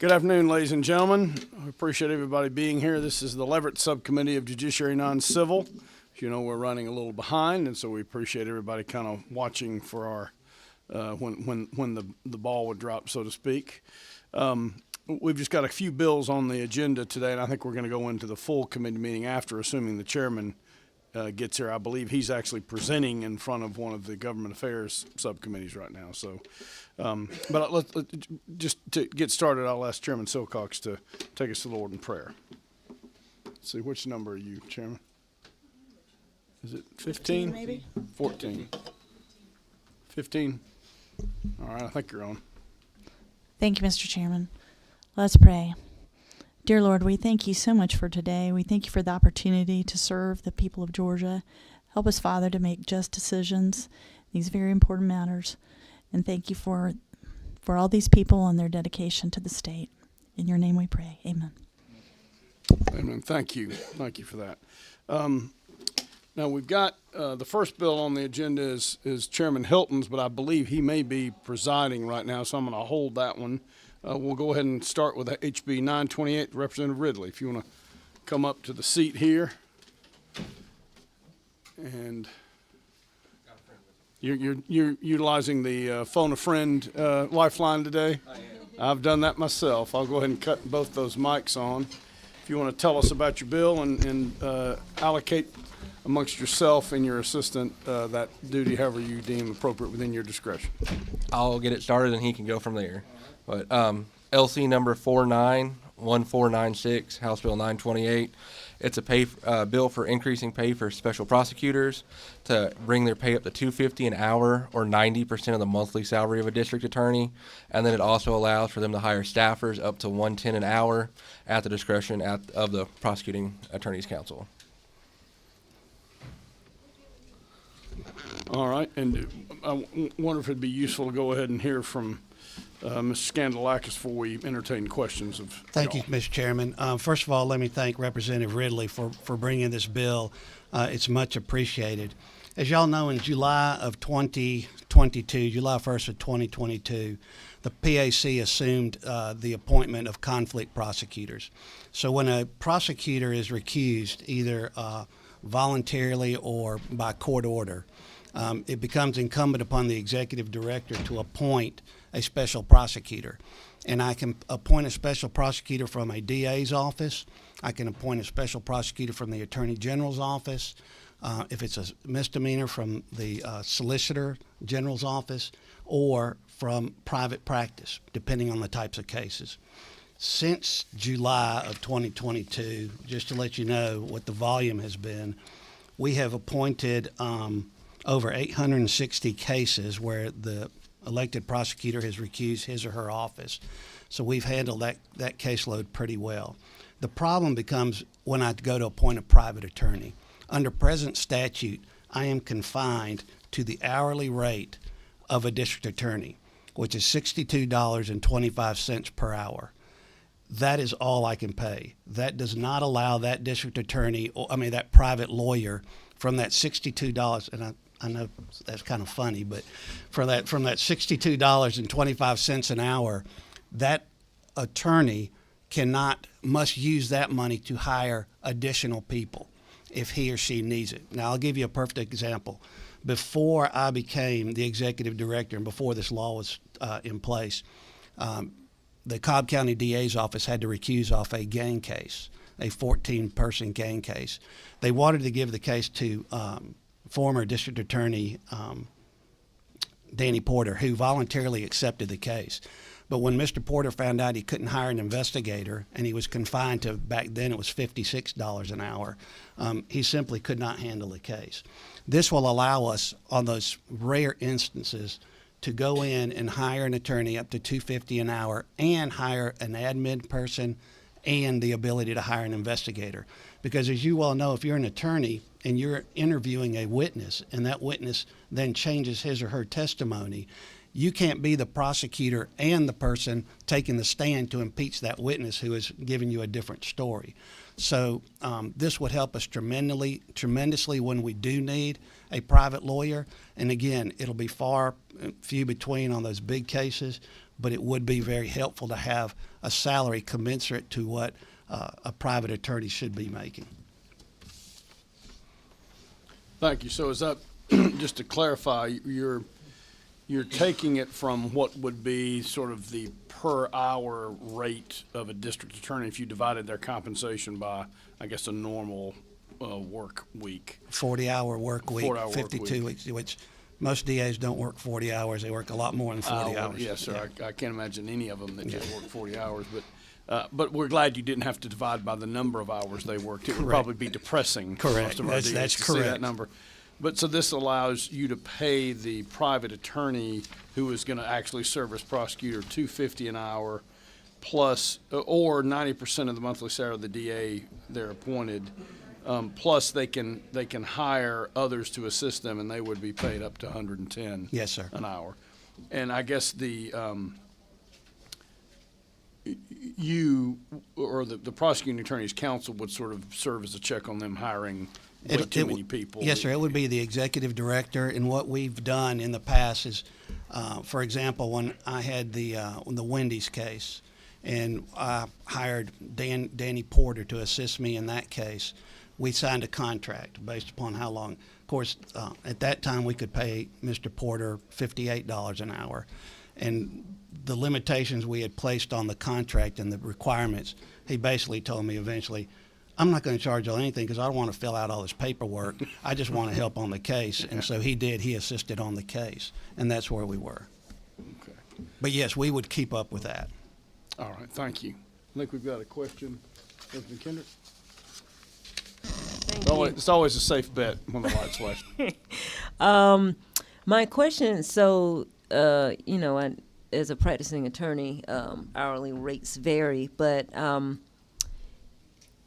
Good afternoon, ladies and gentlemen. I appreciate everybody being here. This is the Leverett Subcommittee of Judiciary Non-Civil. As you know, we're running a little behind, and so we appreciate everybody kind of watching for our when the ball would drop, so to speak. We've just got a few bills on the agenda today, and I think we're going to go into the full committee meeting after, assuming the chairman gets here. I believe he's actually presenting in front of one of the government affairs subcommittees right now. So, but just to get started, I'll ask Chairman Silcox to take us to the Lord in prayer. Let's see, which number are you, Chairman? Is it 15? Maybe? 14. 15? All right, I think you're on. Thank you, Mr. Chairman. Let's pray. Dear Lord, we thank you so much for today. We thank you for the opportunity to serve the people of Georgia. Help us, Father, to make just decisions, these very important matters. And thank you for all these people and their dedication to the state. In your name we pray. Amen. Amen. Thank you. Thank you for that. Now we've got the first bill on the agenda is Chairman Hilton's, but I believe he may be presiding right now, so I'm going to hold that one. We'll go ahead and start with HB 928, Representative Ridley. If you want to come up to the seat here. And you're utilizing the phone a friend lifeline today? I am. I've done that myself. I'll go ahead and cut both those mics on. If you want to tell us about your bill and allocate amongst yourself and your assistant that duty however you deem appropriate within your discretion. I'll get it started and he can go from there. But LC number 491496, House Bill 928. It's a bill for increasing pay for special prosecutors to bring their pay up to $250 an hour or 90% of the monthly salary of a district attorney. And then it also allows for them to hire staffers up to $110 an hour at the discretion of the prosecuting attorney's council. All right, and I wonder if it'd be useful to go ahead and hear from Mr. Scandalakis before we entertain questions of Thank you, y'all. Mr. Chairman. First of all, let me thank Representative Ridley for bringing this bill. It's much appreciated. As y'all know, in July of 2022, July 1st of 2022, the PAC assumed the appointment of conflict prosecutors. So when a prosecutor is recused, either voluntarily or by court order, it becomes incumbent upon the executive director to appoint a special prosecutor. And I can appoint a special prosecutor from a DA's office. I can appoint a special prosecutor from the Attorney General's office. If it's a misdemeanor, from the Solicitor General's office, or from private practice, depending on the types of cases. Since July of 2022, just to let you know what the volume has been, we have appointed over 860 cases where the elected prosecutor has recused his or her office. So we've handled that caseload pretty well. The problem becomes when I go to appoint a private attorney. Under present statute, I am confined to the hourly rate of a district attorney, which is $62.25 per hour. That is all I can pay. That does not allow that district attorney, that private lawyer, from that $62, and I know that's kind of funny, but from that $62.25 an hour, that attorney must use that money to hire additional people if he or she needs it. Now, I'll give you a perfect example. Before I became the executive director and before this law was in place, the Cobb County DA's office had to recuse off a gang case, a 14-person gang case. They wanted to give the case to former district attorney Danny Porter, who voluntarily accepted the case. But when Mr. Porter found out he couldn't hire an investigator and he was confined to, back then it was $56 an hour, he simply could not handle the case. This will allow us, on those rare instances, to go in and hire an attorney up to $250 an hour and hire an admin person and the ability to hire an investigator. Because as you well know, if you're an attorney and you're interviewing a witness and that witness then changes his or her testimony, you can't be the prosecutor and the person taking the stand to impeach that witness who is giving you a different story. So this would help us tremendously when we do need a private lawyer. And again, it'll be few between on those big cases, but it would be very helpful to have a salary commensurate to what a private attorney should be making. Thank you. So is that, just to clarify, you're taking it from what would be sort of the per hour rate of a district attorney if you divided their compensation by, I guess, a normal work week? 40-hour work week, 40-hour work 52 weeks, which most DAs don't work 40 hours. They work a lot more than 40 hours. Yes, sir. I can't imagine any of them that just work 40 hours. But we're glad you didn't have to divide by the number of hours they worked. It would Correct. probably be depressing for Correct. most of our DAs That's to see that correct. number. But so this allows you to pay the private attorney who is going to actually serve as prosecutor $250 an hour plus, or 90% of the monthly salary of the DA they're appointed. Plus they can hire others to assist them, and they would be paid up to $110 Yes, sir. an hour. And I guess the you or the prosecuting attorney's counsel would sort of serve as a check on them hiring way too many people. Yes, sir. It would be the executive director. And what we've done in the past is, for example, when I had the Wendy's case, and I hired Danny Porter to assist me in that case, we signed a contract based upon how long. Of course, at that time we could pay Mr. Porter $58 an hour, and the limitations we had placed on the contract and the requirements, he basically told me eventually, I'm not going to charge you anything because I don't want to fill out all this paperwork. I just want to help on the case. And so he did. He assisted on the case, and that's where we were. Okay. But yes, we would keep up with that. All right. Thank you. I think we've got a question. Representative Kendrick? It's always a safe bet when the lights flash. My question, so, as a practicing attorney, hourly rates vary, but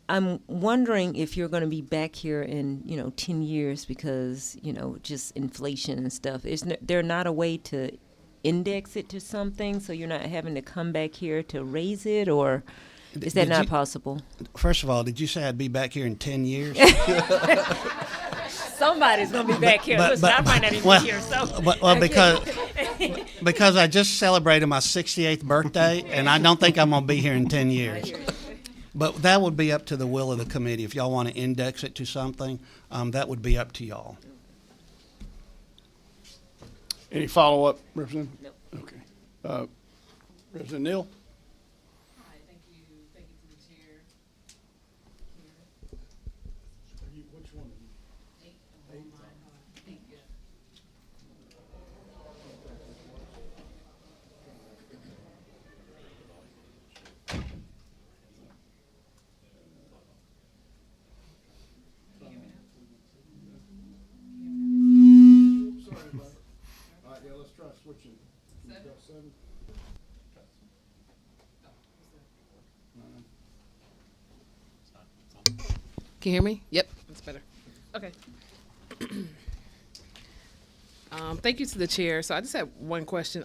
I'm wondering if you're going to be back here in, 10 years because, just inflation and stuff. Is there not a way to index it to something so you're not having to come back here to raise it, or is that Did not you- possible? First of all, did you say I'd be back here in 10 years? Somebody's going to be back here. Listen, I might not even well, be here, so. well, because I just celebrated my 68th birthday, and I don't think I'm going to be here in 10 years. But that would be up to the will of the committee. If y'all want to index it to something, that would be up to y'all. Any follow-up, Representative? No. Okay. Representative Neal? Hi, thank you to the chair. Which one? Thank you. Sorry, buddy. All right, yeah, let's try switching. You've got 7? Can you hear me? Yep, that's better. Okay. Thank you to the chair. So I just have one question.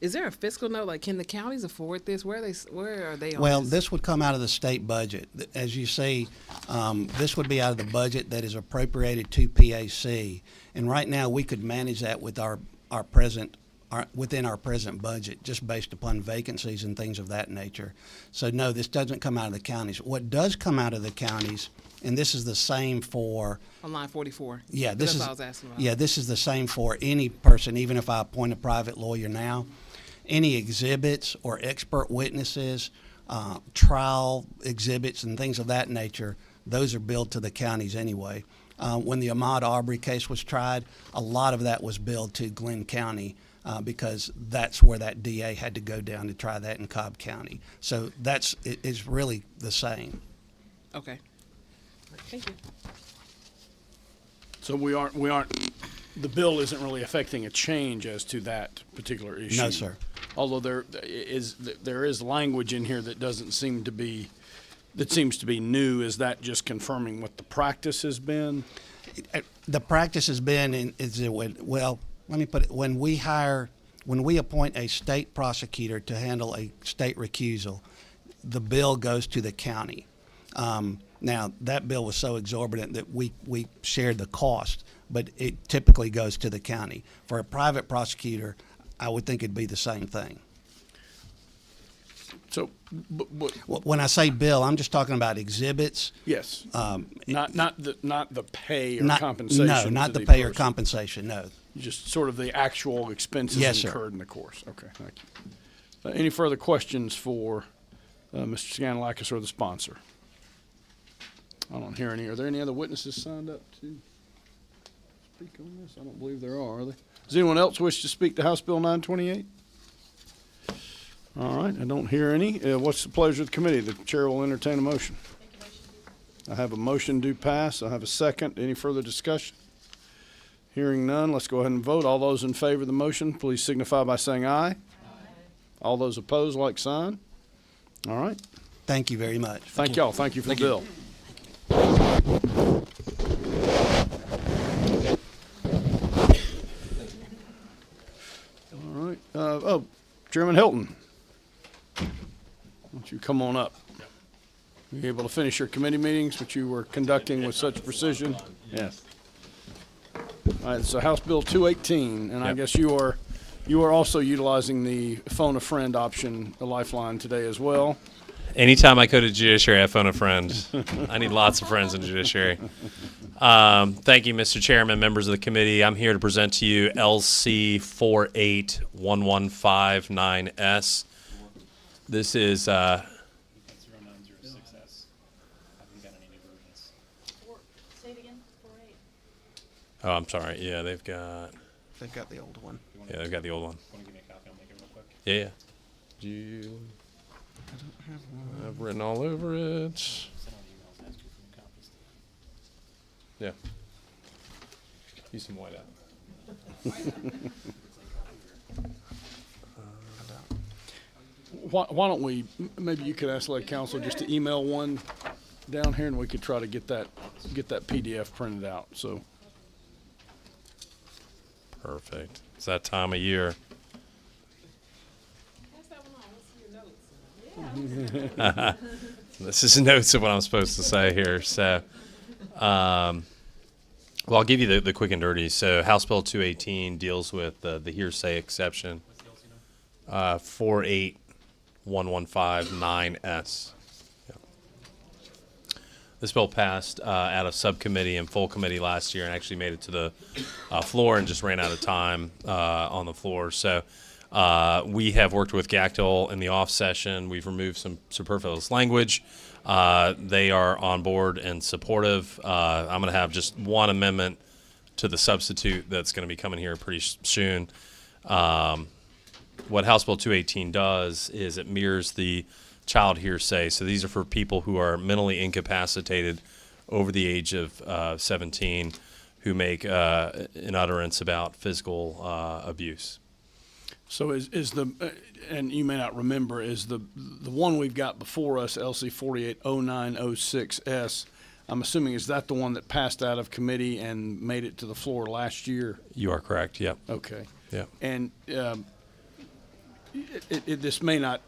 Is there a fiscal note? Like, can the counties afford this? Where are they on Well, this? this would come out of the state budget. As you see, this would be out of the budget that is appropriated to PAC. And right now, we could manage that with within our present budget, just based upon vacancies and things of that nature. So no, this doesn't come out of the counties. What does come out of the counties, and this is the same for On line 44. Yeah, That's this is what I was asking about. Yeah, this is the same for any person, even if I appoint a private lawyer now. Any exhibits or expert witnesses, trial exhibits and things of that nature, those are billed to the counties anyway. When the Ahmaud Arbery case was tried, a lot of that was billed to Glenn County because that's where that DA had to go down to try that in Cobb County. So it's really the same. Okay. Thank you. So we aren't, the bill isn't really affecting a change as to that particular issue. No, sir. Although there is language in here that seems to be new. Is that just confirming what the practice has been? The practice has been, let me put it, when we appoint a state prosecutor to handle a state recusal, the bill goes to the county. Now, that bill was so exorbitant that we shared the cost, but it typically goes to the county. For a private prosecutor, I would think it'd be the same thing. So, When I say bill, I'm just talking about exhibits. yes, not the pay or Not, compensation. no, to not the the pay or person. compensation. No. Just sort of the actual expenses Yes, sir. incurred in the course. Okay, thank you. Any further questions for Mr. Scanlakis or the sponsor? I don't hear any. Are there any other witnesses signed up to speak on this? I don't believe there are there? Does anyone else wish to speak to House Bill 928? All right, I don't hear any. What's the pleasure of the committee? The chair will entertain a motion. I have a motion to pass. I have a second. Any further discussion? Hearing none, let's go ahead and vote. All those in favor of the motion, please signify by saying aye. Aye. All those opposed, like sign. All right. Thank you very much. Thank y'all. Thank you for the bill. All right. Chairman Hilton, why don't you come on up? Were you able to finish your committee meetings, which you were conducting with such precision? Yes. All right, so House Bill 218, and I Yep. guess you are also utilizing the phone a friend option, the Lifeline today as well. Anytime I go to Judiciary, I phone a friend. I need lots of friends in Judiciary. Thank you, Mr. Chairman, members of the committee. I'm here to present to you LC 481159S. This is oh, I'm sorry. Yeah, they've got the old one. yeah, they've got the old one. Yeah, yeah. Do you? I've written all over it. Yeah. Use some white out. Why don't we, maybe you could ask like council just to email one down here and we could try to get that PDF printed out, so. Perfect. It's that time of year. This is notes of what I'm supposed to say here. So, well, I'll give you the quick and dirty. So, House Bill 218 deals with the hearsay exception. 48115-9S. Yep. This bill passed out of subcommittee and full committee last year, and actually made it to the floor and just ran out of time on the floor. So. We have worked with GACTL in the off session. We've removed some superfluous language. They are on board and supportive. I'm going to have just one amendment to the substitute that's going to be coming here pretty soon. What House Bill 218 does is it mirrors the child hearsay. So these are for people who are mentally incapacitated over the age of 17 who make an utterance about physical abuse. So is the, and you may not remember, is the one we've got before us, LC 480906S, I'm assuming is that the one that passed out of committee and made it to the floor last year? You are correct. Yep. Okay. Yep. And this may not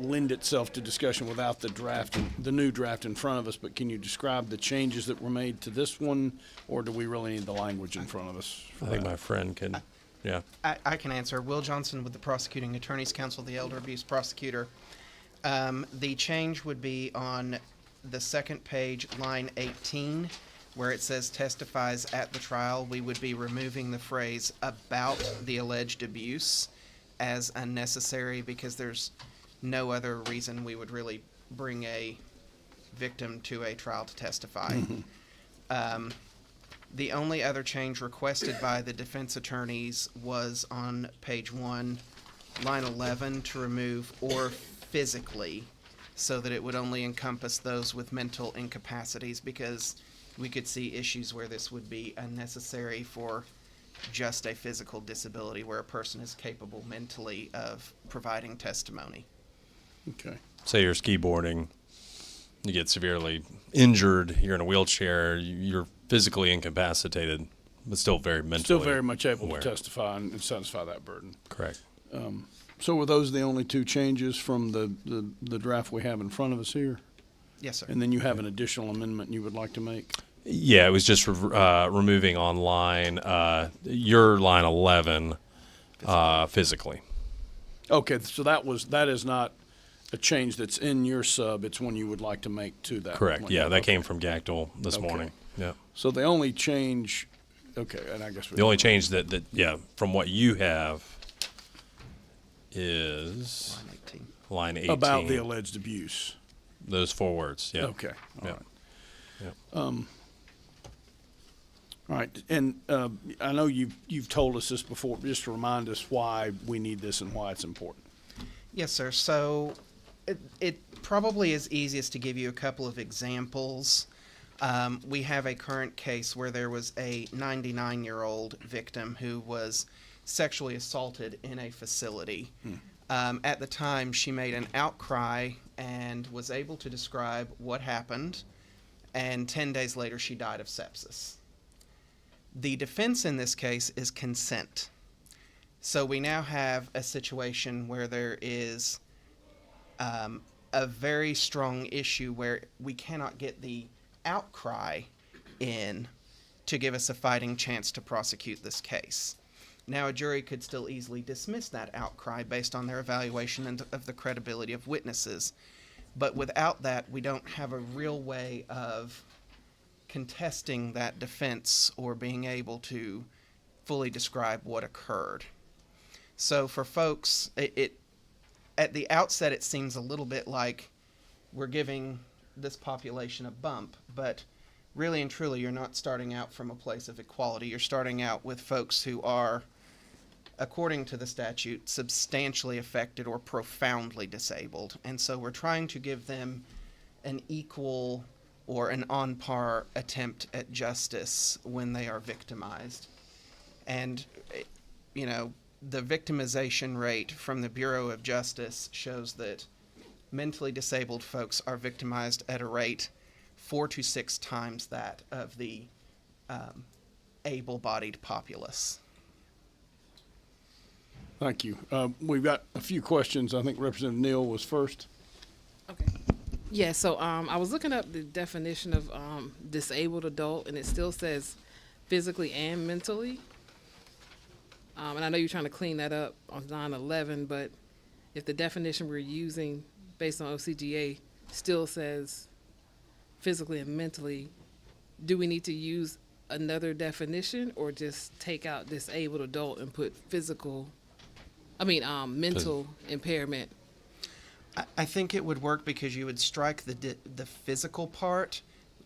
lend itself to discussion without the new draft in front of us, but can you describe the changes that were made to this one, or do we really need the language in front of us? I think my friend can. Yeah. I can answer. Will Johnson with the Prosecuting Attorneys Council, the Elder Abuse Prosecutor. The change would be on the second page, line 18, where it says testifies at the trial. We would be removing the phrase about the alleged abuse as unnecessary, because there's no other reason we would really bring a victim to a trial to testify. The only other change requested by the defense attorneys was on page 1, line 11, to remove or physically, so that it would only encompass those with mental incapacities, because we could see issues where this would be unnecessary for just a physical disability where a person is capable mentally of providing testimony. Okay. Say you're ski boarding, you get severely injured, you're in a wheelchair, you're physically incapacitated, but still very mentally Still very much able aware. to testify and satisfy that burden. Correct. So were those the only two changes from the draft we have in front of us here? Yes, sir. And then you have an additional amendment you would like to make? Yeah, it was just removing on line, your line 11, physically. Okay, so that is not a change that's in your sub, it's one you would like to make to that. Correct. one. Yeah, that Okay. came from Gactyl this Okay. morning. Yeah. So the only change, okay, and I guess The only change that yeah, from what you have is Line 18. line 18. about the alleged abuse. Those 4 words. Yeah. Okay. All Yeah. right. Yeah. All right, and I know you've told us this before. Just to remind us why we need this and why it's important. Yes, sir. So it probably is easiest to give you a couple of examples. We have a current case where there was a 99-year-old victim who was sexually assaulted in a facility. At the time, she made an outcry and was able to describe what happened, and 10 days later, she died of sepsis. The defense in this case is consent. So we now have a situation where there is a very strong issue where we cannot get the outcry in to give us a fighting chance to prosecute this case. Now, a jury could still easily dismiss that outcry based on their evaluation of the credibility of witnesses. But without that, we don't have a real way of contesting that defense or being able to fully describe what occurred. So for folks, it at the outset, it seems a little bit like we're giving this population a bump, but really and truly, you're not starting out from a place of equality. You're starting out with folks who are, according to the statute, substantially affected or profoundly disabled. And so we're trying to give them an equal or an on-par attempt at justice when they are victimized. And, you know, the victimization rate from the Bureau of Justice shows that mentally disabled folks are victimized at a rate 4 to 6 times that of the able-bodied populace. Thank you. We've got a few questions. I think Representative Neal was first. Okay. Yeah, so I was looking up the definition of disabled adult, and it still says physically and mentally. And I know you're trying to clean that up on 9/11, but if the definition we're using based on OCGA still says physically and mentally, do we need to use another definition or just take out disabled adult and put mental impairment? I think it would work because you would strike the physical part,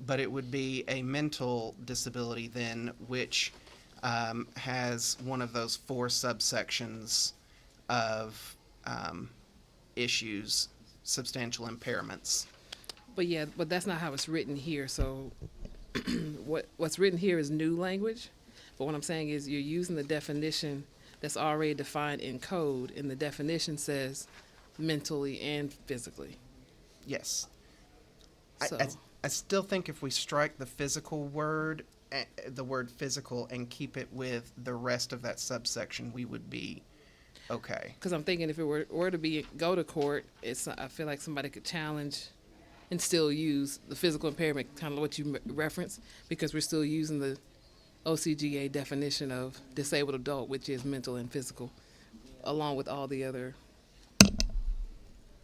but it would be a mental disability then, which has one of those 4 subsections of issues, substantial impairments. But that's not how it's written here. So what's written here is new language. But what I'm saying is you're using the definition that's already defined in code, and the definition says mentally and physically. Yes. So I still think if we strike the physical word, the word physical, and keep it with the rest of that subsection, we would be okay. because I'm thinking if it were to go to court, I feel like somebody could challenge and still use the physical impairment, kind of what you referenced, because we're still using the OCGA definition of disabled adult, which is mental and physical, along with all the other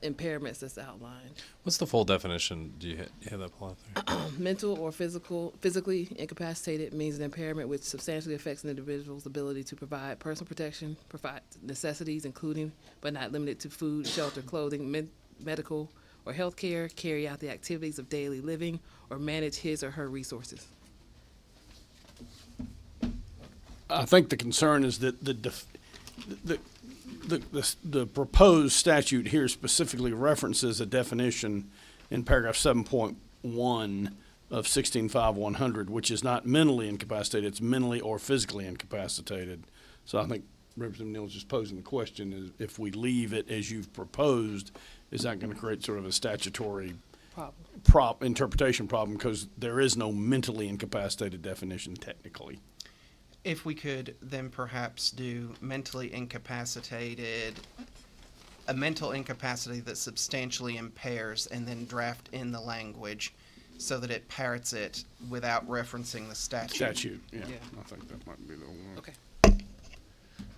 impairments that's outlined. What's the full definition? Do you have that pulled out there? Mental or physically incapacitated means an impairment which substantially affects an individual's ability to provide personal protection, provide necessities, including but not limited to food, shelter, clothing, medical or health care, carry out the activities of daily living, or manage his or her resources. I think the concern is that the proposed statute here specifically references a definition in paragraph 7.1 of 16.5.100, which is not mentally incapacitated, it's mentally or physically incapacitated. So I think Representative Neal is just posing the question, is if we leave it as you've proposed, is that going to create sort of a statutory interpretation problem, because there is no mentally incapacitated definition technically. If we could then perhaps do mentally incapacitated, a mental incapacity that substantially impairs, and then draft in the language so that it parrots it without referencing the statute. Yeah, Yeah. I think that might be the one. Okay.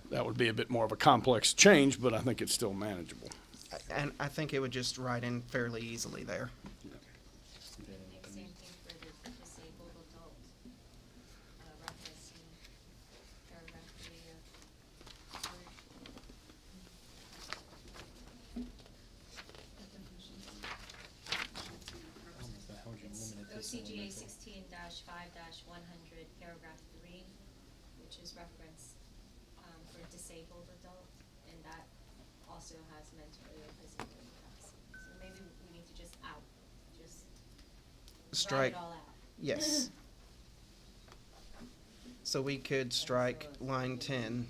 That would be a bit more of a complex change, but I think it's still manageable. And I think it would just write in fairly easily there. Same thing for the disabled adult, referencing paragraph 3 of OCGA 16-5-100, paragraph 3, which is reference for disabled adult, and that also has mentally or physically incapacity. So maybe we need to just write Strike, it all out. yes. So we could strike line 10.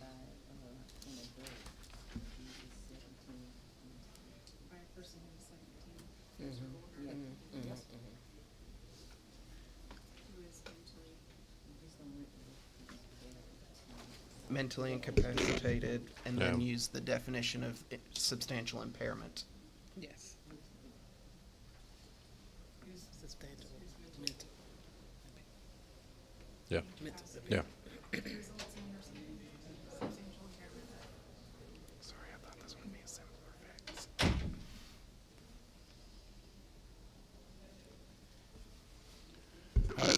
Mentally incapacitated, and then Yeah. use the definition of substantial impairment. Yes. Use substantial, mental. Yeah. Mental. Yeah. Sorry, I thought this would be a simpler fix.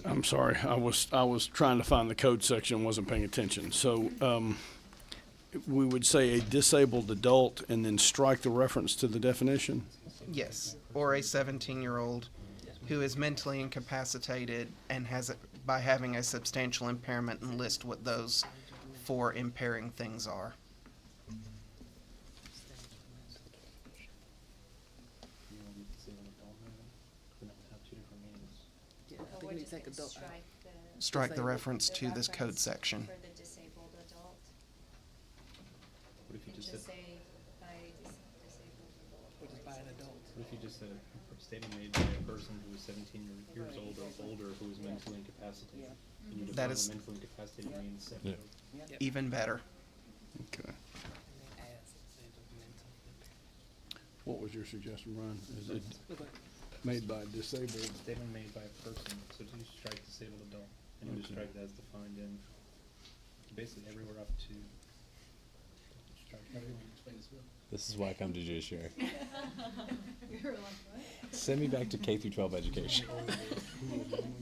I'm sorry, I was trying to find the code section, wasn't paying attention. So, we would say a disabled adult and then strike the reference to the definition? Yes, or a 17-year-old who is mentally incapacitated and has, by having a substantial impairment, and list what those 4 impairing things are. Yeah, I Or think we're we need just to take gonna adult out. Strike the Disabled. reference to this code reference section. For the disabled adult, What if you and just just said, say by disabled adult. Or just by an adult. what if you just said a statement made by a person who is 17 years old or older who is mentally incapacitated? And you That define is- what mentally incapacitated means 7 Yeah. Even better. Okay. And then add substantial mental impairment. What was your suggestion, Ryan? Is it Look like- made by disabled? Statement made by a person, so you strike disabled adult, and you just Okay. strike it as defined in basically everywhere up to. Strike everyone. This is why I come to Judiciary. Send me back to K through 12 education.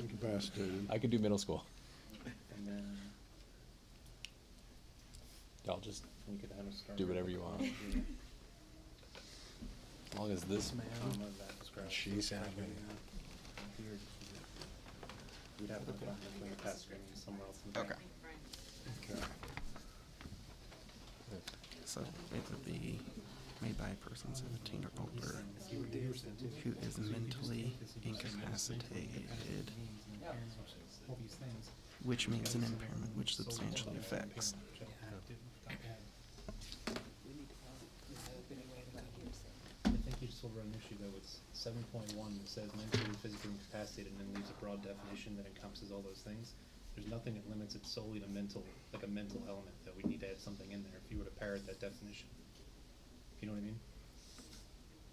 Incapacitated. I could do middle school. And then Y'all just, you could have a start. Do whatever you want. as long as this man, she's happy. You'd have to find mentally incapacitated somewhere else. in the Okay. Okay. So it would be made by a person 17 or older who is mentally incapacitated, which means an impairment which substantially affects. I think you just will run an issue though with 7.1 that says mentally and physically incapacitated and then leaves a broad definition that encompasses all those things. There's nothing that limits it solely to mental, like a mental element, that we need to add something in there if you were to parrot that definition. You know what I mean?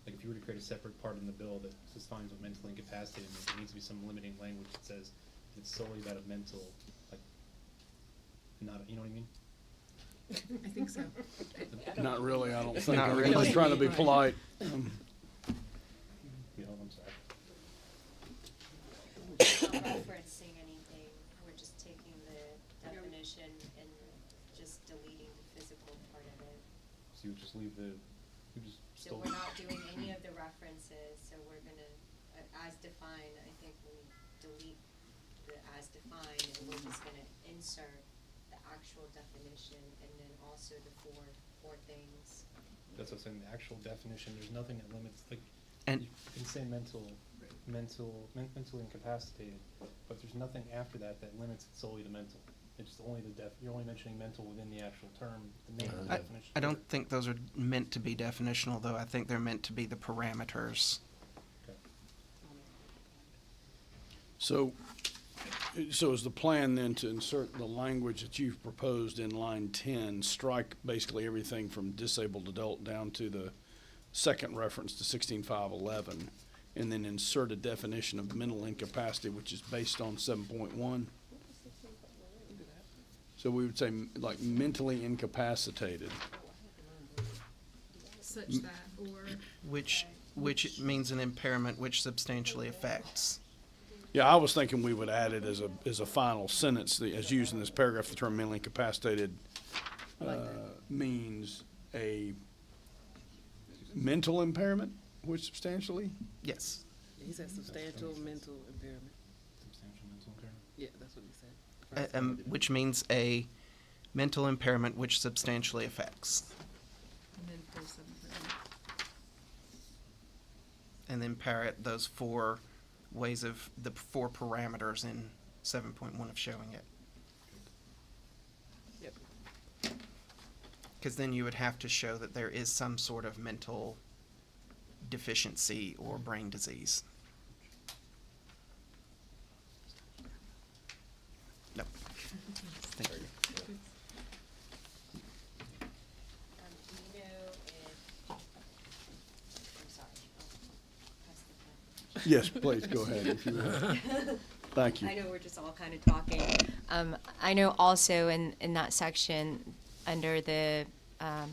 Like if you were to create a separate part in the bill that defines what mentally incapacitated means, there needs to be some limiting language that says it's solely about a mental, like, not, you know what I mean? I think so. Not really, I don't think. Not I'm really. just trying to be polite. You know, I'm sorry. Not referencing anything, we're just taking the definition and just deleting the physical part of it. So you would just leave the, you just So still. we're not doing any of the references, so we're gonna, as defined, I think we delete the as defined, and we're just gonna insert the actual definition and then also the four things. That's what I'm saying, the actual definition, there's nothing that limits, like, And- you can say mentally incapacitated, but there's nothing after that that limits it solely to mental. It's only you're only mentioning mental within the actual term, the name of the definition. I don't think those are meant to be definitional, though. I think they're meant to be the parameters. Okay. So is the plan then to insert the language that you've proposed in line 10, strike basically everything from disabled adult down to the second reference to 16.511, and then insert a definition of mental incapacity, which is based on 7.1? So we would say like mentally incapacitated. Such that Which means an impairment which substantially affects. Yeah, I was thinking we would add it as a final sentence, as used in this paragraph, the term mentally incapacitated means a mental impairment, which substantially? Yes. He said substantial mental impairment. Substantial mental impairment. Yeah, that's what he said. Which means a mental impairment which substantially affects. And then parrot those four ways of the four parameters in 7.1 of showing it. Yep. Because then you would have to show that there is some sort of mental deficiency or brain disease. No. Thank you. Do you know if, I'm sorry, I'll pass the phone. Yes, please, go ahead if you would. Thank you. I know we're just all kind of talking. I know also in that section, under the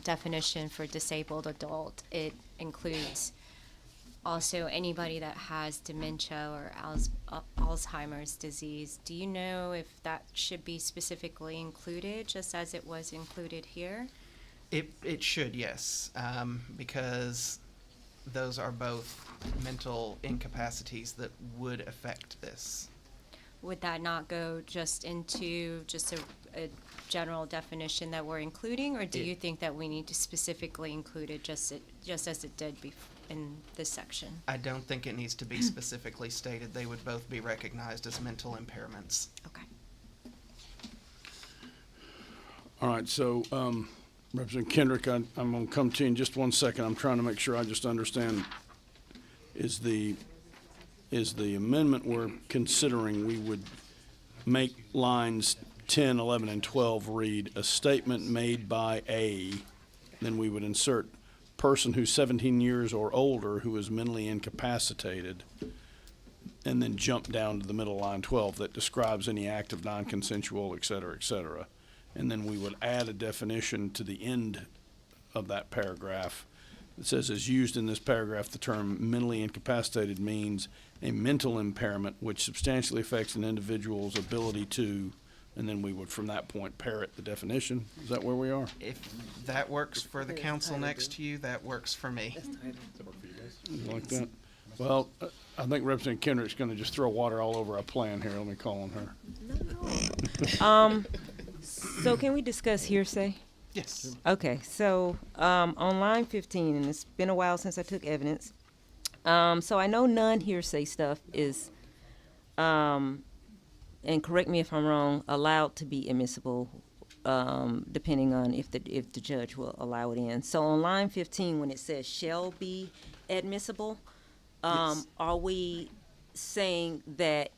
definition for disabled adult, it includes also anybody that has dementia or Alzheimer's disease. Do you know if that should be specifically included, just as it was included here? It should, yes, because those are both mental incapacities that would affect this. Would that not go just into just a general definition that we're including, or do you think that we need to specifically include it just as it did in this section? I don't think it needs to be specifically stated. They would both be recognized as mental impairments. Okay. All right, so Representative Kendrick, I'm going to come to you in just 1 second. I'm trying to make sure I just understand. Is the amendment we're considering, we would make lines 10, 11, and 12 read, a statement made by a, then we would insert person who's 17 years or older who is mentally incapacitated, and then jump down to the middle line 12 that describes any act of non-consensual, et cetera, et cetera. And then we would add a definition to the end of that paragraph. It says, as used in this paragraph, the term mentally incapacitated means a mental impairment which substantially affects an individual's ability to, and then we would, from that point, parrot the definition. Is that where we are? If that works for the council next to you, that works for me. Like that? Well, I think Representative Kendrick's going to just throw water all over our plan here. Let me call on her. So can we discuss hearsay? Yes. Okay, so on line 15, and it's been a while since I took evidence. So I know non-hearsay stuff is, and correct me if I'm wrong, allowed to be admissible, depending on if the judge will allow it in. So on line 15, when it says shall be admissible, Yes. are we saying that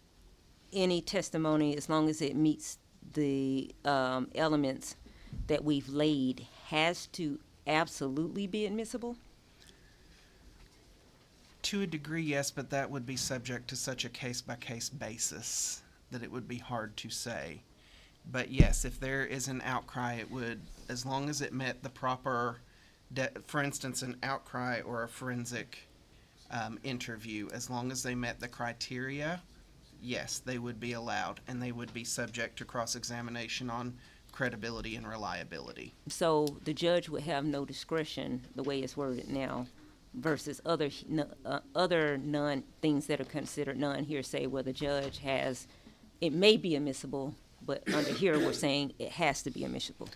any testimony, as long as it meets the elements that we've laid, has to absolutely be admissible? To a degree, yes, but that would be subject to such a case-by-case basis that it would be hard to say. But yes, if there is an outcry, it would, as long as it met the proper, for instance, an outcry or a forensic interview, as long as they met the criteria, yes, they would be allowed, and they would be subject to cross-examination on credibility and reliability. So the judge would have no discretion, the way it's worded now, versus other non things that are considered non-hearsay, where the judge has, it may be admissible, but under here we're saying it has to be admissible.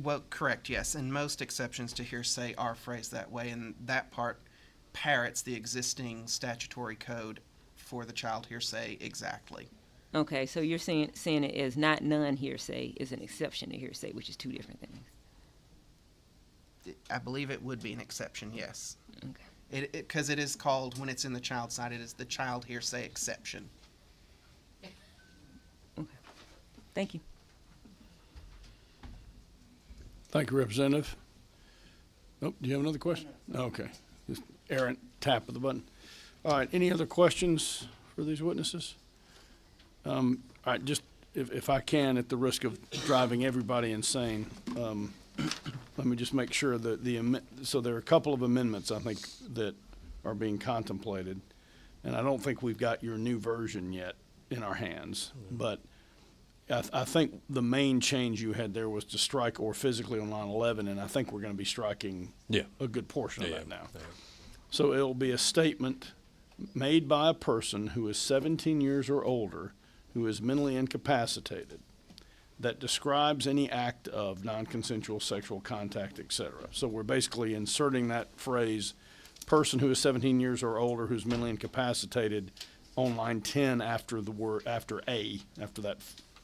Well, correct, yes, and most exceptions to hearsay are phrased that way, and that part parrots the existing statutory code for the child hearsay exactly. Okay, so you're saying it is not non-hearsay, is an exception to hearsay, which is two different things. I believe it would be an exception, yes. Okay. Because it is called, when it's in the child side, it is the child hearsay exception. Okay. Thank you. Thank you, Representative. Oh, do you have another question? Okay. Just errant tap of the button. All right, any other questions for these witnesses? All right, just if I can, at the risk of driving everybody insane, let me just make sure that so there are a couple of amendments, I think, that are being contemplated. And I don't think we've got your new version yet in our hands, but I think the main change you had there was to strike "or physically" on line 11, and I think we're going to be striking a good portion of that now. So it'll be a statement made by a person who is 17 years or older who is mentally incapacitated that describes any act of non-consensual sexual contact, etc. So we're basically inserting that phrase, person who is 17 years or older who's mentally incapacitated, on line 10 after the word, after that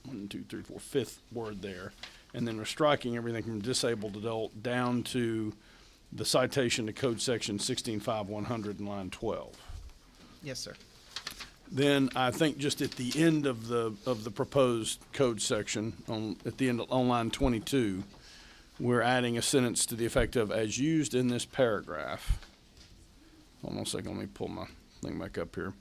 1, 2, 3, 4, fifth word there. And then we're striking everything from disabled adult down to the citation to code section 16.5.100 in line 12. Yes, sir. Then I think just at the end of the proposed code section, at the end on line 22, we're adding a sentence to the effect of, as used in this paragraph. Hold on a second, let me pull my thing back up here.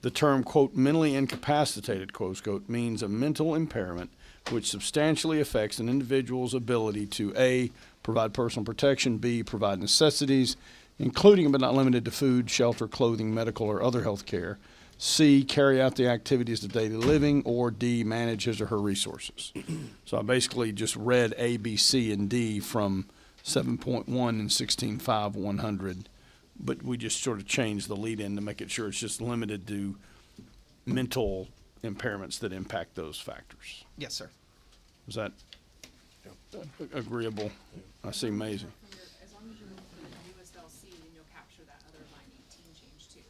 The term, quote, mentally incapacitated, close quote, means a mental impairment which substantially affects an individual's ability to A, provide personal protection, B, provide necessities, including but not limited to food, shelter, clothing, medical, or other health care, C, carry out the activities of daily living, or D, manage his or her resources. So I basically just read A, B, C, and D from 7.1 and 16.5.100, but we just sort of changed the lead in to make it sure it's just limited to mental impairments that impact those factors. Yes, sir. Is that agreeable? I see Maisie. As long as you move to the USLC, then you'll capture that other line 18 change too.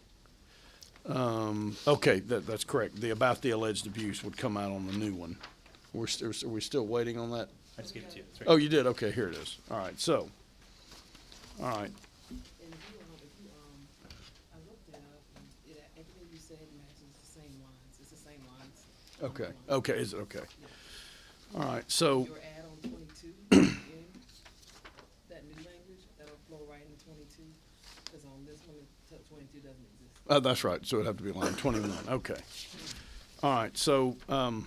Okay, that's correct. The about the alleged abuse would come out on the new one. Are we still waiting on that? I just gave it to you. It's right Oh, you did? Okay, here it is. All right, so, all right. And I looked it up, and everything you said matches the same lines. It's the same lines. Okay, okay, is it okay? All right, so, Your add on 22, in that new language, that'll flow right into 22, because on this one, 22 doesn't exist. that's right, so it'd have to be line 21, okay. All right, so, all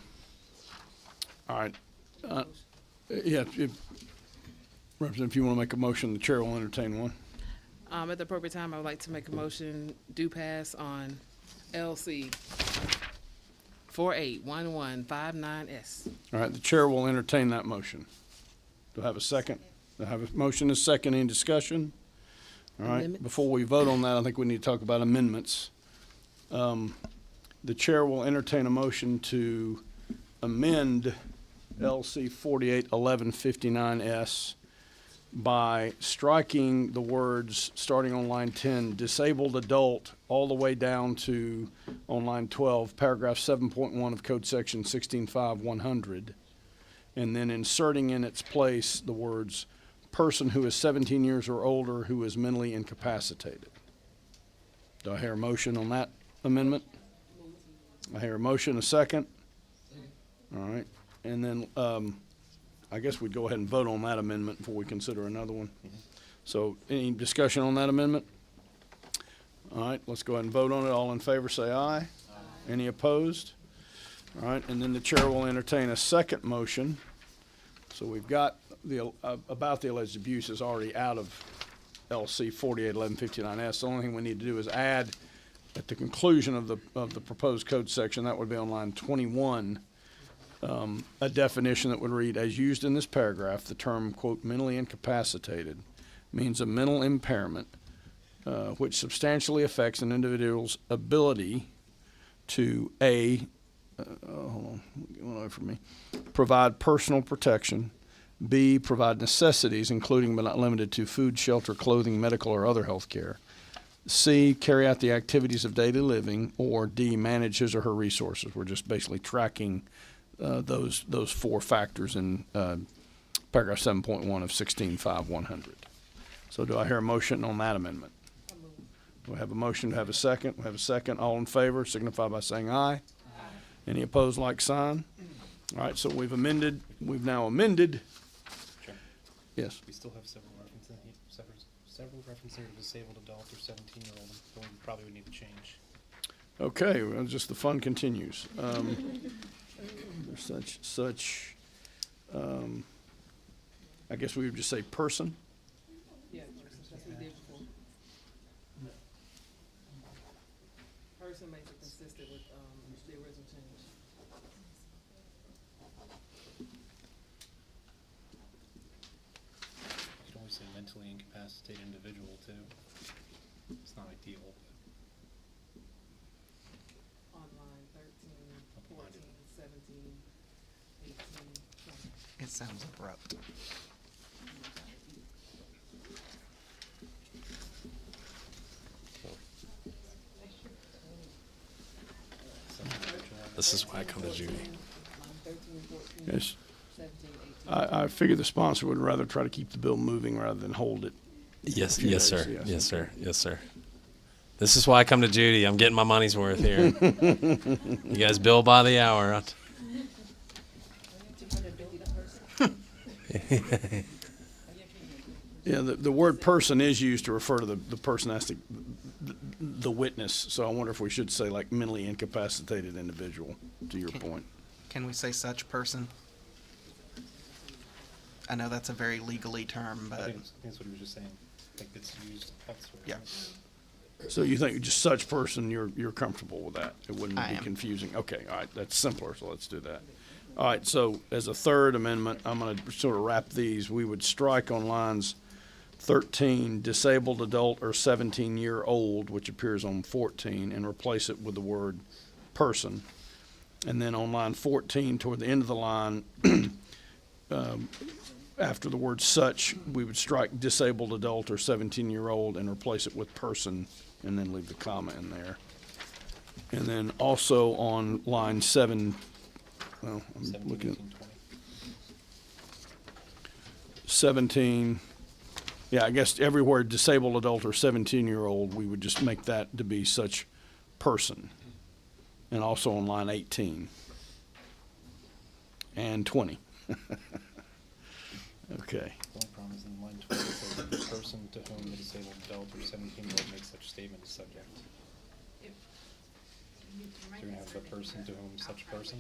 right. Yeah, Representative, if you want to make a motion, the chair will entertain one. At the appropriate time, I would like to make a motion, do pass on LC 481159S. All right, the chair will entertain that motion. Do I have a second? Do I have a motion and a second? Any discussion? All right, Amendments? before we vote on that, I think we need to talk about amendments. The chair will entertain a motion to amend LC 481159S by striking the words starting on line 10, disabled adult, all the way down to on line 12, paragraph 7.1 of code section 16.5.100, and then inserting in its place the words person who is 17 years or older who is mentally incapacitated. Do I hear a motion on that amendment? I hear a motion, a second. All right, and then I guess we'd go ahead and vote on that amendment before we consider another one. So any discussion on that amendment? All right, let's go ahead and vote on it. All in favor say aye. Aye. Any opposed? All right, and then the chair will entertain a second motion. So we've got the about the alleged abuse is already out of LC 481159S. The only thing we need to do is add at the conclusion of the proposed code section, that would be on line 21, a definition that would read, as used in this paragraph, the term, quote, mentally incapacitated means a mental impairment which substantially affects an individual's ability to hold on, get one away from me, provide personal protection, B, provide necessities, including but not limited to food, shelter, clothing, medical, or other health care, C, carry out the activities of daily living, or D, manage his or her resources. We're just basically tracking those four factors in paragraph 7.1 of 16.5.100. So do I hear a motion on that amendment? Do I have a motion to have a second? We have a second. All in favor signify by saying aye. Aye. Any opposed, like sign? All right, so we've now amended. Sure. Yes. We still have several references to disabled adult or 17-year-old, we probably would need to change. Okay, well, just the fun continues. There's such I guess we would just say person. Yeah, that's what we did before. Person makes it consistent with, the original change. You could always say mentally incapacitated individual too. It's not ideal, but On line 13, Up line. 14, 17, 18, 20. It sounds abrupt. This is why I come to Judy. Line 13, 14, Yes. 17, 18. I figure the sponsor would rather try to keep the bill moving rather than hold it. Yes, Few yes, days, sir. yes. Yes, sir. Yes, sir. This is why I come to Judy. I'm getting my money's worth here. You guys bill by the hour. Yeah, the word person is used to refer to the person as the witness. So I wonder if we should say like mentally incapacitated individual, to your point. Can we say such person? I know that's a very legally term, I but think that's what he was just saying. I think it's used elsewhere. yeah. So you think just such person, you're comfortable with that? It wouldn't I be am. confusing? Okay, all right, that's simpler, so let's do that. All right, so as a third amendment, I'm gonna sort of wrap these. We would strike on lines 13, disabled adult or 17-year-old, which appears on 14, and replace it with the word person. And then on line 14, toward the end of the line, after the word such, we would strike disabled adult or 17-year-old and replace it with person, and then leave the comma in there. And then also on line 7, well, I'm 17, looking at 18, 20. 17, yeah, I guess everywhere disabled adult or 17-year-old, we would just make that to be such person. And also on line 18 and 20. Okay. The only problem is in line 20, it says that the person to whom the disabled adult or 17-year-old makes such statement is subject. So you're gonna have the person to whom such person,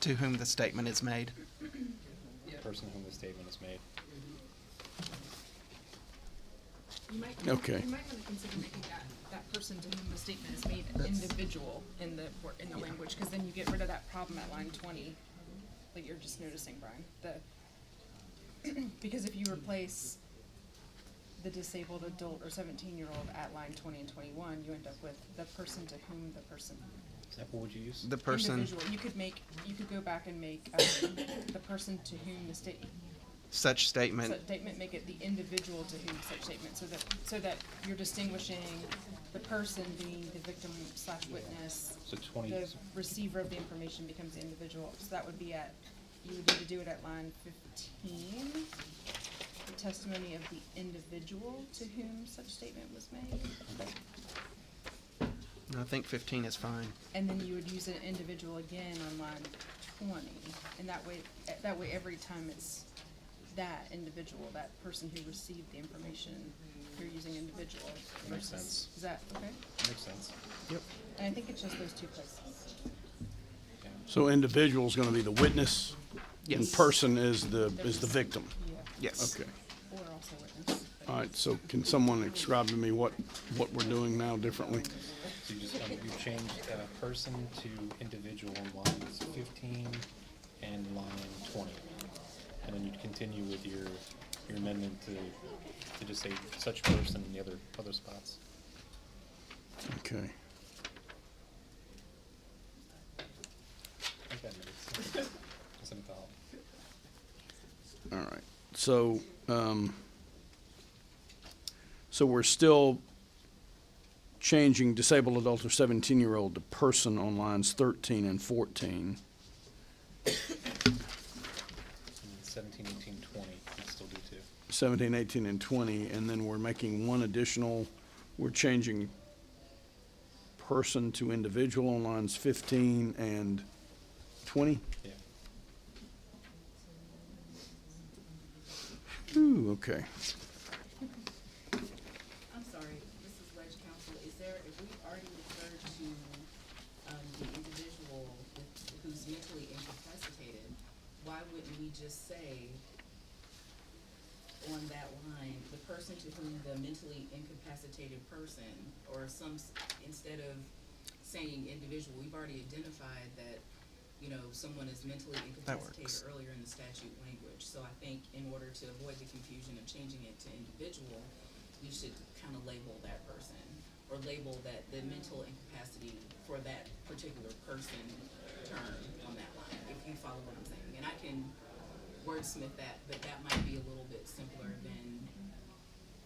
To whom the statement is made. the person to whom the statement is made. You might, Okay. you might want to consider making that person to whom the statement is made an individual in the language, because then you get rid of that problem at line 20 that you're just noticing, Brian. Because if you replace the disabled adult or 17-year-old at line 20 and 21, you end up with the person to whom the person. What would you use? The person, Individual. You could go back and make the person to whom the statement. such statement, Such statement, make it the individual to whom such statement, so that you're distinguishing the person being the victim / witness. So 20, The receiver of the information becomes the individual, so that would be you would need to do it at line 15. The testimony of the individual to whom such statement was made. I think 15 is fine. And then you would use an individual again on line 20, and that way every time it's that individual, that person who received the information, you're using individual. Makes versus- sense. Is that okay? makes sense. And I think it's just those two places. Okay. So individual is going to be the witness, and Yes. person is the victim. Yeah, Yes. Okay. or also witness. but- All right. So can someone describe to me what we're doing now differently? So you just, you changed person to individual in lines 15 and line 20. And then you'd continue with your amendment to just say such person in the other spots. Okay. I think that makes sense. That's what I thought. All right. So so we're still changing disabled adult or 17-year-old to person on lines 13 and 14. And then 17, 18, 20, you'd still do too. 17, 18, and 20, and then we're making one additional, we're changing person to individual on lines 15 and 20? Yeah. Ooh, okay. I'm sorry, this is Ledge Council. If we already referred to, the individual who's mentally incapacitated, why wouldn't we just say on that line, the person to whom the mentally incapacitated person, or instead of saying individual, we've already identified that, you know, someone is mentally incapacitated earlier in the statute language. So I think in order to avoid the confusion of changing it to individual, we should kind of label that person, or label that the mental incapacity for that particular person term on that line, if you follow what I'm saying. And I can wordsmith that, but that might be a little bit simpler than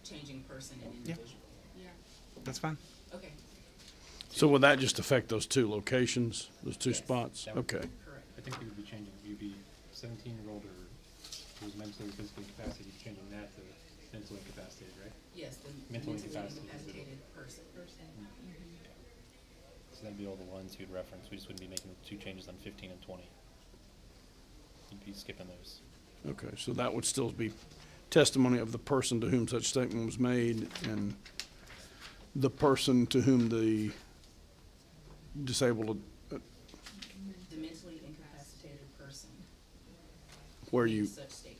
changing person and individual. That's fine. Okay, So will that just affect those two locations, those two Yes. spots? That would- Okay. correct. I think we would be changing, you'd be 17-year-old or who's mentally or physically incapacitated, you'd be changing that to mentally incapacitated, right? Yes, the Mentally mentally incapacitated incapacitated person. So that'd be all the ones you'd reference, we just wouldn't be making two changes on 15 and 20. You'd be skipping those. Okay, so that would still be testimony of the person to whom such statement was made and the person to whom the disabled, The mentally incapacitated person. where made you, Such statement.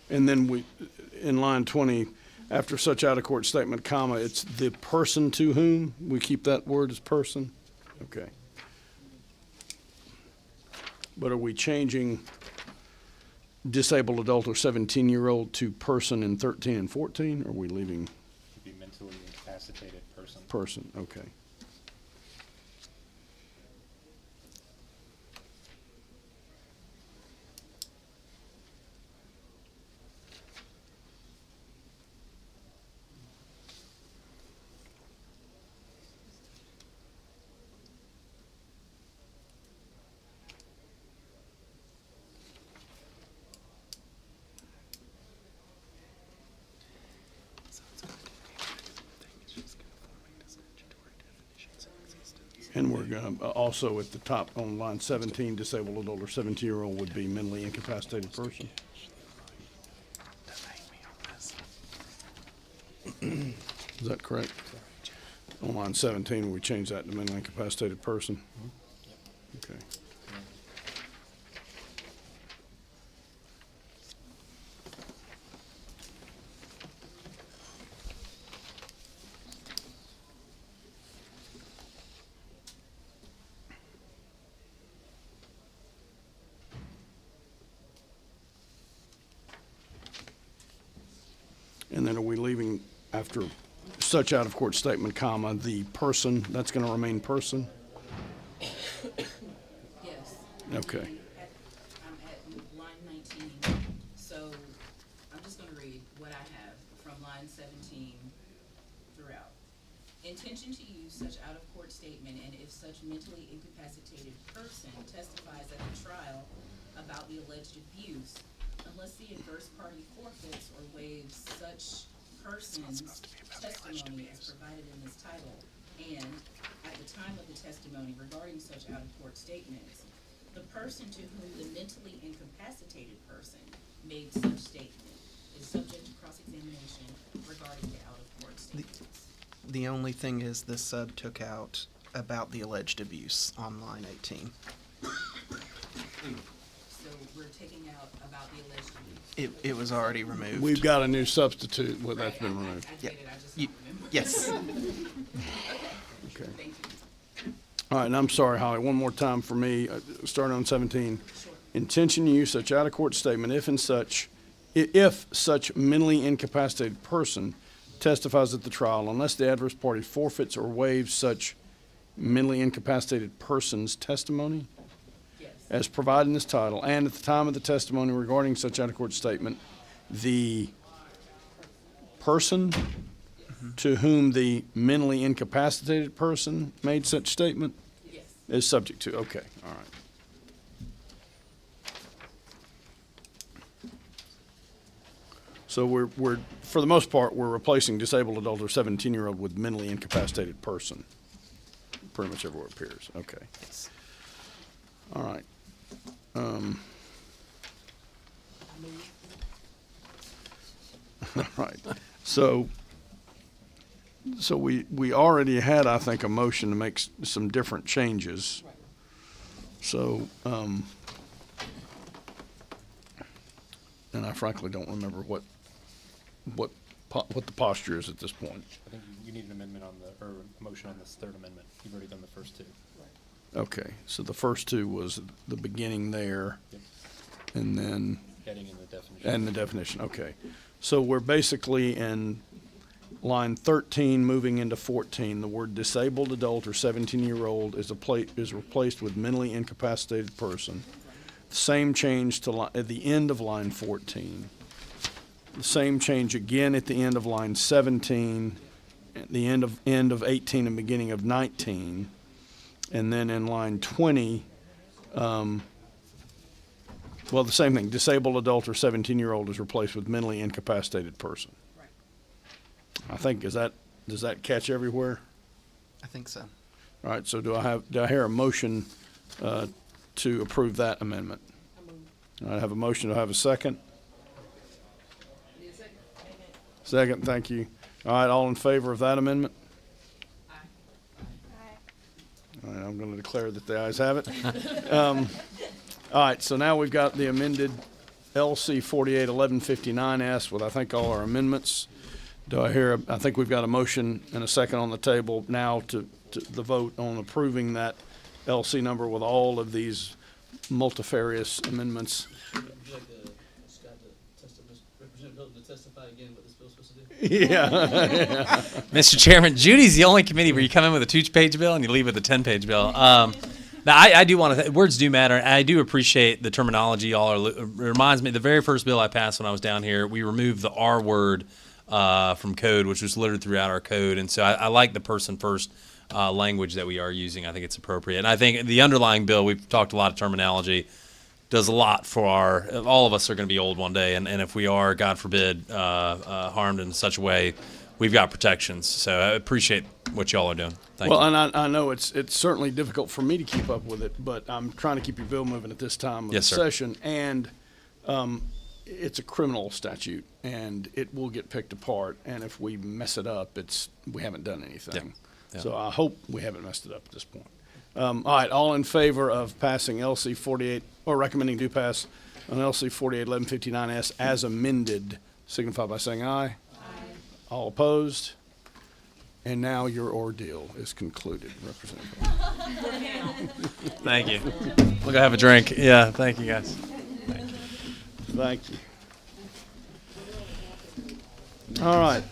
and then we, in line 20, after such out-of-court statement, comma, it's the person to whom, we keep that word as person? Okay. But are we changing disabled adult or 17-year-old to person in 13 and 14? Or are we leaving You'd be mentally incapacitated person. person? Okay. And we're gonna, also at the top on line 17, disabled adult or 17-year-old would be mentally incapacitated person. Is that correct? On line 17, we change that to mentally incapacitated person? Okay. And then are we leaving after such out-of-court statement, comma, the person, that's gonna remain person? Yes. Okay. I'm at line 19, so I'm just gonna read what I have from line 17 throughout. Intention to use such out-of-court statement, and if such mentally incapacitated person testifies at the trial about the alleged abuse, unless the adverse party forfeits or waives such person's testimony as provided in this title, and at the time of the testimony regarding such out-of-court statements, the person to whom the mentally incapacitated person made such statement is subject to cross-examination regarding the out-of-court statements. The only thing is the sub took out about the alleged abuse on line 18. So we're taking out about the alleged abuse. It was already removed. We've got a new substitute, well, that's Right, been I removed. get it, I just You- don't remember. Yes. Okay. Thank you. All right, and I'm sorry, Holly, one more time for me, starting on 17. Intention to use such out-of-court statement if such mentally incapacitated person testifies at the trial, unless the adverse party forfeits or waives such mentally incapacitated person's testimony Yes. as provided in this title, and at the time of the testimony regarding such out-of-court statement, the person to whom the mentally incapacitated person made such statement Yes. is subject to, okay, all right. So we're, for the most part, we're replacing disabled adult or 17-year-old with mentally incapacitated person. Pretty much everywhere it appears, okay. All right. Right. So we already had, I think, a motion to make some different changes. So, and I frankly don't remember what the posture is at this point. I think you need an amendment on the, or a motion on this third amendment. You've already done the first two. Okay, so the first two was the beginning there, Yep. and then, Heading in the definition. and the definition, okay. So we're basically in line 13, moving into 14. The word disabled adult or 17-year-old is replaced with mentally incapacitated person. Same change to at the end of line 14. The same change again at the end of line 17, at the end of 18 and beginning of 19. And then in line 20, well, the same thing. Disabled adult or 17-year-old is replaced with mentally incapacitated person. I think, does that catch everywhere? I think so. All right, so do I hear a motion to approve that amendment? I have a motion. Do I have a second? Second, thank you. All right, all in favor of that amendment? All right, I'm going to declare that the ayes have it. All right, so now we've got the amended LC 481159S with, I think, all our amendments. Do I hear, I think we've got a motion and a second on the table now to the vote on approving that LC number with all of these multifarious amendments. Would you like Scott Representative Hilton to testify again what this bill's supposed to do? Yeah. Mr. Chairman, Judy's the only committee where you come in with a 2-page bill and you leave with a 10-page bill. Now, I do want to, words do matter. I do appreciate the terminology y'all are, it reminds me, the very first bill I passed when I was down here, we removed the R word from code, which was littered throughout our code. And so I like the person first language that we are using. I think it's appropriate. And I think the underlying bill, we've talked a lot of terminology, does a lot for all of us are going to be old one day. And if we are, God forbid, harmed in such a way, we've got protections. So I appreciate what y'all are doing. Thank you. Well, and I know it's certainly difficult for me to keep up with it, but I'm trying to keep your bill moving at this time of the session. And it's a criminal statute, and it will get picked apart. And if we mess it up, we haven't done anything. Yeah. So I hope we haven't messed it up at this point. All right, all in favor of passing LC 48, or recommending do pass on LC 481159S as amended, signify by saying aye. Aye. All opposed? And now your ordeal is concluded, Representative. Thank you. We'll go have a drink. Yeah, thank you, guys. Thank you. All right.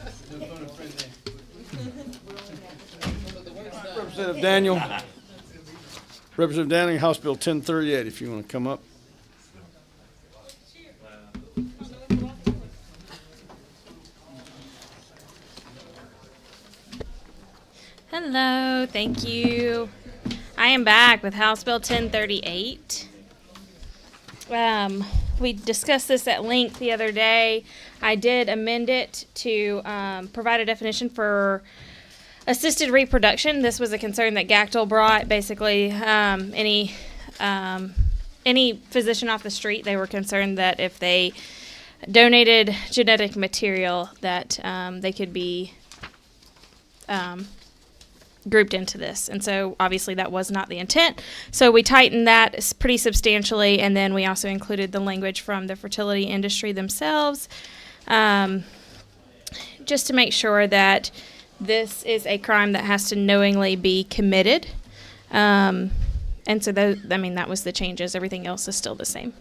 Representative Daniel. Representative Daniel, House Bill 1038, if you want to come up. Hello, thank you. I am back with House Bill 1038. We discussed this at length the other day. I did amend it to provide a definition for assisted reproduction. This was a concern that Gactel brought. Basically, any physician off the street, they were concerned that if they donated genetic material, that they could be grouped into this. And so obviously that was not the intent. So we tightened that pretty substantially, and then we also included the language from the fertility industry themselves, just to make sure that this is a crime that has to knowingly be committed. And so that was the changes. Everything else is still the same.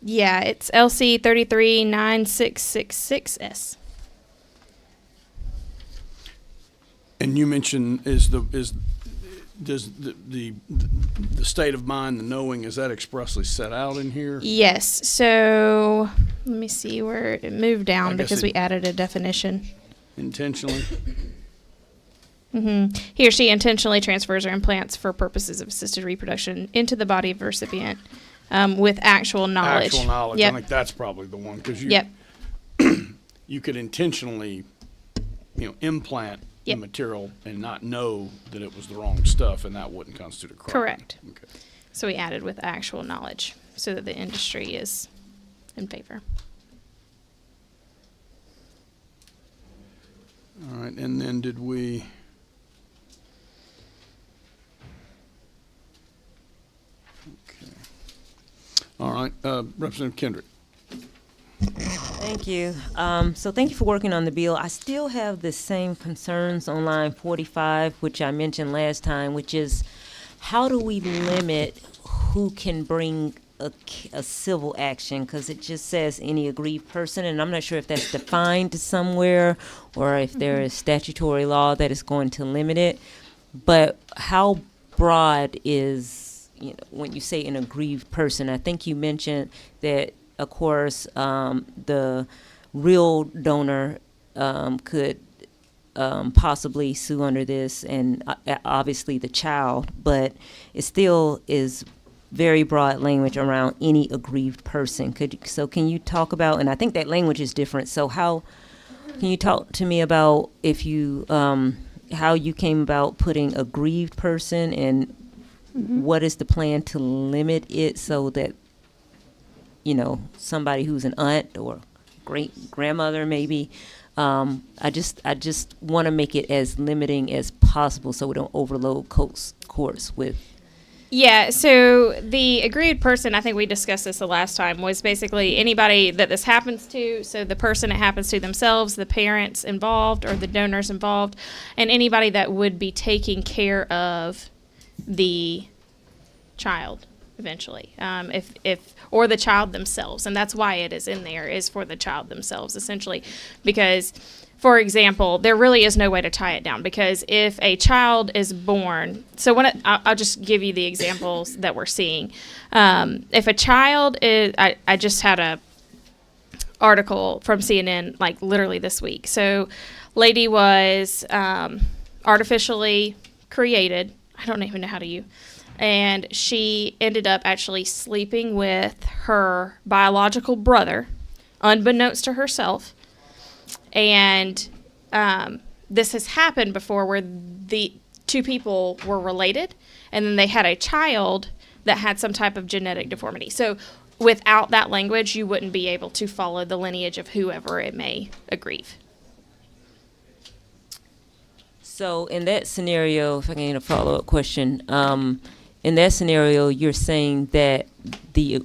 Yeah, it's LC 339666S. And you mentioned does the state of mind, the knowing, is that expressly set out in here? Yes. So let me see where it moved down because we added a definition. Intentionally? Mm-hmm. He or she intentionally transfers or implants for purposes of assisted reproduction into the body of recipient with actual knowledge. Actual knowledge. Yep. I think that's probably the one, because Yep. you could intentionally, implant the Yep. material and not know that it was the wrong stuff, and that wouldn't constitute a crime. Correct. Okay. So we added with actual knowledge so that the industry is in favor. All right, and then did we? Okay. All right, Representative Kendrick. Thank you. So thank you for working on the bill. I still have the same concerns on line 45, which I mentioned last time, which is how do we limit who can bring a civil action? Because it just says any aggrieved person, and I'm not sure if that's defined somewhere or if there is statutory law that is going to limit it. But how broad is, when you say an aggrieved person? I think you mentioned that, of course, the real donor could possibly sue under this, and obviously the child, but it still is very broad language around any aggrieved person. Can you talk about, and I think that language is different, so can you talk to me about how you came about putting aggrieved person, and what is the plan to limit it so that somebody who's an aunt or great grandmother maybe. I just want to make it as limiting as possible so we don't overload courts with. Yeah, so the aggrieved person, I think we discussed this the last time, was basically anybody that this happens to, so the person it happens to themselves, the parents involved or the donors involved, and anybody that would be taking care of the child eventually, or the child themselves. And that's why it is in there, is for the child themselves, essentially. Because, for example, there really is no way to tie it down, because if a child is born, so I'll just give you the examples that we're seeing. If a child is, I just had a article from CNN, like literally this week. So lady was artificially created. I don't even know how to use. And she ended up actually sleeping with her biological brother, unbeknownst to herself. And this has happened before, where the two people were related, and then they had a child that had some type of genetic deformity. So without that language, you wouldn't be able to follow the lineage of whoever it may aggrieve. So in that scenario, if I can get a follow-up question, in that scenario, you're saying that the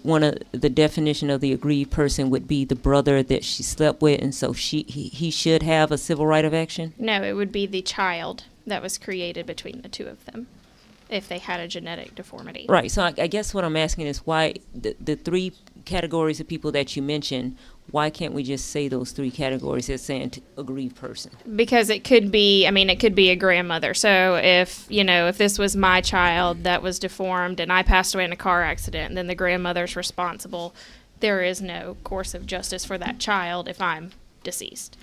definition of the aggrieved person would be the brother that she slept with, and so he should have a civil right of action? No, it would be the child that was created between the two of them, if they had a genetic deformity. Right. So I guess what I'm asking is why the three categories of people that you mentioned, why can't we just say those three categories as saying aggrieved person? Because it could be a grandmother. So if this was my child that was deformed and I passed away in a car accident, then the grandmother's responsible. There is no course of justice for that child if I'm deceased.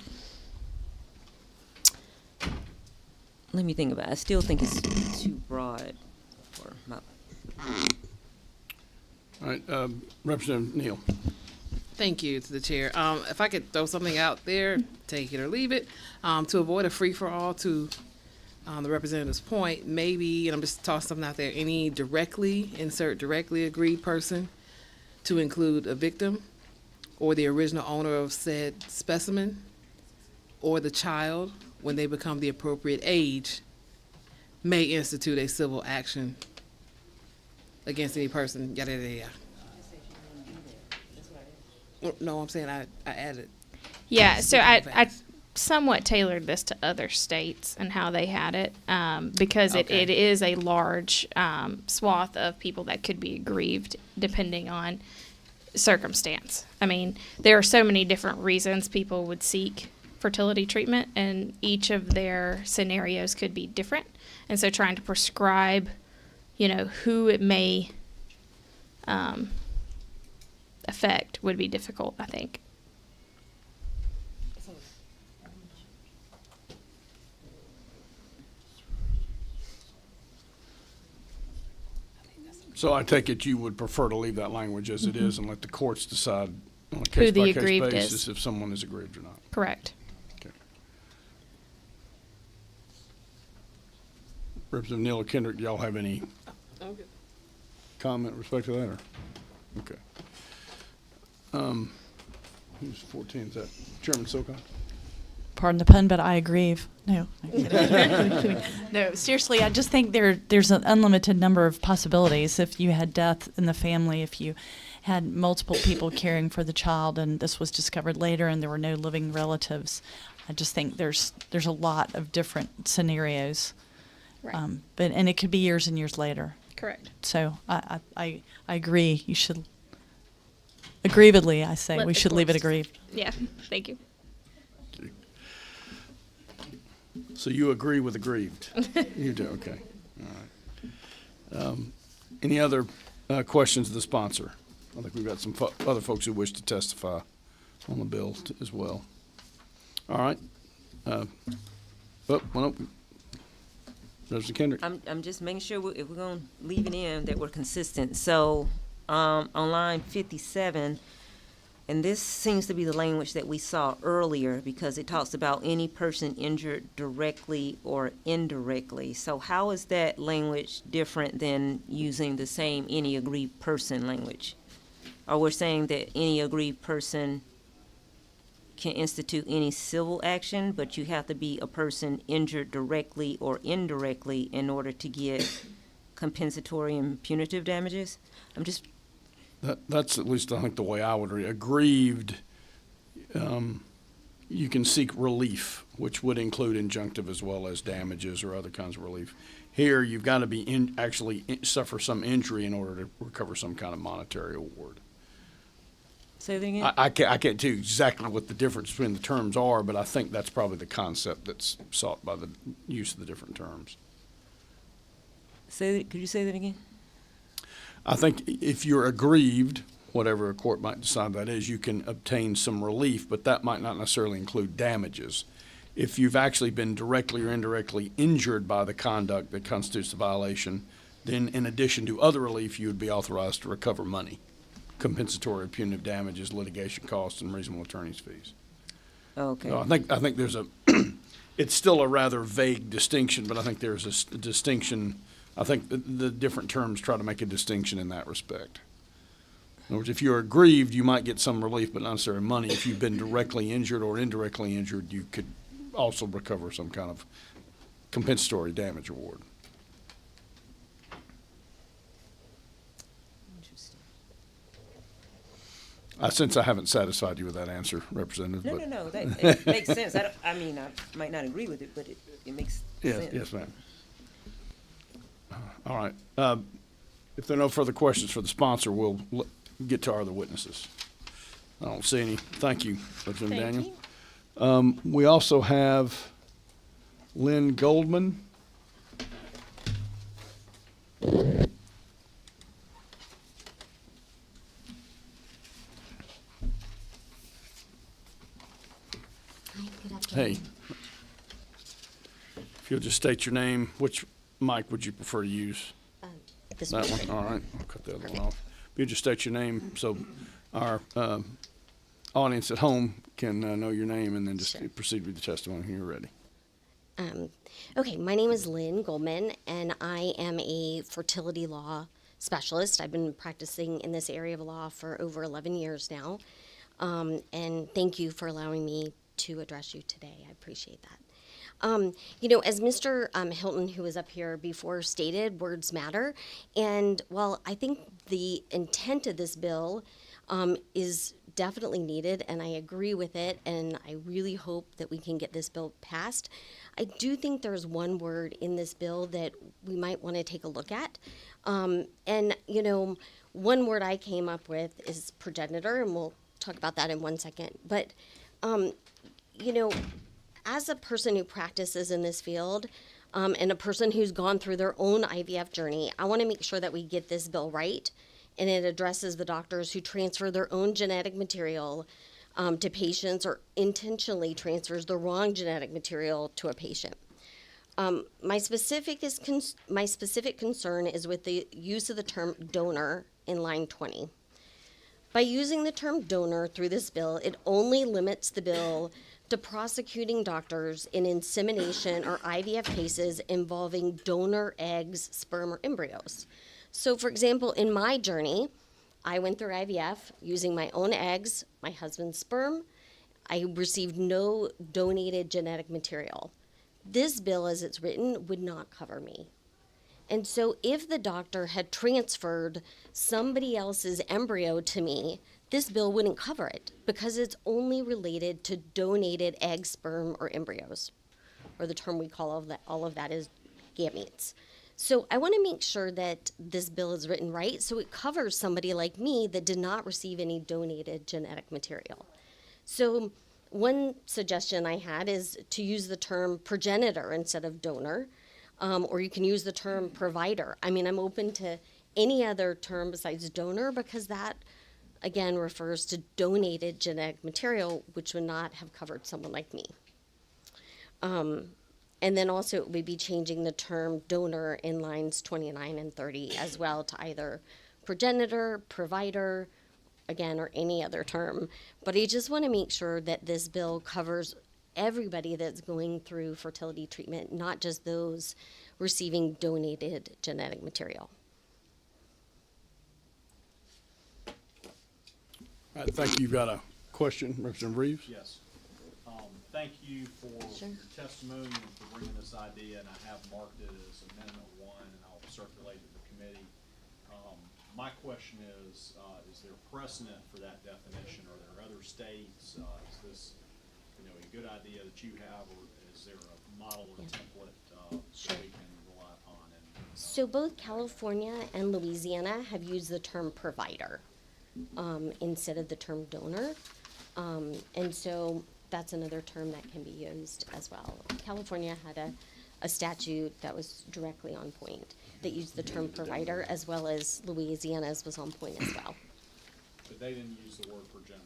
Let me think about it. I still think it's too broad for my... All right, Representative Neal. Thank you to the chair. If I could throw something out there, take it or leave it, to avoid a free-for-all, to the representative's point, maybe, and I'm just tossing something out there, insert directly aggrieved person to include a victim or the original owner of said specimen or the child, when they become the appropriate age, may institute a civil action against any person, yada, yada, yada. No, I'm saying I added. Yeah, so I somewhat tailored this to other states and how they had it, because it is a large swath of people that could be aggrieved depending on circumstance. I mean, there are so many different reasons people would seek fertility treatment, and each of their scenarios could be different. And so trying to prescribe, who it may affect would be difficult, I think. So I take it you would prefer to leave that language as it is and let the courts decide on a Who the case-by-case aggrieved basis is. if someone is aggrieved or not. Correct. Okay. Representative Neal or Kendrick, do y'all have any? Okay. comment with respect to that, or? Okay. Who's 14, is that Chairman Silcock? Pardon the pun, but I agree. No, I'm kidding. No, seriously, I just think there's an unlimited number of possibilities. If you had death in the family, if you had multiple people caring for the child, and this was discovered later, and there were no living relatives, I just think there's a lot of different scenarios. Right. And it could be years and years later. Correct. So I agree. You should aggrievedly. I say Let we the should leave it courts- aggrieved. Yeah, thank you. So you agree with aggrieved? You do, okay. All right. Any other questions of the sponsor? I think we've got some other folks who wish to testify on the bill as well. All right. Representative Kendrick. I'm just making sure if we're gonna leave it in, that we're consistent. So, on line 57, and this seems to be the language that we saw earlier, because it talks about any person injured directly or indirectly. So how is that language different than using the same any aggrieved person language? Or we're saying that any aggrieved person can institute any civil action, but you have to be a person injured directly or indirectly in order to get compensatory and punitive damages? I'm just That's at least, I think, the way I would read it. Aggrieved, you can seek relief, which would include injunctive as well as damages or other kinds of relief. Here, you've got to be suffer some injury in order to recover some kind of monetary award. say that again. I can't tell you exactly what the difference between the terms are, but I think that's probably the concept that's sought by the use of the different terms. Could you say that again? I think if you're aggrieved, whatever a court might decide that is, you can obtain some relief, but that might not necessarily include damages. If you've actually been directly or indirectly injured by the conduct that constitutes the violation, then in addition to other relief, you would be authorized to recover money, compensatory or punitive damages, litigation costs, and reasonable attorney's fees. Okay. So I think there's it's still a rather vague distinction, but I think there's a distinction. I think the different terms try to make a distinction in that respect. In other words, if you're aggrieved, you might get some relief, but not necessarily money. If you've been directly injured or indirectly injured, you could also recover some kind of compensatory damage award. I sense I haven't satisfied you with that answer, Representative. No. That makes sense. I might not agree with it, but it makes sense. Yes, ma'am. All right. If there are no further questions for the sponsor, we'll get to our other witnesses. I don't see any. Thank you, Representative Daniel. We also have Lynn Goldman. Hey, if you'll just state your name, which mic would you prefer to use? This That one. one, all right, I'll cut the other one off. If you just state your name so our audience at home can know your name, and then just Sure. proceed with the testimony when you're ready. Okay, my name is Lynn Goldman, and I am a fertility law specialist. I've been practicing in this area of law for over 11 years now. And thank you for allowing me to address you today. I appreciate that. As Mr. Hilton, who was up here before, stated, words matter. And while I think the intent of this bill is definitely needed, and I agree with it, and I really hope that we can get this bill passed, I do think there's one word in this bill that we might want to take a look at. One word I came up with is progenitor, and we'll talk about that in 1 second. But, as a person who practices in this field, and a person who's gone through their own IVF journey, I want to make sure that we get this bill right, and it addresses the doctors who transfer their own genetic material to patients, or intentionally transfers the wrong genetic material to a patient. My specific concern is with the use of the term donor in line 20. By using the term donor through this bill, it only limits the bill to prosecuting doctors in insemination or IVF cases involving donor eggs, sperm, or embryos. So, for example, in my journey, I went through IVF using my own eggs, my husband's sperm. I received no donated genetic material. This bill, as it's written, would not cover me. And so, if the doctor had transferred somebody else's embryo to me, this bill wouldn't cover it because it's only related to donated egg, sperm, or embryos, or the term we call all of that is gametes. So I want to make sure that this bill is written right so it covers somebody like me that did not receive any donated genetic material. So one suggestion I had is to use the term progenitor instead of donor, or you can use the term provider. I mean, I'm open to any other term besides donor because that, again, refers to donated genetic material, which would not have covered someone like me. And then also it would be changing the term donor in lines 29 and 30 as well to either progenitor, provider, again, or any other term. But I just want to make sure that this bill covers everybody that's going through fertility treatment, not just those receiving donated genetic material. I think you've got a question, Representative Reeves? Yes. Thank you for Sure. your testimony and for bringing this idea, and I have marked it as Amendment 1, and I'll circulate it to the committee. My question is there precedent for that definition? Are there other states? Is this, a good idea that you have, or is there a model or template Sure. that we can rely upon? So both California and Louisiana have used the term provider instead of the term donor. And so that's another term that can be used as well. California had a statute that was directly on point that used the term provider, as well as Louisiana's was on point as well. But they didn't use the word progenitor.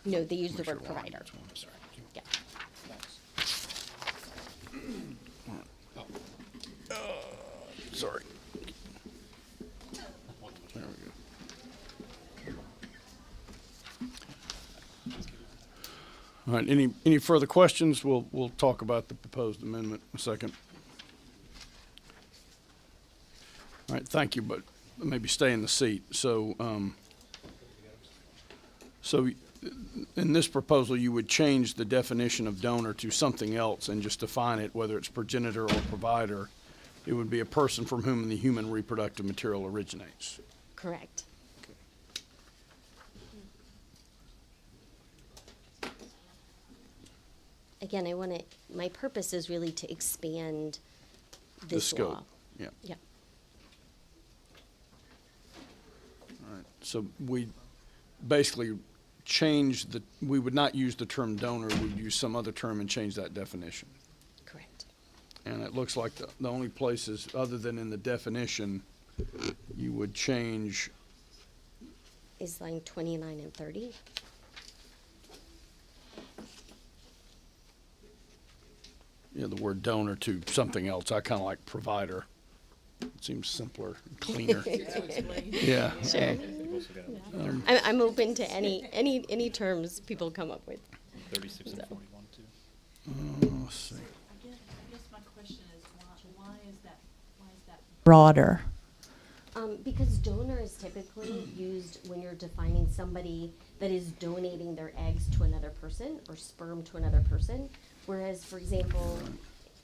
No, they used the word provider. I'm sorry. Yeah. Thanks. Sorry. There we go. All right, any further questions? We'll talk about the proposed amendment in a second. All right, thank you, but maybe stay in the seat. So, in this proposal, you would change the definition of donor to something else and just define it, whether it's progenitor or provider. It would be a person from whom the human reproductive material originates. Correct. Again, my purpose is really to expand The this scope. law. Yeah. Yeah. All right, so we basically we would not use the term donor, we'd use some other term and change that definition. Correct. And it looks like the only places, other than in the definition, you would change, Is line 29 and 30. the word donor to something else. I kind of like provider. It seems simpler, cleaner. Yeah. Sure. I'm open to any terms people come up with. 36 and 41 too. Let's see. I guess my question is why is that broader? Because donor is typically used when you're defining somebody that is donating their eggs to another person or sperm to another person. Whereas, for example,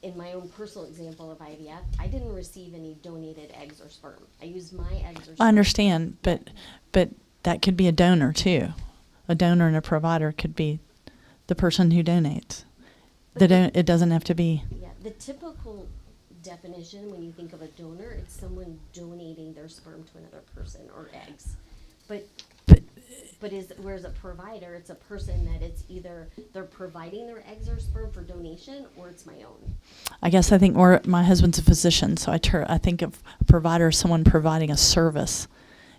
in my own personal example of IVF, I didn't receive any donated eggs or sperm. I used my eggs or sperm. I understand, but that could be a donor too. A donor and a provider could be the person who donates. It doesn't have to be. Yeah, the typical definition when you think of a donor, it's someone donating their sperm to another person or eggs. Whereas a provider, it's a person that it's either they're providing their eggs or sperm for donation, or it's my own. I guess I think my husband's a physician, so I think of a provider as someone providing a service.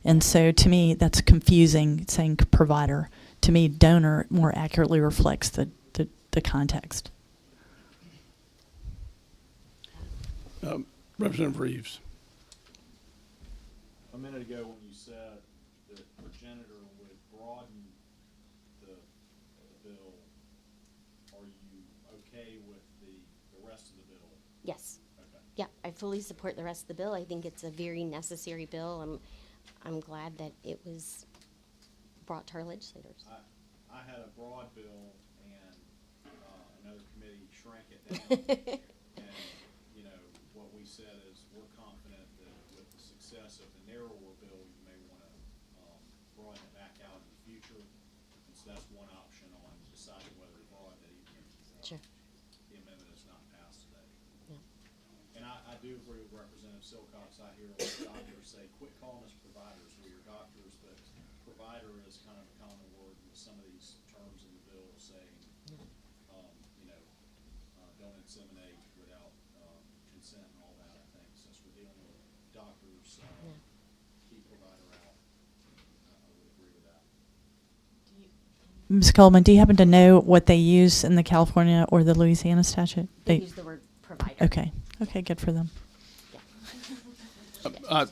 And so to me, that's confusing saying provider. To me, donor more accurately reflects the context. Representative Reeves. A minute ago, when you said that progenitor would broaden the bill, are you okay with the rest of the bill? Yes. Okay. Yeah. I fully support the rest of the bill. I think it's a very necessary bill. I'm glad that it was brought to our legislators. I had a broad bill and another committee shrank it down. And, you know, what we said is we're confident that with the success of the narrower bill, you may want to broaden it back out in the future. And so that's one option on deciding whether to broaden it even if Sure. the amendment is not passed today. Yeah. And I do agree with Representative Silcox. I hear a lot of doctors say, quit calling us providers. We're your doctors, but provider is kind of a common word with some of these terms in the bill saying, you know, don't inseminate without consent and all that, I think. Since we're dealing with doctors, keep provider out. I would agree with that. Ms. Coleman, do you happen to know what they use in the California or the Louisiana statute? They use the word provider. Okay. Okay, good for them. I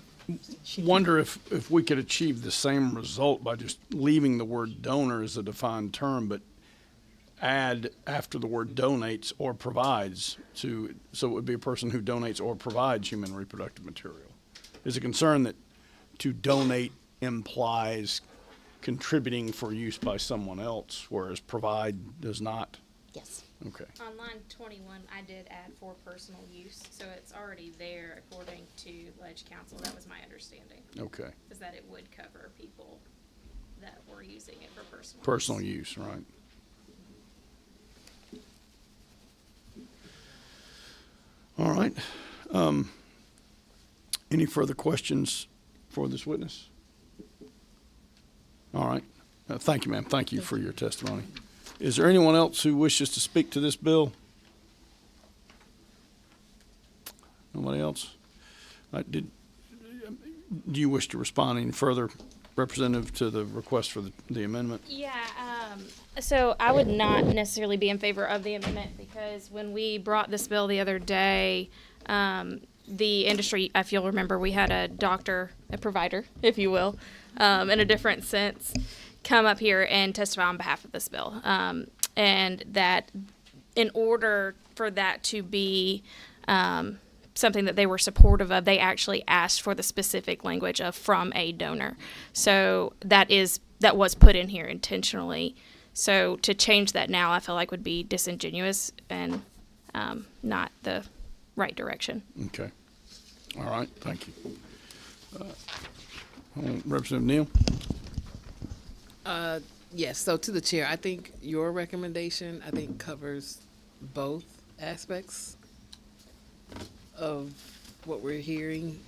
wonder if we could achieve the same result by just leaving the word donor as a defined term, but add after the word donates or provides to, so it would be a person who donates or provides human reproductive material. Is a concern that to donate implies contributing for use by someone else, whereas provide does not? Yes. Okay. On line 21, I did add for personal use, so it's already there according to Ledge Council. That was my understanding. Okay. Is that it would cover people that were using it for personal Personal use, right. All right. Any further questions for this witness? All right. Thank you, ma'am. Thank you for your testimony. Is there anyone else who wishes to speak to this bill? Nobody else? Do you wish to respond any further, Representative, to the request for the amendment? Yeah, so I would not necessarily be in favor of the amendment because when we brought this bill the other day, the industry, if you'll remember, we had a doctor, a provider, if you will, in a different sense, come up here and testify on behalf of this bill. And that in order for that to be something that they were supportive of, they actually asked for the specific language of from a donor. So that was put in here intentionally. So to change that now, I feel like would be disingenuous and not the right direction. Okay. All right. Thank you. Representative Neal? Yes, so to the chair, I think your recommendation, I think, covers both aspects of what we're hearing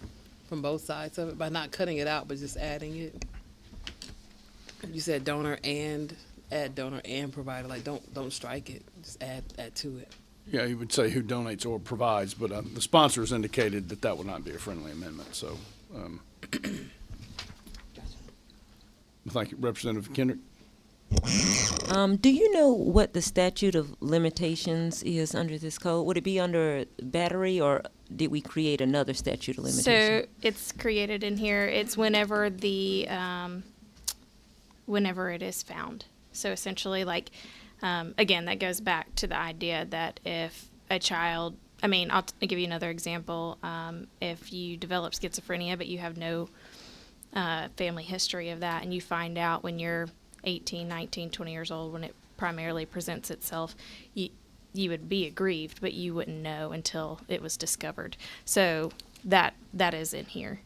from both sides of it by not cutting it out, but just adding it. You said add donor and provider, like don't strike it, just add to it. Yeah, you would say who donates or provides, but the sponsors indicated that would not be a friendly amendment, so. Thank you. Representative Kendrick? Do you know what the statute of limitations is under this code? Would it be under battery, or did we create another statute of limitations? So it's created in here. It's whenever whenever it is found. So essentially, like, again, that goes back to the idea that if a child, I'll give you another example. If you develop schizophrenia, but you have no family history of that, and you find out when you're 18, 19, 20 years old, when it primarily presents itself, you would be aggrieved, but you wouldn't know until it was discovered. So that is in here.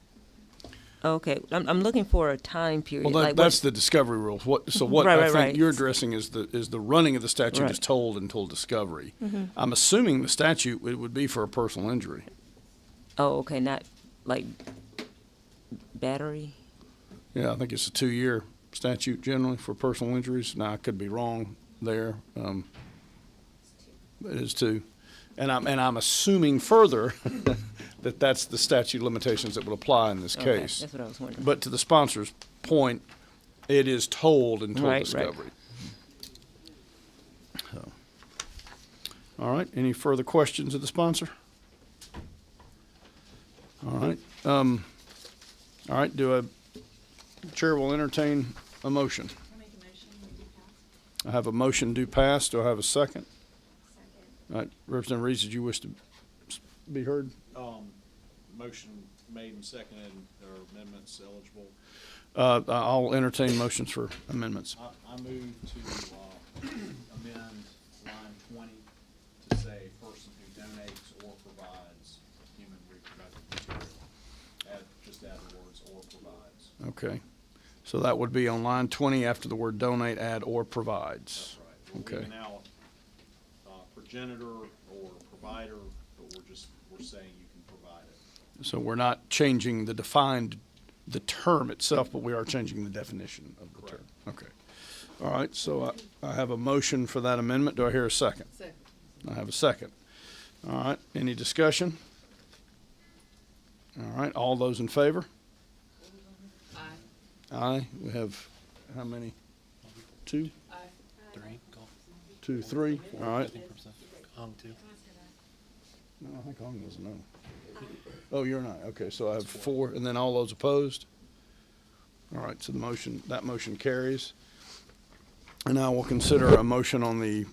Okay, I'm looking for a time period. Well, that's the discovery rule. What I think you're addressing is the running of the statute is told until discovery. Mm-hmm. I'm assuming the statute, it would be for a personal injury. Oh, okay, not like battery? Yeah, I think it's a 2-year statute generally for personal injuries. Now, I could be wrong there. It is 2. And I'm assuming further that that's the statute of limitations that would apply in this case. That's what I was wondering. But to the sponsor's point, it is told until discovery. So. All right. Any further questions of the sponsor? All right. All right. Chair will entertain a motion. I have a motion do pass. Do I have a second? All right, Representative Reeves, did you wish to be heard? Motion made and seconded, or amendments eligible. I'll entertain motions for amendments. I move to amend line 20 to say person who donates or provides human reproductive material. Just add the words or provides. Okay. So that would be on line 20 after the word donate, add or provides. That's right. Okay. We're leaving out progenitor or provider, but we're saying you can provide it. So we're not changing the term itself, but we are changing the definition of the term. Okay. All right, so I have a motion for that amendment. Do I hear a second? Second. I have a second. All right, any discussion? All right, all those in favor? Aye. Aye. We have how many? Two? Aye. 3, go. 2, 3. All right. I think from Hong too. No, I think Hong doesn't know. Oh, you're not. Okay, so I have 4, and then all those opposed? All right, so that motion carries. And now we'll consider a motion on the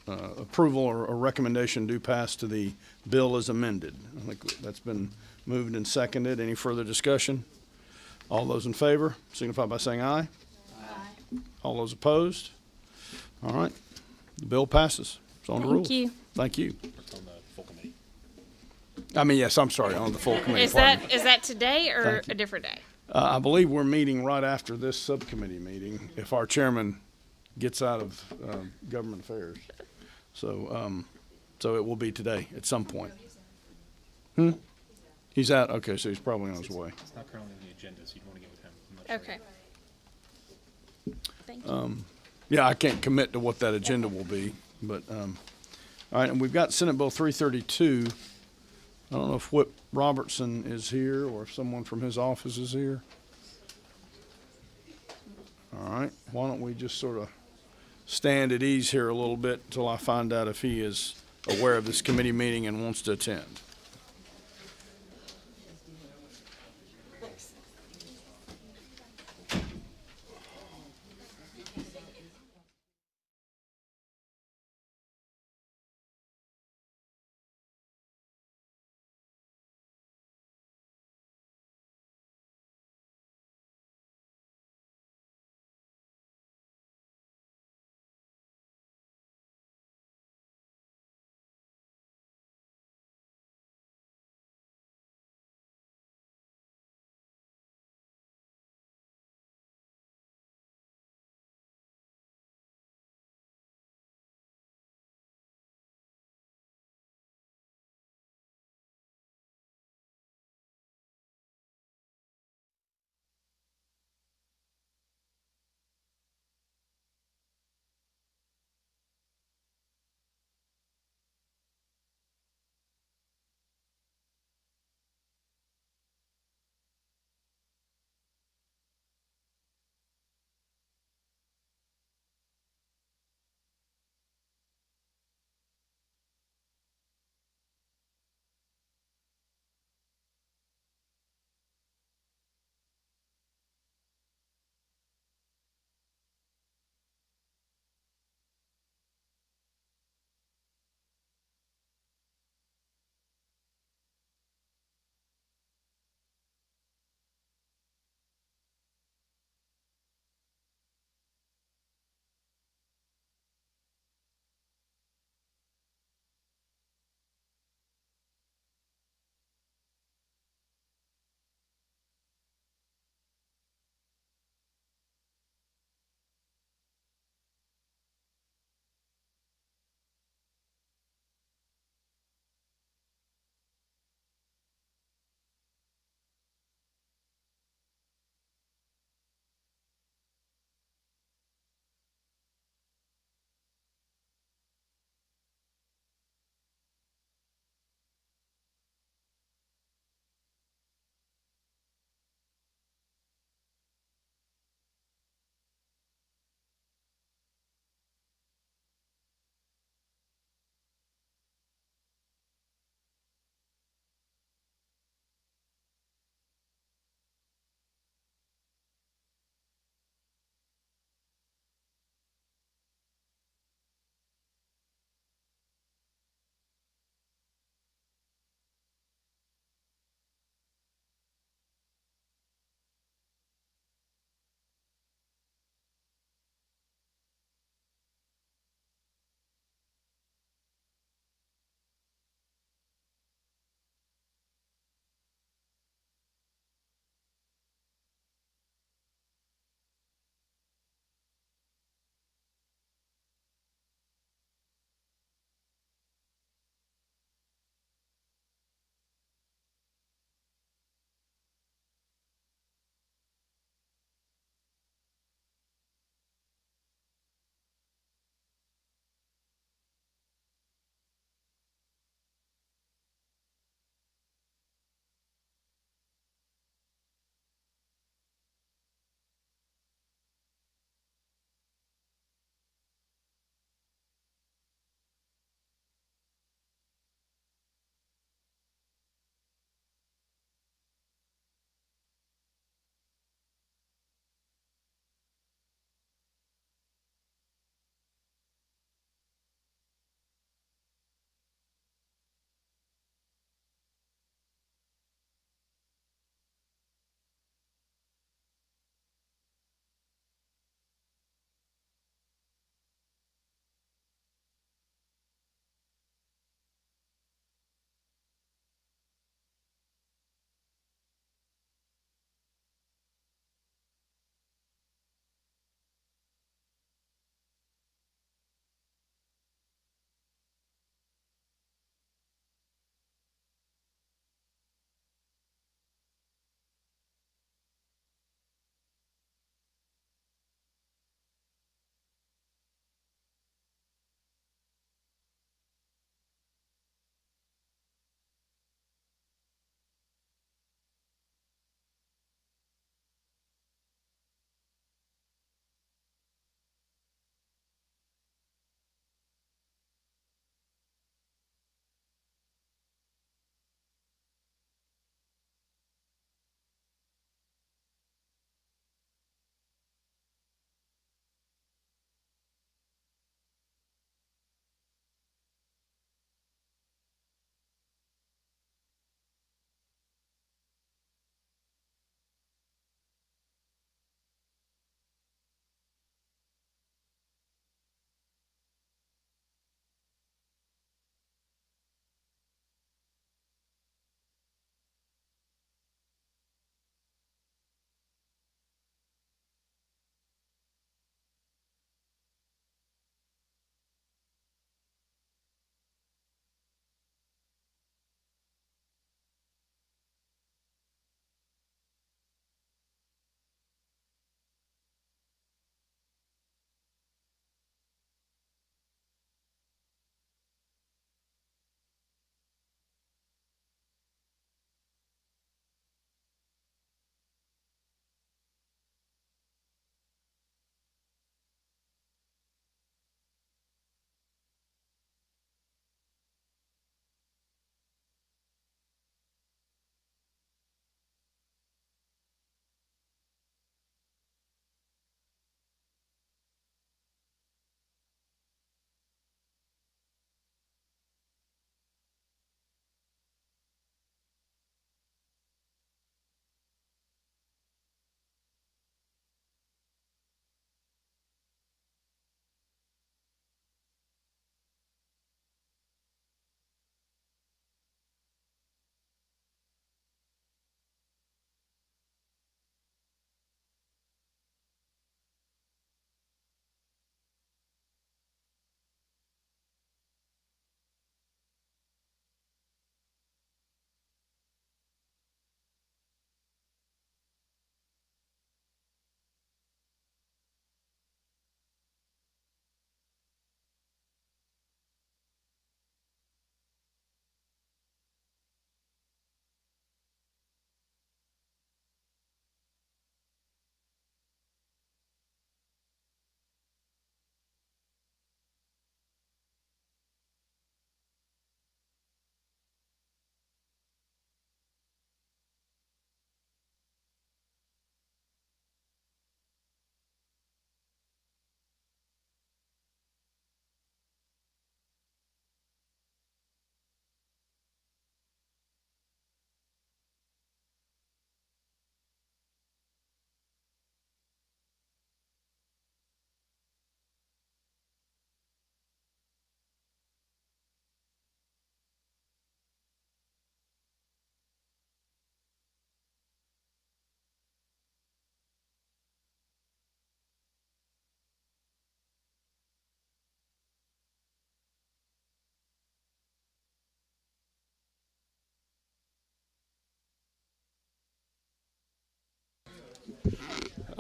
approval or a recommendation do pass to the bill as amended. I think that's been moved and seconded. Any further discussion? All those in favor signify by saying aye. Aye. All those opposed? All right, the bill passes. It's on the rules. Thank you. Thank you. It's on the full committee. I mean, yes, I'm sorry, on the full committee. Is pardon me. that today or Thank you. a different day? I believe we're meeting right after this subcommittee meeting, if our chairman gets out of government affairs. So, so it will be today at some point. He's out. Okay, so he's probably on his way. It's not currently on the agenda, so you'd want to get with him. I'm not sure. Okay. Thank you. Yeah, I can't commit to what that agenda will be, but all right. And we've got Senate Bill 332. I don't know if Whip Robertson is here or if someone from his office is here. All right. Why don't we just sort of stand at ease here a little bit until I find out if he is aware of this committee meeting and wants to attend.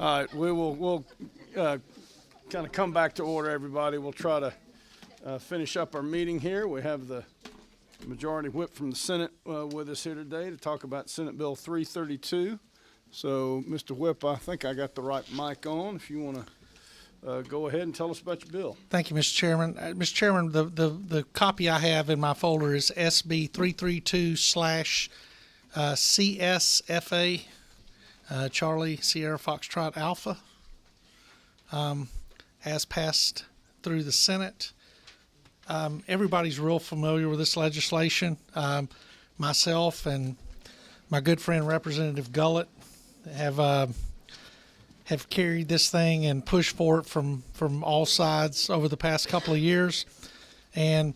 All right, we'll kind of come back to order, everybody. We'll try to finish up our meeting here. We have the Majority Whip from the Senate with us here today to talk about Senate Bill 332. So, Mr. Whip, I think I got the right mic on. If you want to go ahead and tell us about your bill. Thank you, Mr. Chairman. Mr. Chairman, the copy I have in my folder is SB 332/CSFA, Charlie Sierra Foxtrot Alpha, has passed through the Senate. Everybody's real familiar with this legislation. Myself and my good friend Representative Gullett have carried this thing and pushed for it from all sides over the past couple of years, and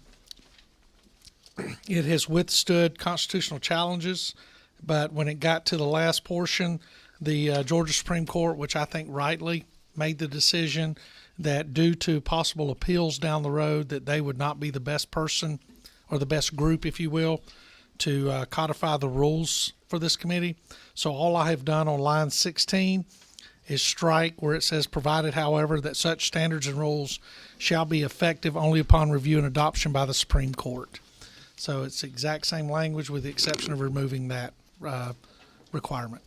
it has withstood constitutional challenges. But when it got to the last portion, the Georgia Supreme Court, which I think rightly made the decision that due to possible appeals down the road, that they would not be the best person or the best group, if you will, to codify the rules for this committee. So all I have done on line 16 is strike where it says, provided, however, that such standards and rules shall be effective only upon review and adoption by the Supreme Court. So it's the exact same language with the exception of removing that requirement.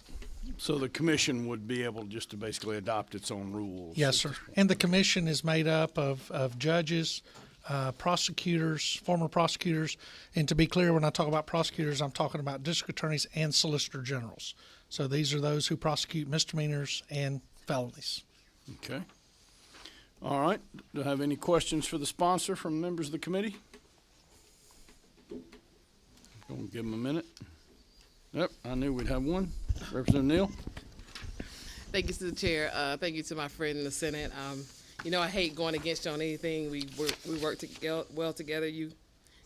So the commission would be able just to basically adopt its own rules? Yes, sir. And the commission is made up of judges, prosecutors, former prosecutors. And to be clear, when I talk about prosecutors, I'm talking about district attorneys and solicitor generals. So these are those who prosecute misdemeanors and felonies. Okay. All right. Do I have any questions for the sponsor from members of the committee? Going to give them a minute. Yep, I knew we'd have one. Representative Neal. Thank you to the chair. Thank you to my friend in the Senate. I hate going against you on anything. We work well together. You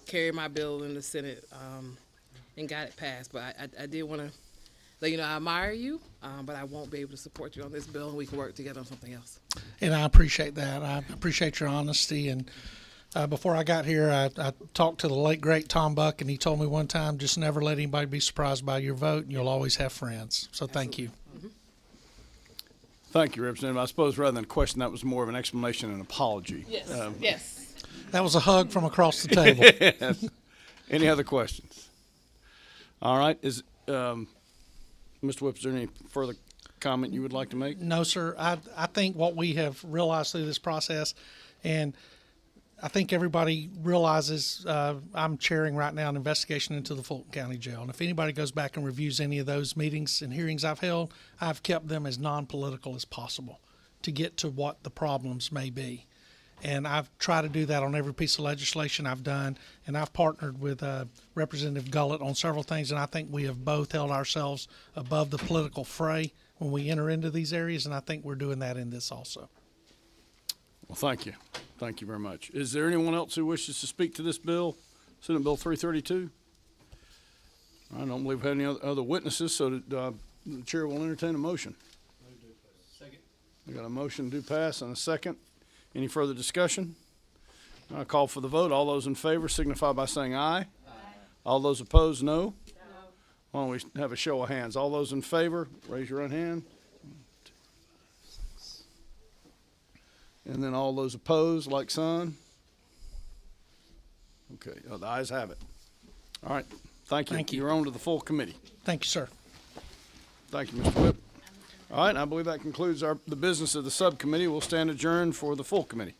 carried my bill in the Senate and got it passed. But I did want to let you know I admire you, but I won't be able to support you on this bill, and we can work together on something else. And I appreciate that. I appreciate your honesty. And before I got here, I talked to the late, great Tom Buck, and he told me one time, just never let anybody be surprised by your vote, and you'll always have friends. So thank you. Mm-hmm. Thank you, Representative. I suppose rather than a question, that was more of an explanation and apology. Yes, yes. That was a hug from across the table. Yes. Any other questions? All right. Mr. Whip, is there any further comment you would like to make? No, sir. I think what we have realized through this process, and I think everybody realizes I'm chairing right now an investigation into the Fulton County Jail. And if anybody goes back and reviews any of those meetings and hearings I've held, I've kept them as non-political as possible to get to what the problems may be. And I've tried to do that on every piece of legislation I've done. And I've partnered with Representative Gullett on several things. And I think we have both held ourselves above the political fray when we enter into these areas. And I think we're doing that in this also. Well, thank you. Thank you very much. Is there anyone else who wishes to speak to this bill, Senate Bill 332? I don't believe we have any other witnesses, so the chair will entertain a motion. Second. We got a motion to pass and a second. Any further discussion? I'll call for the vote. All those in favor signify by saying aye. Aye. All those opposed, no. No. Why don't we have a show of hands? All those in favor, raise your right hand. And then all those opposed, like sign. Okay, the ayes have it. All right, thank you. Thank you. You're on to the full committee. Thank you, sir. Thank you, Mr. Whip. All right, I believe that concludes the business of the subcommittee. We'll stand adjourned for the full committee.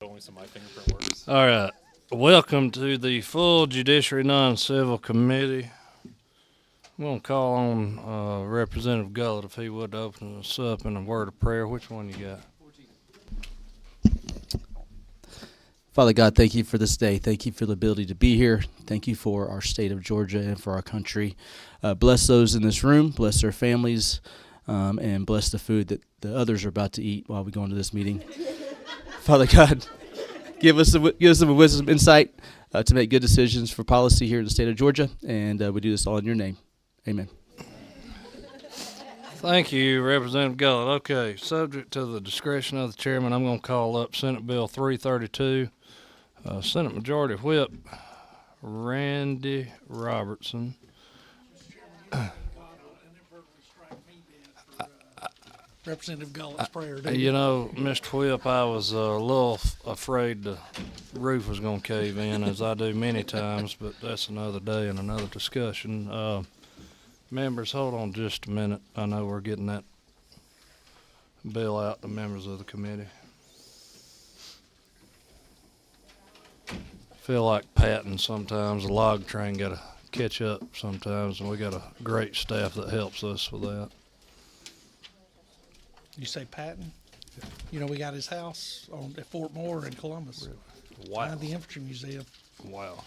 only so my fingerprint works. All right. Welcome to the full Judiciary Non-Civil Committee. I'm going to call on Representative Gullett if he would open us up in a word of prayer. Which one you got? Father God, thank you for this day. Thank you for the ability to be here. Thank you for our state of Georgia and for our country. Bless those in this room. Bless their families. And bless the food that the others are about to eat while we go into this meeting. Father God, give us some wisdom, insight to make good decisions for policy here in the state of Georgia. And we do this all in your name. Amen. Thank you, Representative Gullett. Okay, subject to the discretion of the chairman, I'm going to call up Senate Bill 332. Senate Majority Whip Randy Robertson. Representative Gullett's prayer. You know, Mr. Whip, I was a little afraid the roof was going to cave in, as I do many times, but that's another day and another discussion. Members, hold on just a minute. I know we're getting that bill out to members of the committee. Feel like Patton sometimes. The log train got to catch up sometimes, and we got a great staff that helps us with that. You say Patton? You know, we got his house at Fort Moore in Columbus. Really? Wow. Behind the Infantry Museum. Wow.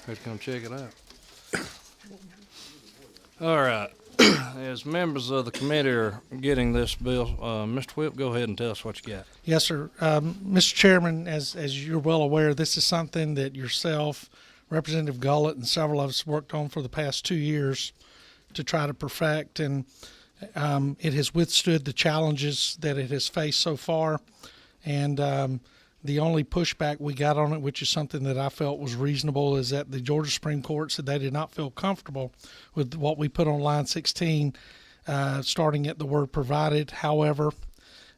Let's come check it out. All right. As members of the committee are getting this bill, Mr. Whip, go ahead and tell us what you got. Yes, sir. Mr. Chairman, as you're well aware, this is something that yourself, Representative Gullett, and several of us worked on for the past 2 years to try to perfect, and it has withstood the challenges that it has faced so far. And the only pushback we got on it, which is something that I felt was reasonable, is that the Georgia Supreme Court said they did not feel comfortable with what we put on line 16, starting at the word provided, however,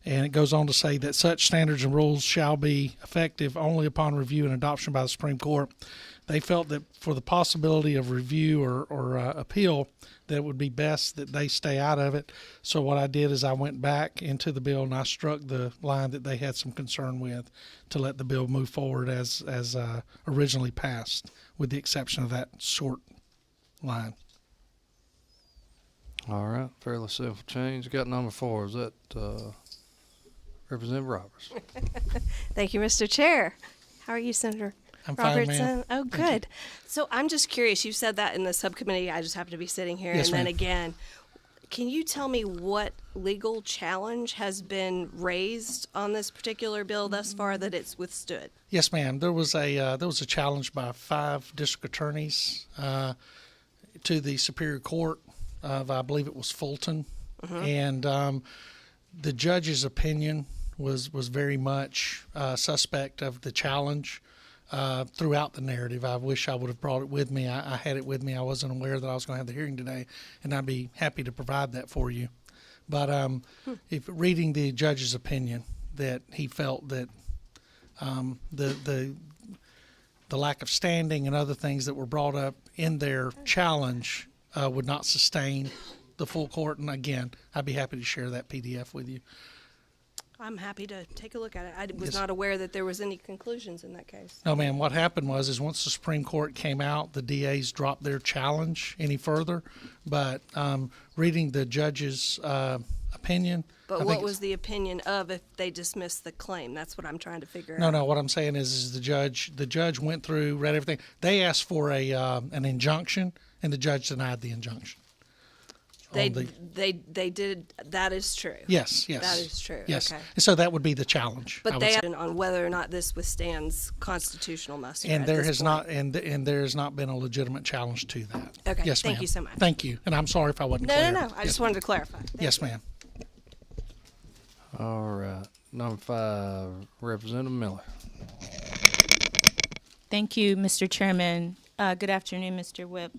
and it goes on to say that such standards and rules shall be effective only upon review and adoption by the Supreme Court. They felt that for the possibility of review or appeal, that it would be best that they stay out of it. So what I did is I went back into the bill and I struck the line that they had some concern with to let the bill move forward as originally passed, with the exception of that short line. All right, fairly simple change. Got number 4. Is that Representative Roberts? Thank you, Mr. Chair. How are you, Senator I'm fine, Robertson? ma'am. Oh, good. So I'm just curious. You said that in the subcommittee. I just happen to be sitting here. Yes, and then ma'am. again, can you tell me what legal challenge has been raised on this particular bill thus far that it's withstood? Yes, ma'am. There was a challenge by 5 district attorneys to the Superior Court of, I believe it was Fulton, and the judge's opinion was very much suspect of the challenge throughout the narrative. I wish I would have brought it with me. I had it with me. I wasn't aware that I was going to have the hearing today, and I'd be happy to provide that for you. But if reading the judge's opinion, that he felt that the lack of standing and other things that were brought up in their challenge would not sustain the full court. And again, I'd be happy to share that PDF with you. I'm happy to take a look at it. I was Yes. not aware that there was any conclusions in that case. No, ma'am. What happened was once the Supreme Court came out, the DAs dropped their challenge any further. But reading the judge's opinion, But I think what it's- was the opinion of if they dismissed the claim? That's what I'm trying to figure No, out. no. What I'm saying is the judge went through, read everything. They asked for an injunction, and the judge denied the injunction. They on the- they did. That is true. Yes, yes. That is true. Yes. Okay. And so that would be the challenge. I But would they say. asked on whether or not this withstands constitutional muster. And at there this has point. not, and there has not been a legitimate challenge to that. Okay, Yes, thank ma'am. you so much. Thank you, and I'm sorry if I wasn't No, clear. no, no. I Yes, just wanted to clarify. Thank yes, you. ma'am. All right. Number 5, Representative Miller. Thank you, Mr. Chairman. Good afternoon, Mr. Whip.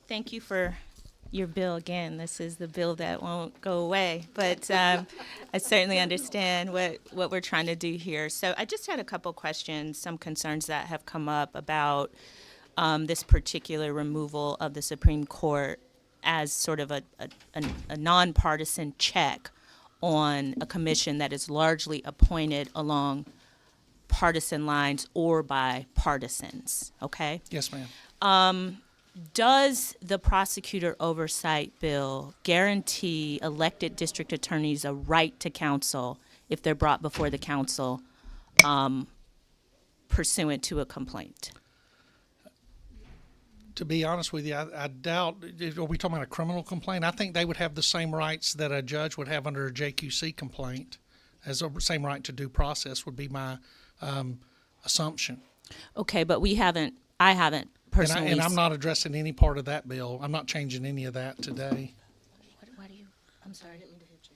Thank you for your bill again. This is the bill that won't go away, but I certainly understand what we're trying to do here. So I just had a couple questions, some concerns that have come up about this particular removal of the Supreme Court as sort of a nonpartisan check on a commission that is largely appointed along partisan lines or by partisans, okay? Yes, ma'am. Does the prosecutor oversight bill guarantee elected district attorneys a right to counsel if they're brought before the council pursuant to a complaint? To be honest with you, I doubt, are we talking about a criminal complaint? I think they would have the same rights that a judge would have under a JQC complaint, as the same right to due process would be my assumption. Okay, but I haven't personally. And I'm not addressing any part of that bill. I'm not changing any of that today. Why do you, I'm sorry, I didn't mean to hit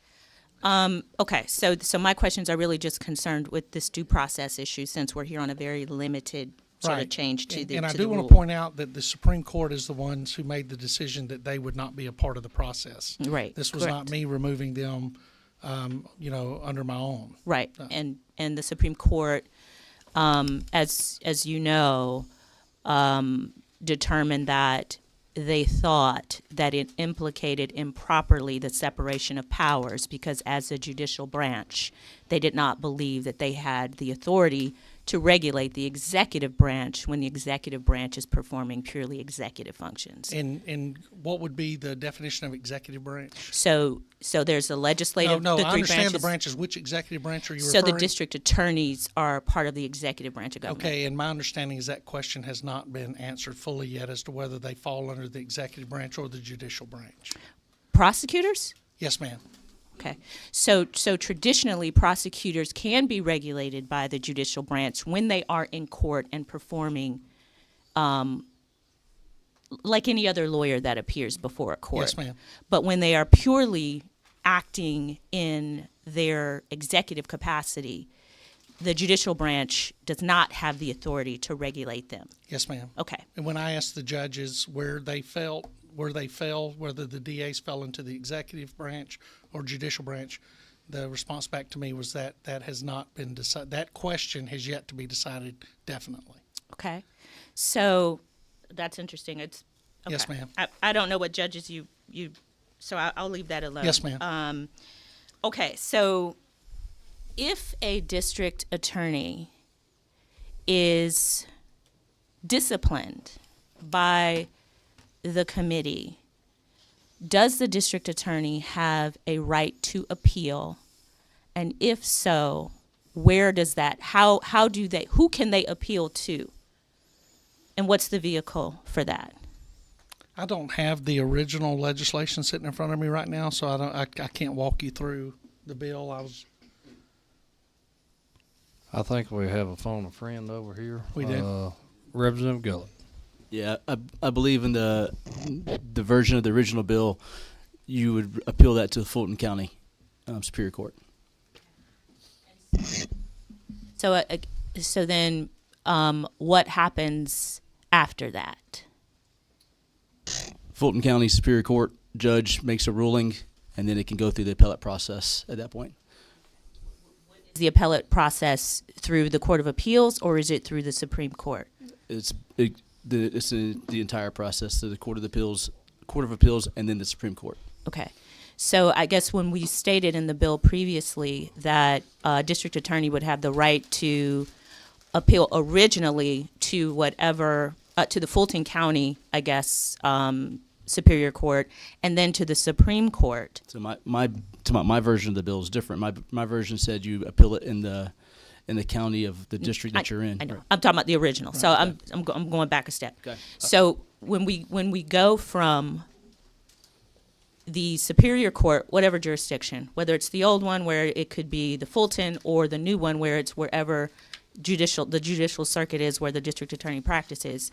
you. Okay, so my questions are really just concerned with this due process issue, since we're here on a very limited sort of change to the And I to do the want rule. to point out that the Supreme Court is the ones who made the decision that they would not be a part of the process. Right, This was not correct. me removing them, under my own. Right, and the Supreme Court, as you know, determined that they thought that it implicated improperly the separation of powers, because as a judicial branch, they did not believe that they had the authority to regulate the executive branch when the executive branch is performing purely executive functions. And what would be the definition of executive branch? So there's the legislative, No, the I three understand the branches. branches. Which executive branch are you So referring? the district attorneys are part of the executive branch of government. Okay, and my understanding is that question has not been answered fully yet as to whether they fall under the executive branch or the judicial branch. Prosecutors? Yes, ma'am. Okay. So traditionally, prosecutors can be regulated by the judicial branch when they are in court and performing, like any other lawyer that appears before a court. Yes, ma'am. But when they are purely acting in their executive capacity, the judicial branch does not have the authority to regulate them. Yes, ma'am. Okay. And when I asked the judges where they fell, whether the DAs fell into the executive branch or judicial branch, the response back to me was that that has not been decided. That question has yet to be decided definitely. Okay. So that's interesting. It's okay. Yes, ma'am. I don't know what judges you so I'll leave that alone. Yes, ma'am. Okay, so if a district attorney is disciplined by the committee, does the district attorney have a right to appeal? And if so, where does that, who can they appeal to? And what's the vehicle for that? I don't have the original legislation sitting in front of me right now, so I can't walk you through the bill. I think we have a phone a friend over here. We do. Representative Gullett. Yeah, I believe in the version of the original bill, you would appeal that to the Fulton County Superior Court. So then, what happens after that? Fulton County Superior Court judge makes a ruling, and then it can go through the appellate process at that point. Is the appellate process through the Court of Appeals, or is it through the Supreme Court? It's the entire process through the Court of Appeals, and then the Supreme Court. Okay. So I guess when we stated in the bill previously that district attorney would have the right to appeal originally to whatever, to the Fulton County, I guess, Superior Court, and then to the Supreme Court. So my version of the bill is different. My version said you appeal it in the county of the district that you're in. I know. Right. I'm talking about the original. So Right. I'm going back a step. Okay. So when we go from the Superior Court, whatever jurisdiction, whether it's the old one where it could be the Fulton, or the new one where it's wherever the judicial circuit is where the district attorney practices,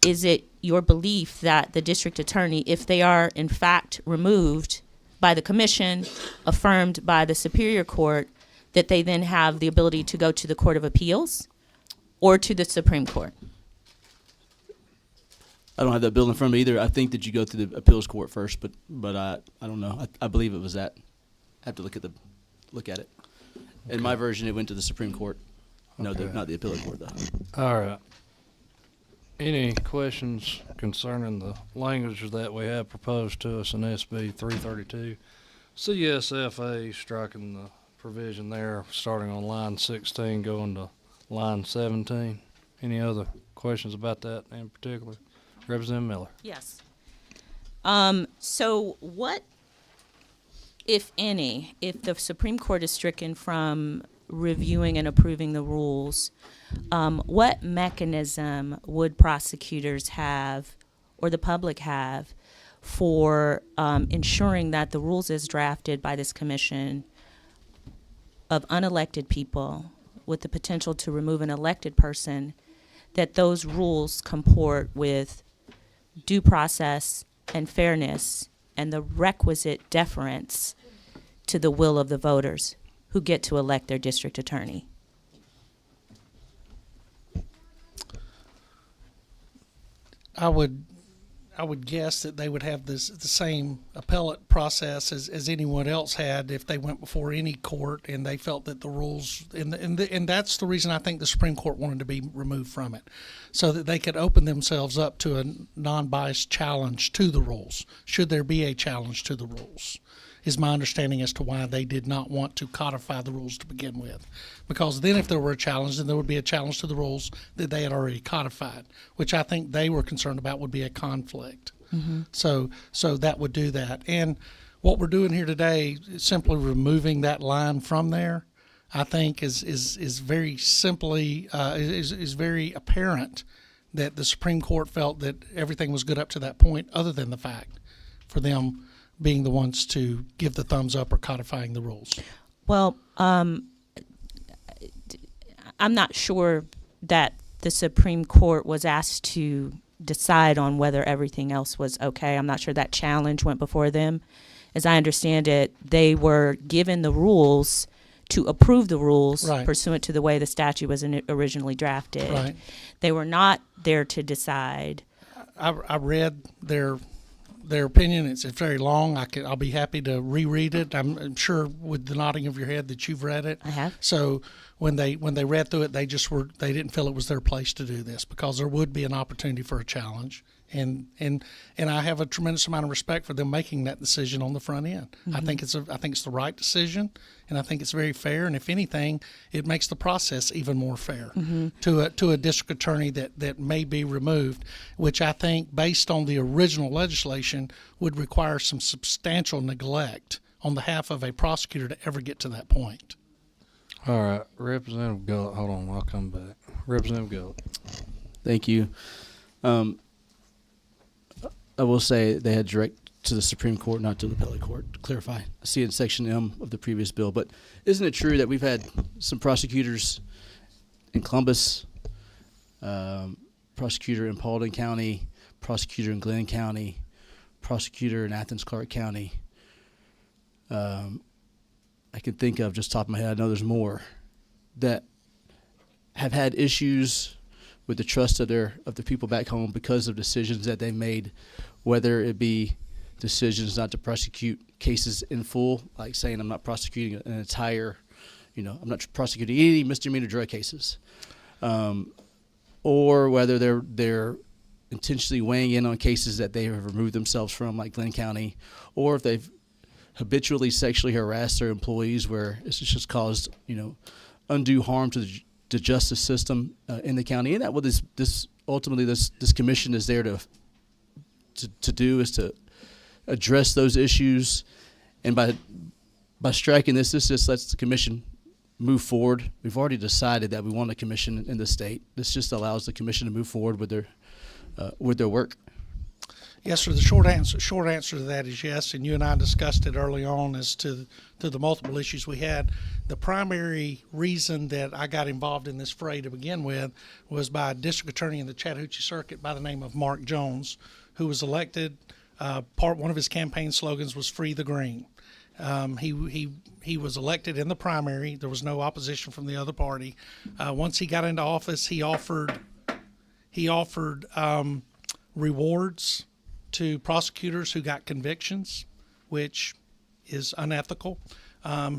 is it your belief that the district attorney, if they are in fact removed by the commission, affirmed by the Superior Court, that they then have the ability to go to the Court of Appeals or to the Supreme Court? I don't have that bill in front of me either. I think that you go through the appeals court first, but I don't know. I believe it was that. I have to look at it. In my version, it went to the Supreme Court. No, Okay. not the appellate court though. All right. Any questions concerning the language that we have proposed to us in SB 332? CSFA, striking the provision there, starting on line 16, going to line 17. Any other questions about that in particular? Representative Miller. Yes. So what, if any, if the Supreme Court is stricken from reviewing and approving the rules, what mechanism would prosecutors have or the public have for ensuring that the rules as drafted by this commission of unelected people with the potential to remove an elected person, that those rules comport with due process and fairness and the requisite deference to the will of the voters who get to elect their district attorney? I would guess that they would have the same appellate process as anyone else had if they went before any court and they felt that the rules and that's the reason I think the Supreme Court wanted to be removed from it, so that they could open themselves up to a non-biased challenge to the rules. Should there be a challenge to the rules, is my understanding as to why they did not want to codify the rules to begin with. Because then if there were a challenge, then there would be a challenge to the rules that they had already codified, which I think they were concerned about would be a conflict. Mm-hmm. So that would do that. And what we're doing here today, simply removing that line from there, I think is very simply, is very apparent that the Supreme Court felt that everything was good up to that point, other than the fact for them being the ones to give the thumbs up or codifying the rules. Well, I'm not sure that the Supreme Court was asked to decide on whether everything else was okay. I'm not sure that challenge went before them. As I understand it, they were given the rules to approve the rules Right. pursuant to the way the statute was originally drafted. Right. They were not there to decide. I read their opinion. It's very long. I'll be happy to reread it. I'm sure with the nodding of your head that you've read it. I have. So when they read through it, they didn't feel it was their place to do this, because there would be an opportunity for a challenge. And I have a tremendous amount of respect for them making that decision on the front end. Mm-hmm. I think it's the right decision, and I think it's very fair. And if anything, it makes the process even more fair Mm-hmm. to a district attorney that may be removed, which I think, based on the original legislation, would require some substantial neglect on behalf of a prosecutor to ever get to that point. All right, Representative Gullett. Hold on, I'll come back. Representative Gullett. Thank you. I will say they had direct to the Supreme Court, not to the appellate court, to clarify. I see it in Section M of the previous bill. But isn't it true that we've had some prosecutors in Columbus, prosecutor in Paulding County, prosecutor in Glenn County, prosecutor in Athens-Clarke County? I can think of just top of my head, I know there's more, that have had issues with the trust of the people back home because of decisions that they made, whether it be decisions not to prosecute cases in full, like saying I'm not prosecuting an entire, I'm not prosecuting any misdemeanor drug cases, or whether they're intentionally weighing in on cases that they have removed themselves from, like Glenn County, or if they've habitually sexually harassed their employees, where it's just caused undue harm to the justice system in the county. And that what this ultimately this commission is there to do, is to address those issues. And by striking this just lets the commission move forward. We've already decided that we want a commission in the state. This just allows the commission to move forward with their work. Yes, sir. The short answer to that is yes, and you and I discussed it early on as to the multiple issues we had. The primary reason that I got involved in this fray to begin with was by a district attorney in the Chattahoochee Circuit by the name of Mark Jones, who was elected. One of his campaign slogans was "Free the Green." He was elected in the primary. There was no opposition from the other party. Once he got into office, he offered rewards to prosecutors who got convictions, which is unethical.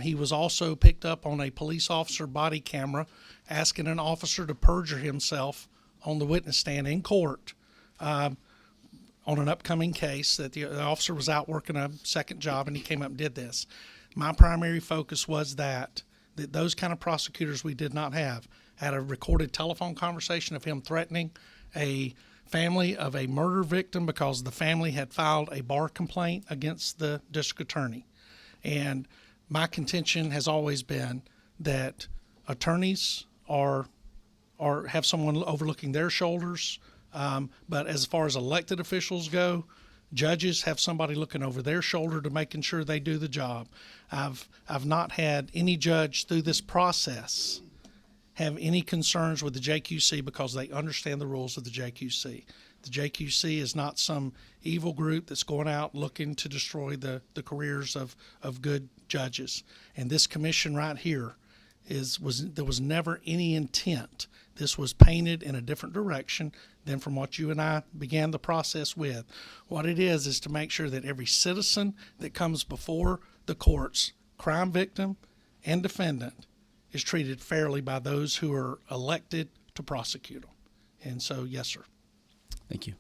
He was also picked up on a police officer body camera asking an officer to perjure himself on the witness stand in court on an upcoming case, that the officer was out working a second job and he came up and did this. My primary focus was that those kind of prosecutors we did not have. had a recorded telephone conversation of him threatening a family of a murder victim because the family had filed a bar complaint against the district attorney. And my contention has always been that attorneys have someone overlooking their shoulders, but as far as elected officials go, judges have somebody looking over their shoulder to making sure they do the job. I've not had any judge through this process have any concerns with the JQC because they understand the rules of the JQC. The JQC is not some evil group that's going out looking to destroy the careers of good judges. And this commission right here there was never any intent. This was painted in a different direction than from what you and I began the process with. What it is to make sure that every citizen that comes before the courts, crime victim and defendant, is treated fairly by those who are elected to prosecute them. And so, yes, sir. Thank you.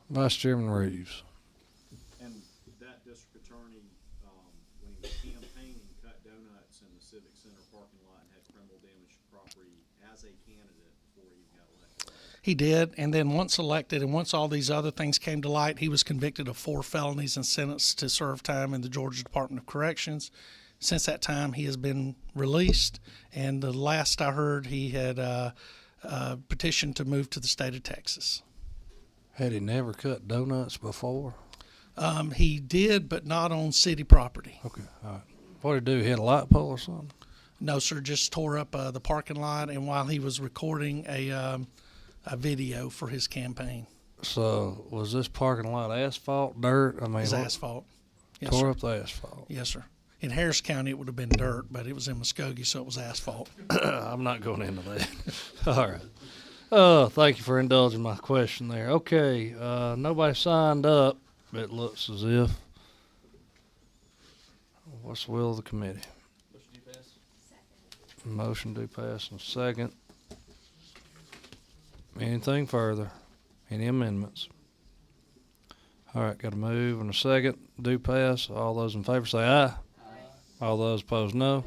Vice Chairman Reeves. And that district attorney, when he was campaigning, cut donuts in the Civic Center parking lot and had criminal damage to property as a candidate before he got elected. He did, and then once elected and once all these other things came to light, he was convicted of 4 felonies and sentenced to serve time in the Georgia Department of Corrections. Since that time, he has been released, and the last I heard, he had petitioned to move to the state of Texas. Had he never cut donuts before? He did, but not on city property. Okay, all right. What did he do? Hit a light pole or something? No, sir, just tore up the parking lot, and while he was recording a video for his campaign. So was this parking lot asphalt, dirt? I mean, It's asphalt. Yes, tore sir. up the asphalt. Yes, sir. In Harris County, it would have been dirt, but it was in Muskogee, so it was asphalt. I'm not going into that. All right. Oh, thank you for indulging my question there. Okay, nobody signed up, it looks as if. What's the will of the committee? Motion to pass. Motion to pass in second. Anything further? Any amendments? All right, got a move and a second. Do pass. All those in favor say aye. All those opposed, no.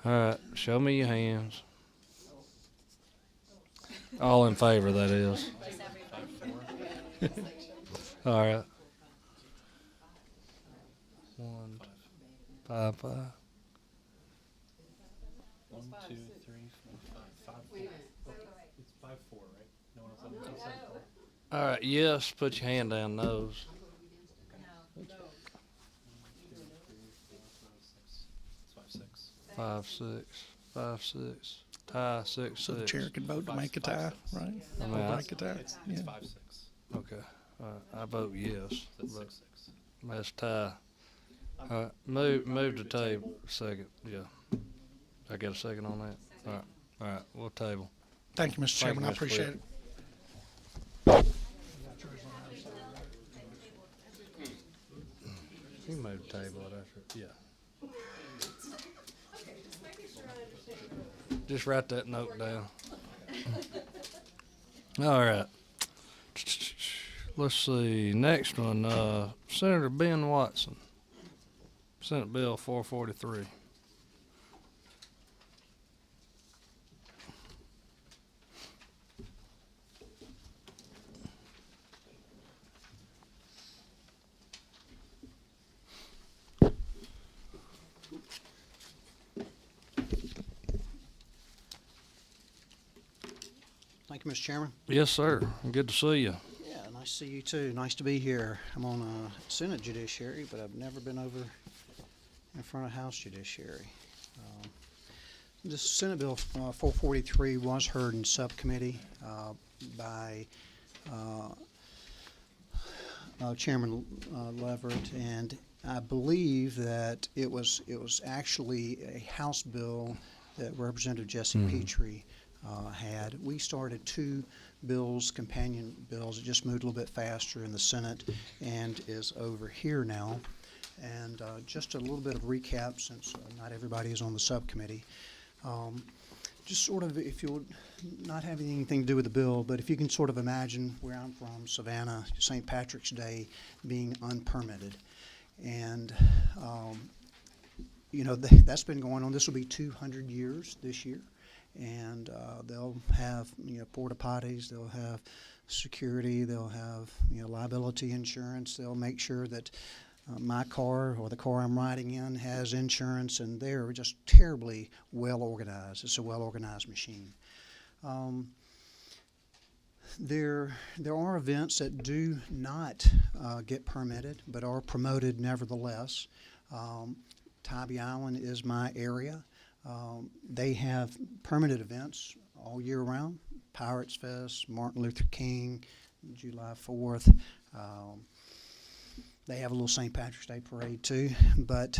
All right, show me your hands. All in favor, that is. All right. 1, 5, 5. 1, 2, 3, 4, 5, 5, 4. It's 5, 4, right? No one else on the side. All right, yes, put your hand down those. 5, 6. 5, 6. Tie, 6, So the 6. chair could vote to make a tie, right? I mean, Or break a tie. It's Yeah. 5, 6. Okay, all right, I vote yes. That's but 6, 6. Let's tie. All right, move the table, second, yeah. I get a second on that? All right, we'll table. Thank you, Mr. Thank Chairman. you, I Mr. appreciate Whip. it. You can move the table after, yeah. Just write that note down. All right. Let's see, next one, Senator Ben Watson, Senate Bill 443. Thank you, Mr. Chairman. Yes, sir. Good to see you. Yeah, nice to see you too. Nice to be here. I'm on Senate Judiciary, but I've never been over in front of House Judiciary. This Senate Bill 443 was heard in subcommittee by Chairman Leverett, and I believe that it was actually a House bill that Representative Jesse Petrie had. We started 2 bills, companion bills. It just moved a little bit faster in the Senate and is over here now. And just a little bit of recap, since not everybody is on the subcommittee. Just sort of, if you'll not have anything to do with the bill, but if you can sort of imagine where I'm from, Savannah, St. Patrick's Day being unpermitted. And you know, that's been going on. This will be 200 years this year. And they'll have, you know, porta potties, they'll have security, they'll have, you know, liability insurance. They'll make sure that my car or the car I'm riding in has insurance, and they're just terribly well organized. It's a well organized machine. There are events that do not get permitted but are promoted nevertheless. Tybee Island is my area. They have permanent events all year round. Pirates Fest, Martin Luther King, July 4th. They have a little St. Patrick's Day parade too. But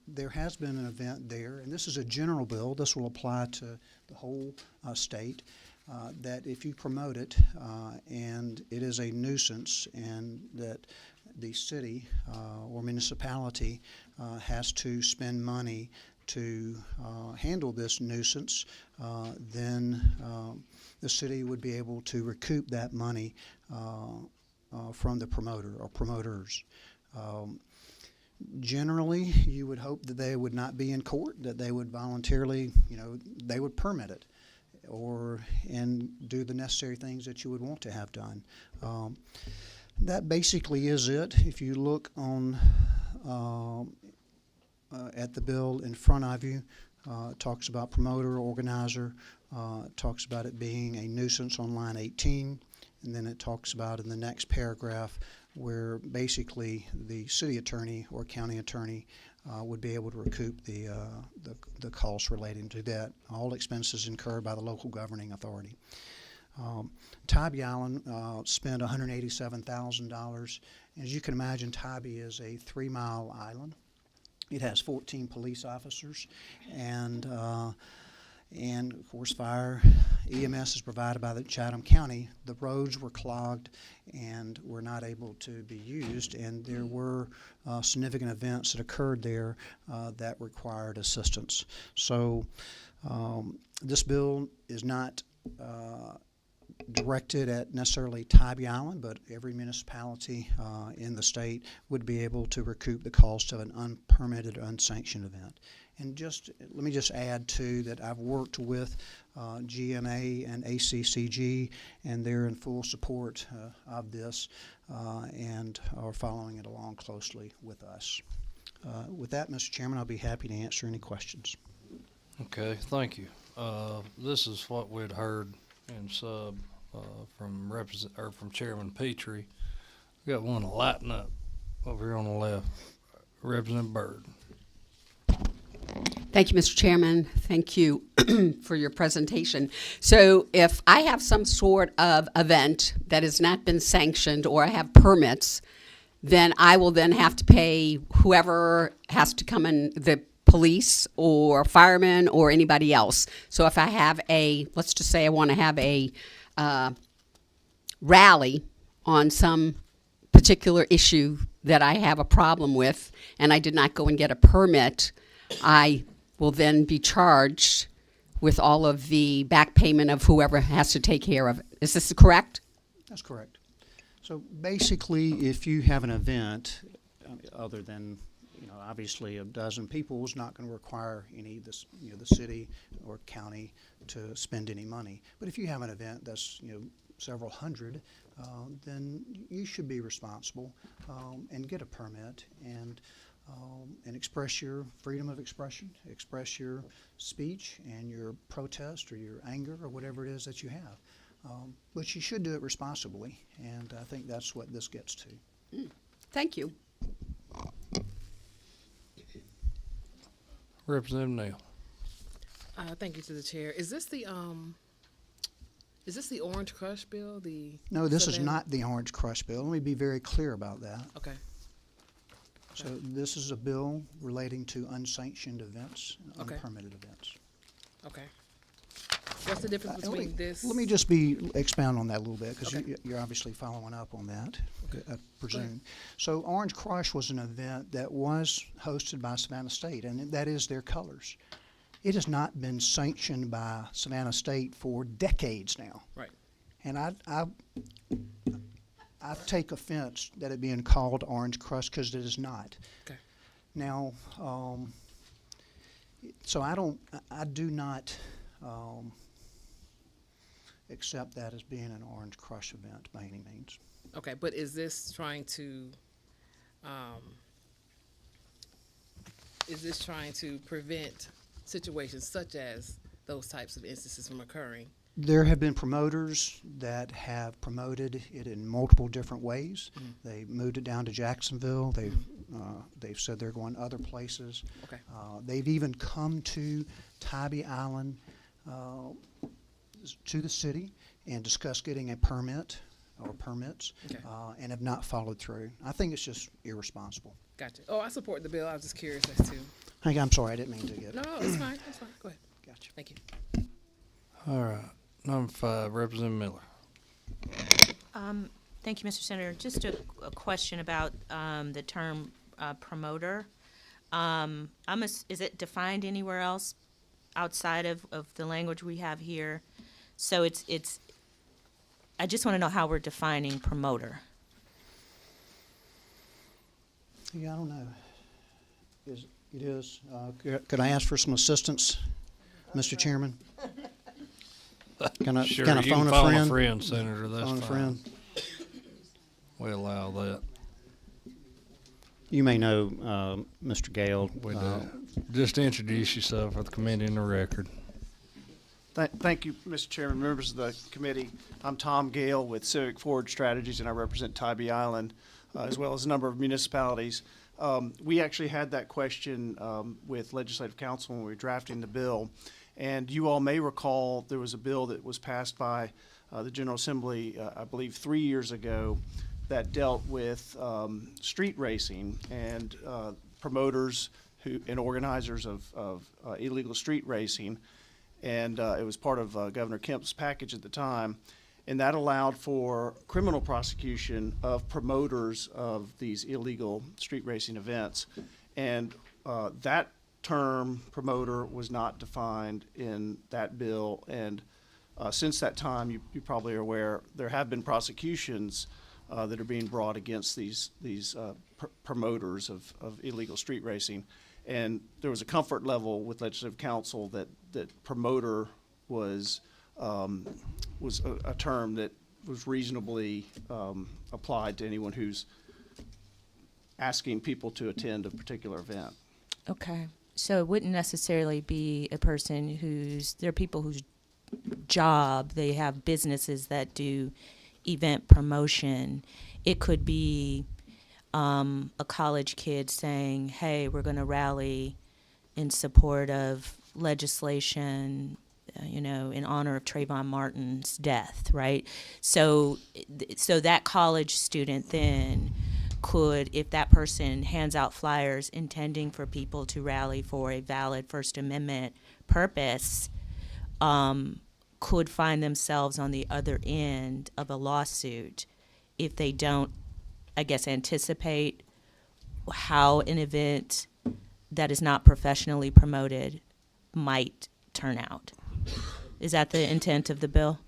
there has been an event there, and this is a general bill. This will apply to the whole state. That if you promote it and it is a nuisance, and that the city or municipality has to spend money to handle this nuisance, then the city would be able to recoup that money from the promoter or promoters. Generally, you would hope that they would not be in court, that they would voluntarily, you know, they would permit it and do the necessary things that you would want to have done. That basically is it. If you look on at the bill in front of you, it talks about promoter, organizer, it talks about it being a nuisance on line 18, and then it talks about in the next paragraph where basically the city attorney or county attorney would be able to recoup the costs relating to that, all expenses incurred by the local governing authority. Tybee Island spent $187,000. As you can imagine, Tybee is a 3-mile island. It has 14 police officers, and of course fire, EMS is provided by the Chatham County. The roads were clogged and were not able to be used, and there were significant events that occurred there that required assistance. So this bill is not directed at necessarily Tybee Island, but every municipality in the state would be able to recoup the cost of an unpermitted, unsanctioned event. And let me just add too that I've worked with GMA and ACCG, and they're in full support of this and are following it along closely with us. With that, Mr. Chairman, I'll be happy to answer any questions. Okay, thank you. This is what we'd heard in sub from Chairman Petrie. We got one lighting up over here on the left. Representative Byrd. Thank you, Mr. Chairman. Thank you for your presentation. So if I have some sort of event that has not been sanctioned or I have permits, then I will then have to pay whoever has to come in, the police or firemen or anybody else. So if I have let's just say I want to have a rally on some particular issue that I have a problem with and I did not go and get a permit, I will then be charged with all of the back payment of whoever has to take care of it. Is this correct? That's correct. So basically, if you have an event other than, you know, obviously a dozen people is not going to require the city or county to spend any money. But if you have an event that's, several hundred, then you should be responsible and get a permit and express your freedom of expression, express your speech and your protest or your anger or whatever it is that you have. But you should do it responsibly, and I think that's what this gets to. Thank you. Representative Neal. Thank you to the chair. Is this the Orange Crush bill? No, this is not the Orange Crush bill. Let me be very clear about that. Okay. So this is a bill relating to unsanctioned events, Okay. unpermitted events. Okay. What's the difference between this? Let me just expound on that a little bit, because you're obviously following up on that, I presume. So Orange Crush was an event that was hosted by Savannah State, and that is their colors. It has not been sanctioned by Savannah State for decades now. Right. And I take offense that it being called Orange Crush, because it is not. Okay. Now, so I do not accept that as being an Orange Crush event by any means. Okay, but is this trying to prevent situations such as those types of instances from occurring? There have been promoters that have promoted it in multiple different ways. They moved it down to Jacksonville. They've said they're going other places. Okay. They've even come to Tybee Island, to the city, and discussed getting a permit or permits, Okay. and have not followed through. I think it's just irresponsible. Gotcha. Oh, I support the bill. I was just curious as to. Hey, I'm sorry, I didn't mean to get. No, it's fine. It's fine. Go ahead. Gotcha. Thank you. All right. Number 5, Representative Miller. Thank you, Mr. Senator. Just a question about the term promoter. Is it defined anywhere else outside of the language we have here? So it's. I just want to know how we're defining promoter. Yeah, I don't know. It is. Could I ask for some assistance, Mr. Chairman? Can I Sure, phone you can a phone friend? a friend, Senator. That's Phone a fine. friend. We allow that. You may know Mr. Gale. We do. Just introduce yourself for the committee in the record. Thank you, Mr. Chairman, members of the committee. I'm Tom Gale with Civic Forward Strategies, and I represent Tybee Island, as well as a number of municipalities. We actually had that question with Legislative Council when we were drafting the bill. And you all may recall there was a bill that was passed by the General Assembly, I believe 3 years ago, that dealt with street racing and promoters and organizers of illegal street racing. And it was part of Governor Kemp's package at the time. And that allowed for criminal prosecution of promoters of these illegal street racing events. And that term promoter was not defined in that bill. And since that time, you probably are aware, there have been prosecutions that are being brought against these promoters of illegal street racing. And there was a comfort level with Legislative Council that promoter was a term that was reasonably applied to anyone who's asking people to attend a particular event. Okay. So it wouldn't necessarily be a person there are people whose job, they have businesses that do event promotion. It could be a college kid saying, hey, we're going to rally in support of legislation, in honor of Trayvon Martin's death, right? So that college student then could, if that person hands out flyers intending for people to rally for a valid First Amendment purpose, could find themselves on the other end of a lawsuit if they don't, I guess, anticipate how an event that is not professionally promoted might turn out. Is that the intent of the bill?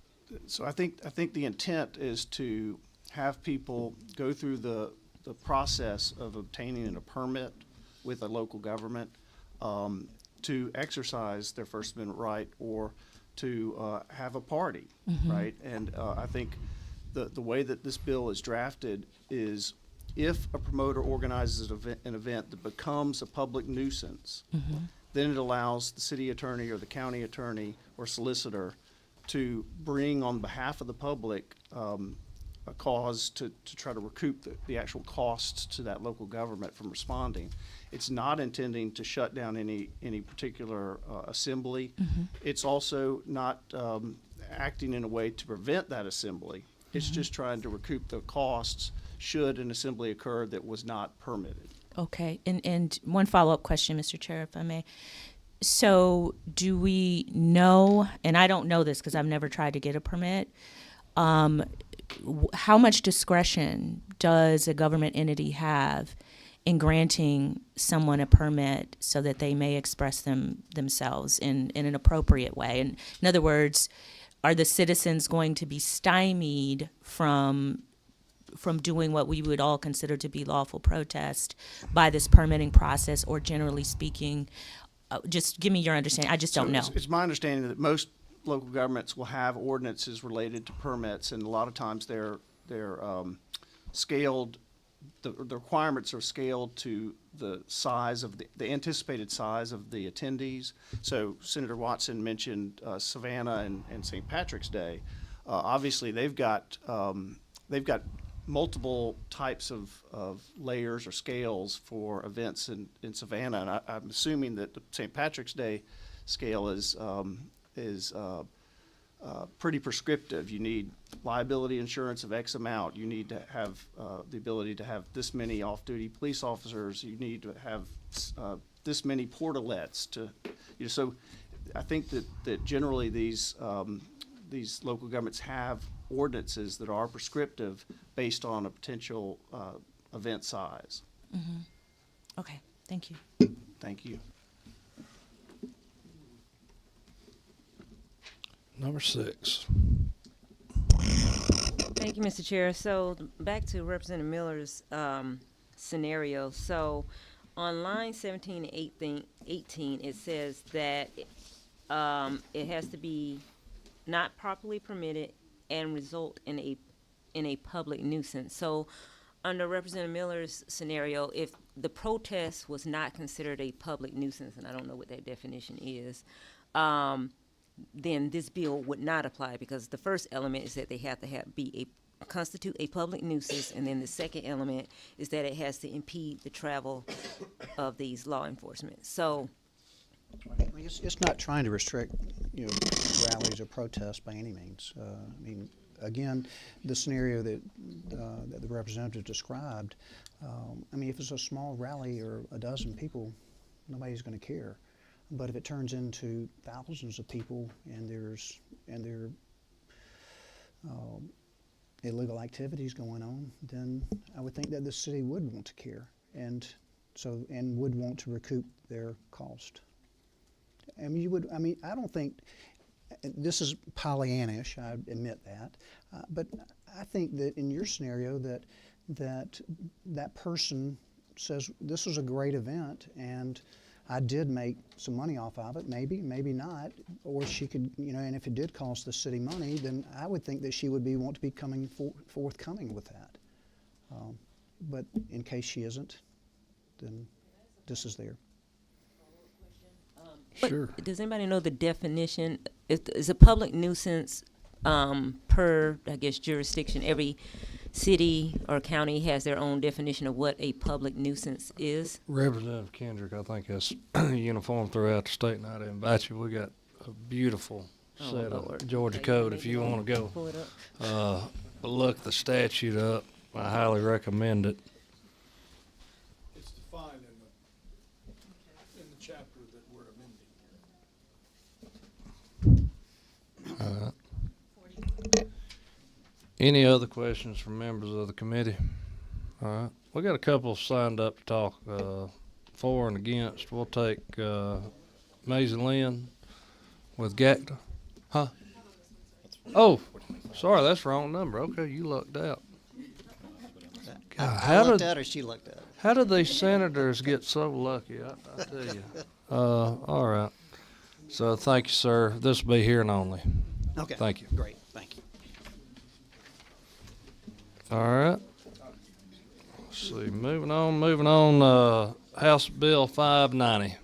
So I think the intent is to have people go through the process of obtaining a permit with a local government to exercise their First Amendment right or to have a party, right? And I think the way that this bill is drafted is if a promoter organizes an event that becomes a public nuisance, then it allows the city attorney or the county attorney or solicitor to bring on behalf of the public a cause to try to recoup the actual costs to that local government from responding. It's not intending to shut down any particular assembly. It's also not acting in a way to prevent that assembly. It's just trying to recoup the costs should an assembly occur that was not permitted. Okay, and one follow-up question, Mr. Chair, if I may. So do we know, and I don't know this because I've never tried to get a permit, how much discretion does a government entity have in granting someone a permit so that they may express themselves in an appropriate way? And in other words, are the citizens going to be stymied from from doing what we would all consider to be lawful protest by this permitting process, or generally speaking? Just give me your understanding. I just don't know. It's my understanding that most local governments will have ordinances related to permits, and a lot of times they're scaled. The requirements are scaled to the size of the anticipated size of the attendees. So Senator Watson mentioned Savannah and St. Patrick's Day. Obviously, they've got multiple types of layers or scales for events in Savannah, and I'm assuming that the St. Patrick's Day scale is pretty prescriptive. You need liability insurance of X amount. You need to have the ability to have this many off-duty police officers. You need to have this many portalets. So I think that generally these local governments have ordinances that are prescriptive based on a potential event size. Mm-hmm. Okay, thank you. Thank you. Number 6. Thank you, Mr. Chair. So back to Representative Miller's scenario. So on line 17 and 18, it says that it has to be not properly permitted and result in a public nuisance. So under Representative Miller's scenario, if the protest was not considered a public nuisance, and I don't know what that definition is, then this bill would not apply, because the first element is that they have to constitute a public nuisance, and then the second element is that it has to impede the travel of these law enforcement. So It's not trying to restrict, rallies or protests by any means. Again, the scenario that the representative described, if it's a small rally or a dozen people, nobody's going to care. But if it turns into thousands of people and there are illegal activities going on, then I would think that the city would want to care and would want to recoup their cost. I don't think this is Pollyannish, I admit that, but I think that in your scenario that person says this was a great event and I did make some money off of it, maybe not, or she could, and if it did cost the city money, then I would think that she would want to be forthcoming with that. But in case she isn't, then this is there. Sure. Does anybody know the definition? Is a public nuisance per, I guess, jurisdiction? Every city or county has their own definition of what a public nuisance is. Representative Kendrick, I think that's uniform throughout the state, and I'd invite you. We got a beautiful set of Georgia code if you want to Pull it go look the statute up. I highly recommend it. It's defined in the chapter that we're amending. Any other questions from members of the committee? All right. We got a couple signed up to talk for and against. We'll take Maisie Lynn with Gacta. Huh? Oh, sorry, that's the wrong number. Okay, you lucked out. I lucked out or she lucked out? How did these senators get so lucky? I tell you. All right. So thank you, sir. This will be hearing only. Okay. Thank you. Great. Thank you. All right. Let's see. Moving on. House Bill 590.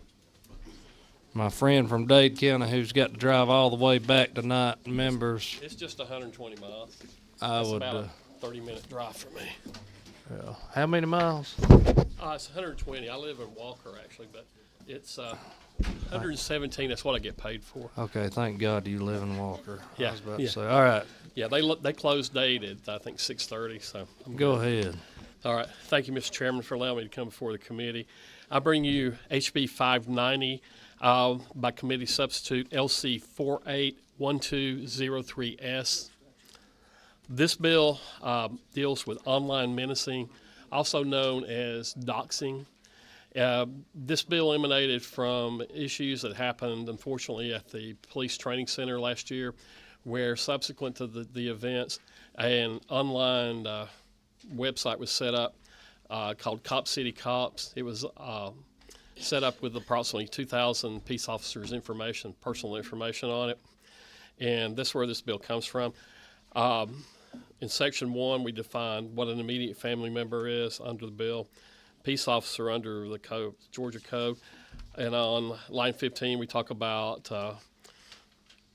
My friend from Dade County who's got to drive all the way back tonight, members. It's just 120 miles. That's about a 30-minute drive for me. Yeah. How many miles? It's 120. I live in Walker, actually, but it's 117. That's what I get paid for. Okay, thank God you live in Walker. Yeah. I was about to say. All right. Yeah, they closed Dade at, I think, 6:30. So Go ahead. All right. Thank you, Mr. Chairman, for allowing me to come before the committee. I bring you HB 590 by committee substitute LC 481203S. This bill deals with online menacing, also known as doxing. This bill emanated from issues that happened, unfortunately, at the police training center last year, where subsequent to the events, an online website was set up called Cop City Cops. It was set up with approximately 2,000 peace officers' information, personal information on it. And that's where this bill comes from. In Section 1, we define what an immediate family member is under the bill, peace officer under the code, Georgia Code. And on line 15, we talk about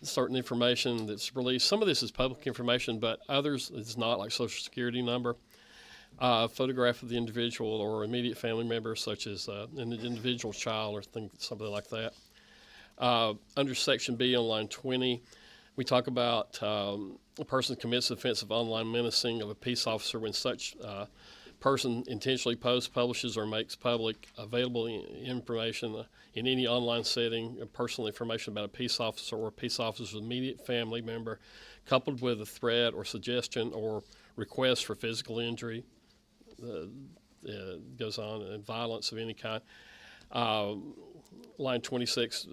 certain information that's released. Some of this is public information, but others it's not, like Social Security number, photograph of the individual or immediate family member, such as an individual child or something like that. Under Section B on line 20, we talk about a person commits the offense of online menacing of a peace officer when such person intentionally posts, publishes, or makes public available information in any online setting, personal information about a peace officer or a peace officer's immediate family member, coupled with a threat or suggestion or request for physical injury, goes on, and violence of any kind. Line 26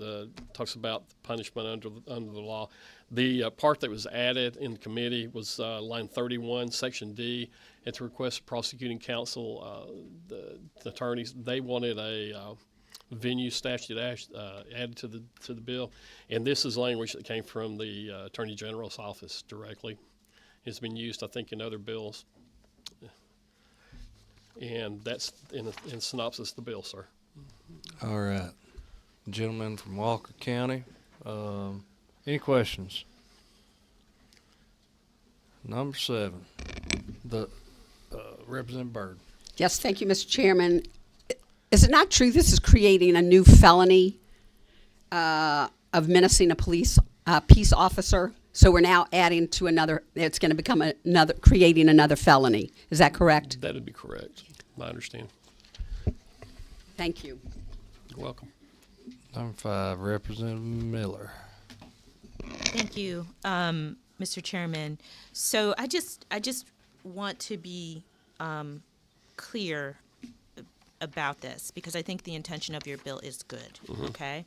talks about the punishment under the law. The part that was added in committee was line 31, Section D. At the request of prosecuting counsel, the attorneys, they wanted a venue statute added to the bill, and this is language that came from the Attorney General's office directly. It's been used, I think, in other bills, and that's in synopsis the bill, sir. All right. Gentleman from Walker County. Any questions? Number 7, the Representative Byrd. Yes, thank you, Mr. Chairman. Is it not true this is creating a new felony of menacing a peace officer? So we're now adding to another, it's going to become creating another felony. Is that correct? That would be correct, my understanding. Thank you. You're welcome. Number 5, Representative Miller. Thank you, Mr. Chairman. So I just want to be clear about this because I think the intention of your bill is good. Mm-hmm. Okay.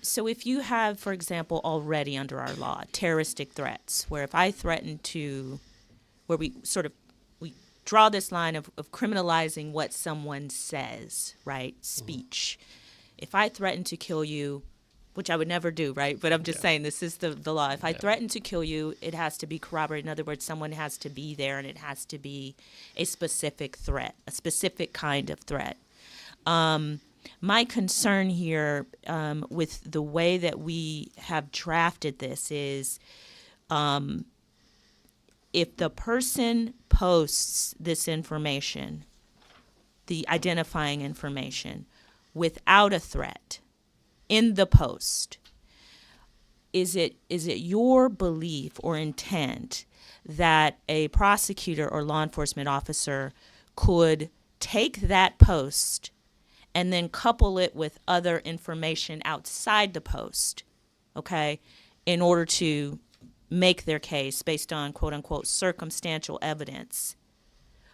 So if you have, for example, already under our law, terroristic threats, where if I threaten to, where we draw this line of criminalizing what someone says, right? Speech. If I threaten to kill you, which I would never do, right? But I'm just saying this is the law. If I threaten to kill you, it has to be corroborated. In other words, someone has to be there and it has to be a specific threat, a specific kind of threat. My concern here with the way that we have drafted this is if the person posts this information, the identifying information, without a threat in the post, is it your belief or intent that a prosecutor or law enforcement officer could take that post and then couple it with other information outside the post, okay, in order to make their case based on quote-unquote circumstantial evidence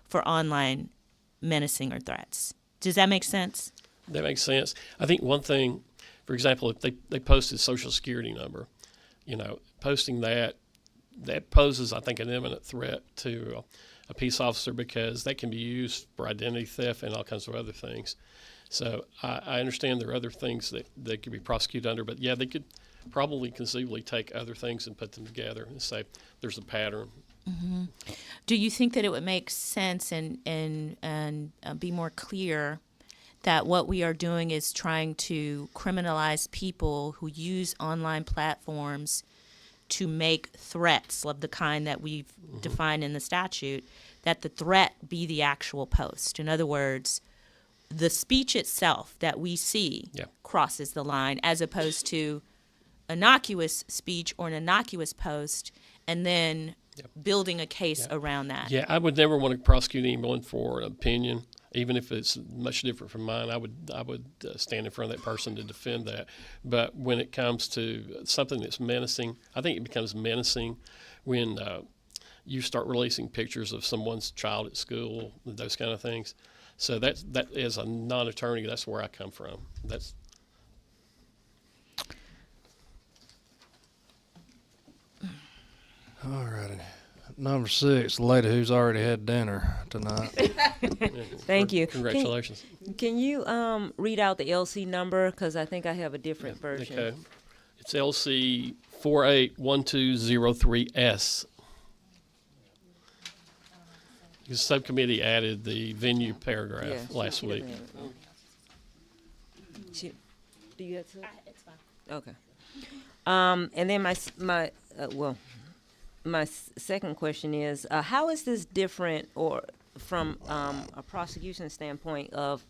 for online menacing or threats? Does that make sense? That makes sense. I think one thing, for example, if they posted Social Security number, posting that poses, I think, an imminent threat to a peace officer because that can be used for identity theft and all kinds of other things. So I understand there are other things that they could be prosecuted under, but yeah, they could probably conceivably take other things and put them together and say there's a pattern. Mm-hmm. Do you think that it would make sense and be more clear that what we are doing is trying to criminalize people who use online platforms to make threats of the kind that we've defined in the statute, that the threat be the actual post? In other words, the speech itself that we see crosses the line as opposed to innocuous speech or an innocuous post and then building a case around that. Yeah, I would never want to prosecute anyone for an opinion, even if it's much different from mine. I would stand in front of that person to defend that. But when it comes to something that's menacing, I think it becomes menacing when you start releasing pictures of someone's child at school, those kind of things. So that as a non-attorney, that's where I come from. That's all righty. number 6, the lady who's already had dinner tonight. Thank you. Congratulations. Can you read out the LC number? Because I think I have a different version. Okay. It's LC 481203S. The subcommittee added the venue paragraph last week. Do you have to? It's fine. Okay. And then my second question is, how is this different or from a prosecution standpoint of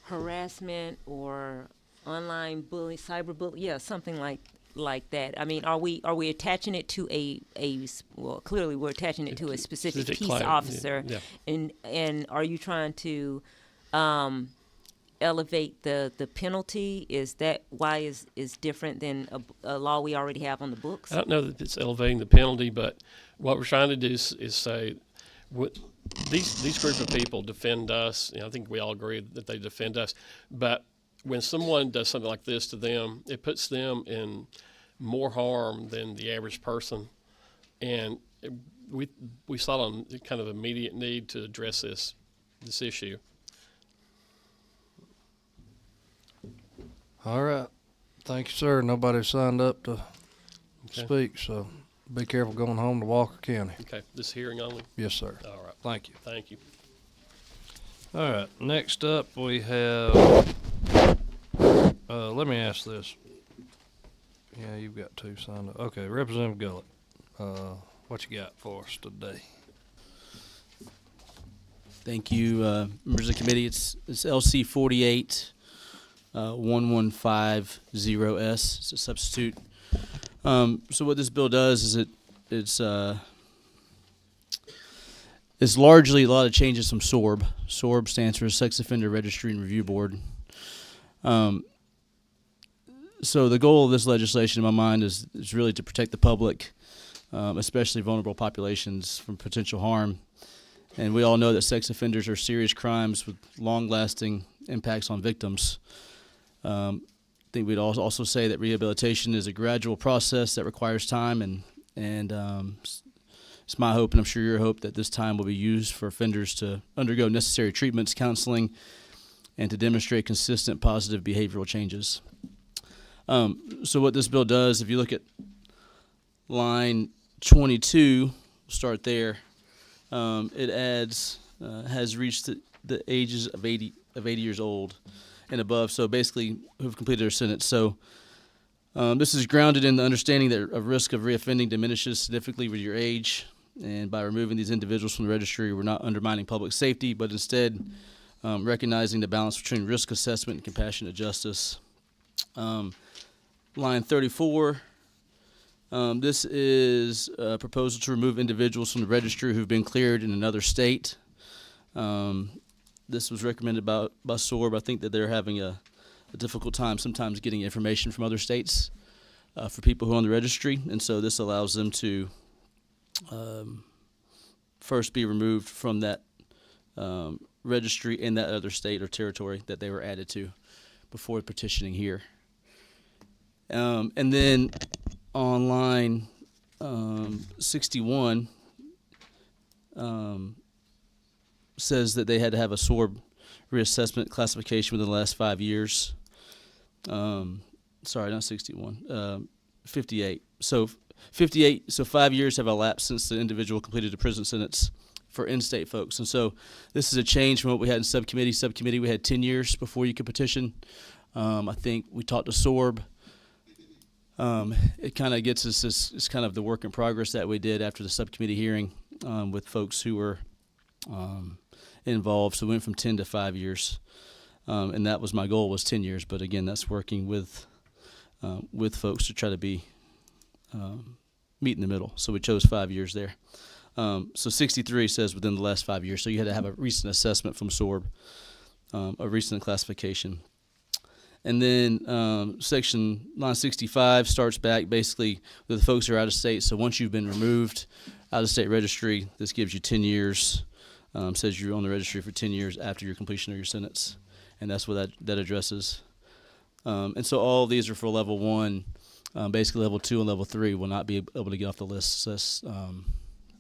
harassment or online bullying, cyberbullying? Yeah, something like that. I mean, are we attaching it to well, clearly we're attaching it to a specific peace officer, and are you trying to elevate the penalty? Is that why is different than a law we already have on the books? I don't know that it's elevating the penalty, but what we're trying to do is say these group of people defend us. I think we all agree that they defend us, but when someone does something like this to them, it puts them in more harm than the average person, and we saw a kind of immediate need to address this issue. All right. Thank you, sir. Nobody signed up to speak, so be careful going home to Walker County. Okay. This hearing only? Yes, sir. All right. Thank you. Thank you. All right. Next up, we have, let me ask this. Yeah, you've got 2 signed up. Okay, Representative Gullett, what you got for us today? Thank you, members of the committee. It's LC 481150S. It's a substitute. So what this bill does is it's largely a lot of changes from SORB. SORB stands for Sex Offender Registry and Review Board. So the goal of this legislation in my mind is really to protect the public, especially vulnerable populations, from potential harm. And we all know that sex offenders are serious crimes with long-lasting impacts on victims. I think we'd also say that rehabilitation is a gradual process that requires time, and it's my hope, and I'm sure your hope, that this time will be used for offenders to undergo necessary treatments, counseling, and to demonstrate consistent positive behavioral changes. So what this bill does, if you look at line 22, we'll start there. It adds has reached the ages of 80 years old and above, so basically who've completed their sentence. So this is grounded in the understanding that a risk of reoffending diminishes significantly with your age, and by removing these individuals from the registry, we're not undermining public safety, but instead recognizing the balance between risk assessment and compassionate justice. Line 34, this is a proposal to remove individuals from the registry who've been cleared in another state. This was recommended by SORB. I think that they're having a difficult time sometimes getting information from other states for people who are on the registry, and so this allows them to first be removed from that registry in that other state or territory that they were added to before petitioning here. And then on line 61, says that they had to have a SORB reassessment classification within the last 5 years. Sorry, not 61, 58. So 58, so 5 years have elapsed since the individual completed a prison sentence for in-state folks. And so this is a change from what we had in subcommittee. Subcommittee, we had 10 years before you could petition. I think we talked to SORB. It kind of gets us this, it's kind of the work in progress that we did after the subcommittee hearing with folks who were involved. So we went from 10 to 5 years. And that was my goal, was 10 years. But again, that's working with folks to try to be meet in the middle. So we chose 5 years there. So 63 says within the last 5 years. So you had to have a recent assessment from SORB, a recent classification. And then section line 65 starts back basically with the folks who are out of state. So once you've been removed out of state registry, this gives you 10 years, says you're on the registry for 10 years after your completion of your sentence. And that's what that addresses. And so all of these are for level 1. Basically, level 2 and level 3 will not be able to get off the list. So,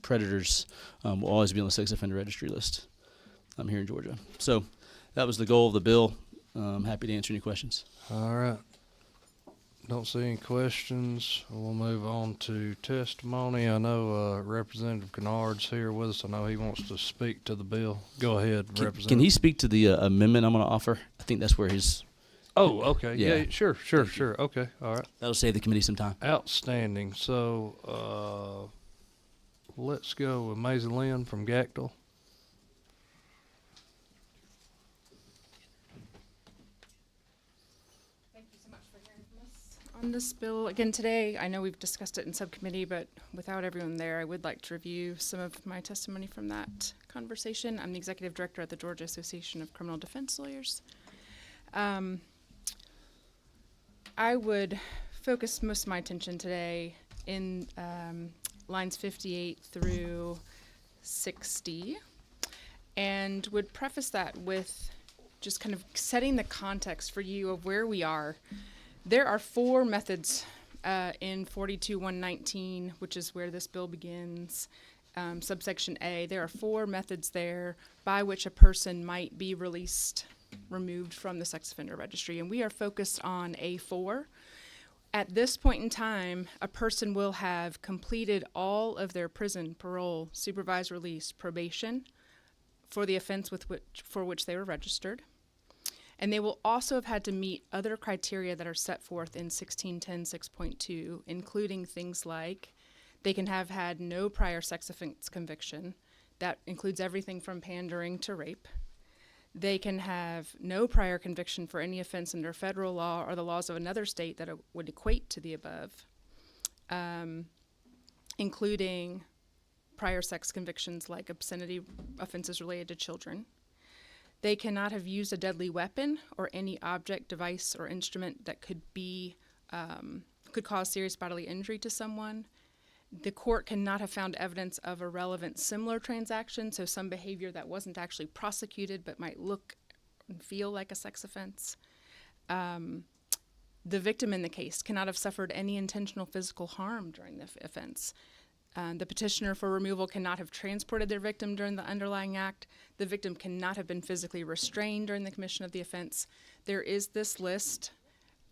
predators will always be on the sex offender registry list here in Georgia. So that was the goal of the bill. Happy to answer any questions. All right. Don't see any questions. We'll move on to testimony. I know Representative Kennard's here with us. I know he wants to speak to the bill. Go ahead, Representative. Can he speak to the amendment I'm going to offer? I think that's where his... Oh, okay. Yeah, sure. Okay, all right. That'll save the committee some time. Outstanding. So let's go with Maisie Lynn from Gactyl. On this bill again today, I know we've discussed it in subcommittee, but without everyone there, I would like to review some of my testimony from that conversation. I'm the executive director at the Georgia Association of Criminal Defense Lawyers. I would focus most of my attention today in lines 58 through 60, and would preface that with just kind of setting the context for you of where we are. There are 4 methods in 42.119, which is where this bill begins, subsection A. There are 4 methods there by which a person might be removed from the sex offender registry, and we are focused on A4. At this point in time, a person will have completed all of their prison, parole, supervised release, probation for the offense for which they were registered. And they will also have had to meet other criteria that are set forth in 1610 6.2, including things like they can have had no prior sex offense conviction. That includes everything from pandering to rape. They can have no prior conviction for any offense under federal law or the laws of another state that would equate to the above, including prior sex convictions like obscenity offenses related to children. They cannot have used a deadly weapon or any object, device, or instrument that could cause serious bodily injury to someone. The court cannot have found evidence of a relevant similar transaction, so some behavior that wasn't actually prosecuted but might look and feel like a sex offense. The victim in the case cannot have suffered any intentional physical harm during the offense. The petitioner for removal cannot have transported their victim during the underlying act. The victim cannot have been physically restrained during the commission of the offense. There is this list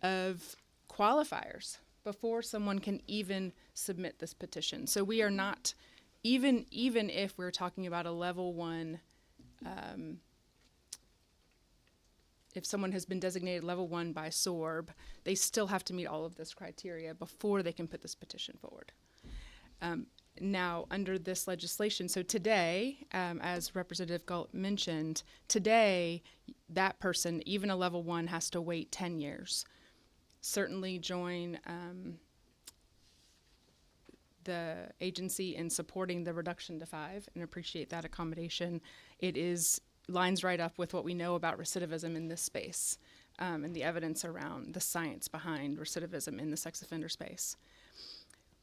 of qualifiers before someone can even submit this petition. So we are not, even if we're talking about a level 1, if someone has been designated level 1 by SORB, they still have to meet all of this criteria before they can put this petition forward. Now, under this legislation, so today, as Representative Galt mentioned, today that person, even a level 1, has to wait 10 years. Certainly join the agency in supporting the reduction to 5 and appreciate that accommodation. It lines right up with what we know about recidivism in this space and the evidence around the science behind recidivism in the sex offender space.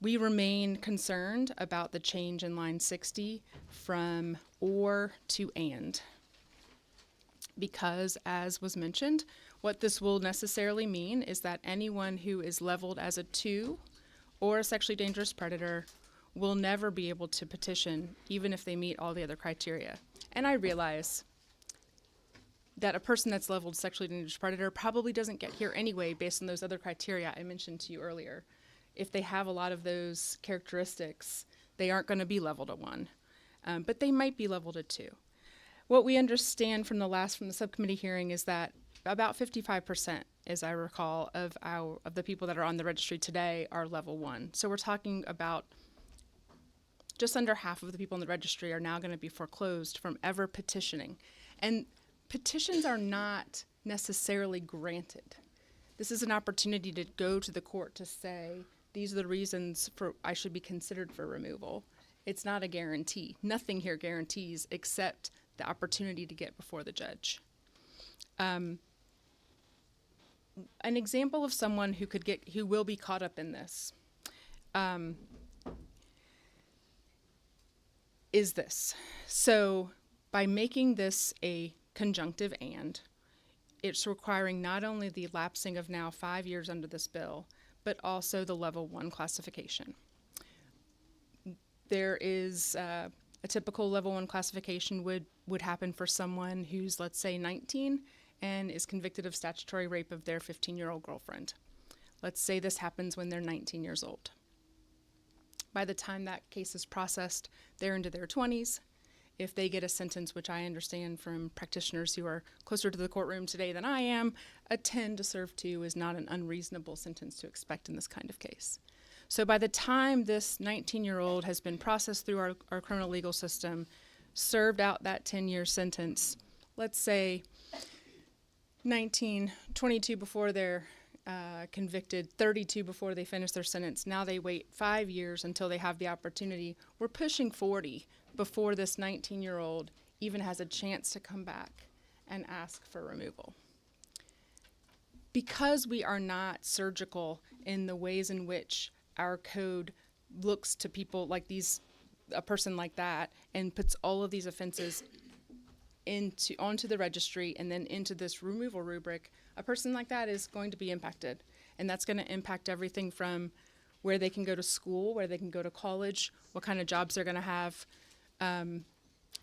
We remain concerned about the change in line 60 from or to and, because, as was mentioned, what this will necessarily mean is that anyone who is leveled as a 2 or a sexually dangerous predator will never be able to petition, even if they meet all the other criteria. And I realize that a person that's leveled sexually dangerous predator probably doesn't get here anyway based on those other criteria I mentioned to you earlier. If they have a lot of those characteristics, they aren't going to be leveled at 1, but they might be leveled at 2. What we understand from the subcommittee hearing is that about 55%, as I recall, of the people that are on the registry today are level 1. So we're talking about just under half of the people in the registry are now going to be foreclosed from ever petitioning. And petitions are not necessarily granted. This is an opportunity to go to the court to say, these are the reasons I should be considered for removal. It's not a guarantee. Nothing here guarantees except the opportunity to get before the judge. An example of someone who will be caught up in this is this. So by making this a conjunctive and, it's requiring not only the lapsing of now 5 years under this bill, but also the level 1 classification. There is a typical level 1 classification would happen for someone who's, let's say, 19 and is convicted of statutory rape of their 15-year-old girlfriend. Let's say this happens when they're 19 years old. By the time that case is processed, they're into their 20s. If they get a sentence, which I understand from practitioners who are closer to the courtroom today than I am, a 10 to serve 2 is not an unreasonable sentence to expect in this kind of case. So by the time this 19-year-old has been processed through our criminal legal system, served out that 10-year sentence, let's say 19, 22 before they're convicted, 32 before they finish their sentence. Now they wait 5 years until they have the opportunity. We're pushing 40 before this 19-year-old even has a chance to come back and ask for removal. Because we are not surgical in the ways in which our code looks to people like these, a person like that, and puts all of these offenses onto the registry and then into this removal rubric, a person like that is going to be impacted. And that's going to impact everything from where they can go to school, where they can go to college, what kind of jobs they're going to have,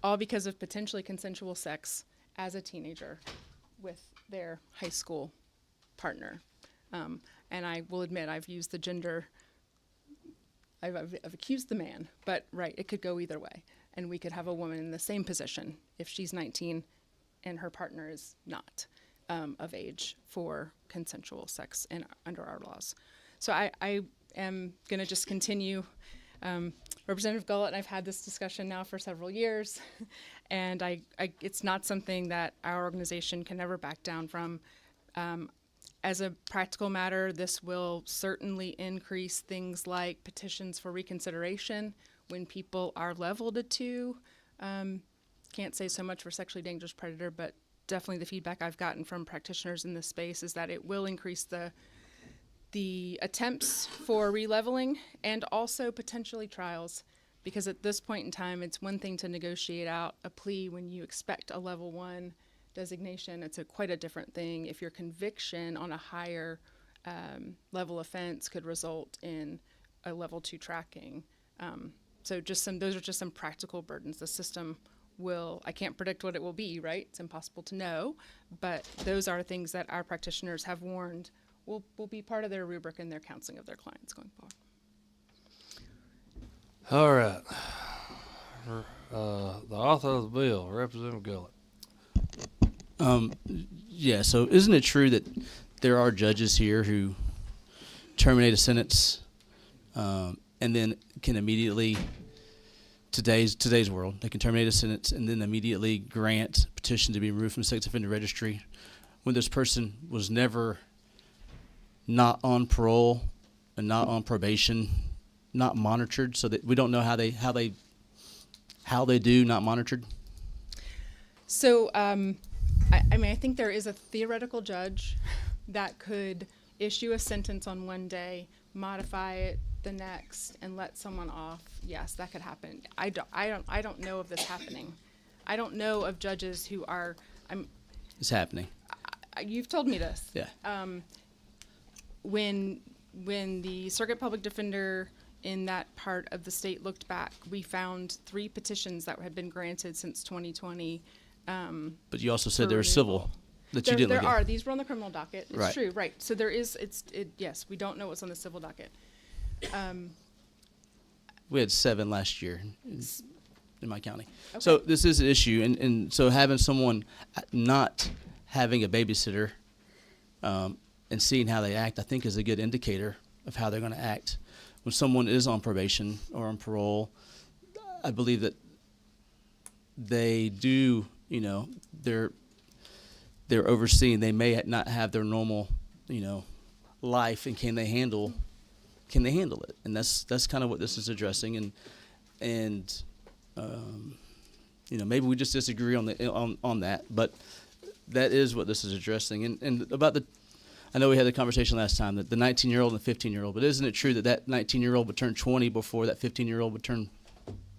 all because of potentially consensual sex as a teenager with their high school partner. And I will admit I've used the gender, I've accused the man, but right, it could go either way. And we could have a woman in the same position if she's 19 and her partner is not of age for consensual sex under our laws. So I am going to just continue. Representative Gullett and I've had this discussion now for several years, and it's not something that our organization can ever back down from. As a practical matter, this will certainly increase things like petitions for reconsideration when people are leveled at 2. Can't say so much for sexually dangerous predator, but definitely the feedback I've gotten from practitioners in this space is that it will increase the attempts for releveling and also potentially trials, because at this point in time, it's one thing to negotiate out a plea when you expect a level 1 designation. It's quite a different thing if your conviction on a higher level offense could result in a level 2 tracking. So those are just some practical burdens. The system I can't predict what it will be, right? It's impossible to know, but those are things that our practitioners have warned will be part of their rubric in their counseling of their clients going forward. All right. The author of the bill, Representative Gullett. Yeah, so isn't it true that there are judges here who terminate a sentence and then can immediately, today's world, they can terminate a sentence and then immediately grant a petition to be removed from the sex offender registry when this person was never not on parole and not on probation, not monitored, so that we don't know how they do not monitored? So, I mean, I think there is a theoretical judge that could issue a sentence on one day, modify it the next, and let someone off. Yes, that could happen. I don't know of this happening. I don't know of judges who are. It's happening. You've told me this. Yeah. When the Circuit Public Defender in that part of the state looked back, we found 3 petitions that had been granted since 2020. But you also said there are civil that you didn't look at. There are. These were on the criminal docket. It's Right. true, right. So there is, yes, we don't know what's on the civil docket. We had 7 last year in my county. Okay. So this is an issue, and so having someone not having a babysitter and seeing how they act, I think, is a good indicator of how they're going to act. When someone is on probation or on parole, I believe that they do, they're overseeing. They may not have their normal, life, and can they handle it? And that's kind of what this is addressing. And maybe we just disagree on that, but that is what this is addressing. And about I know we had the conversation last time that the 19-year-old and the 15-year-old, but isn't it true that 19-year-old would turn 20 before that 15-year-old would turn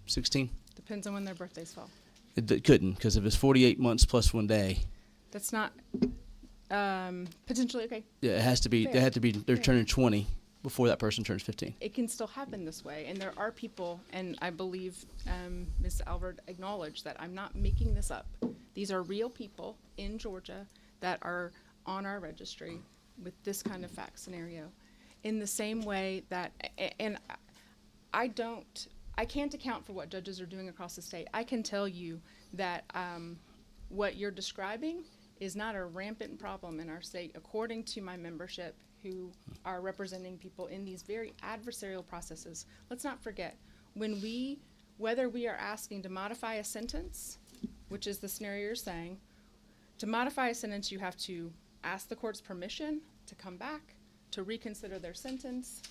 16? Depends on when their birthdays fall. It couldn't, because if it's 48 months plus 1 day. That's not potentially okay. Yeah, it has to be. Fair. They have to be. They're Fair. turning 20 before that person turns 15. It can still happen this way, and there are people, and I believe Ms. Alvord acknowledged that I'm not making this up. These are real people in Georgia that are on our registry with this kind of fact scenario. In the same way that, and I can't account for what judges are doing across the state. I can tell you that what you're describing is not a rampant problem in our state, according to my membership who are representing people in these very adversarial processes. Let's not forget, whether we are asking to modify a sentence, which is the scenario you're saying, to modify a sentence you have to ask the court's permission to come back, to reconsider their sentence,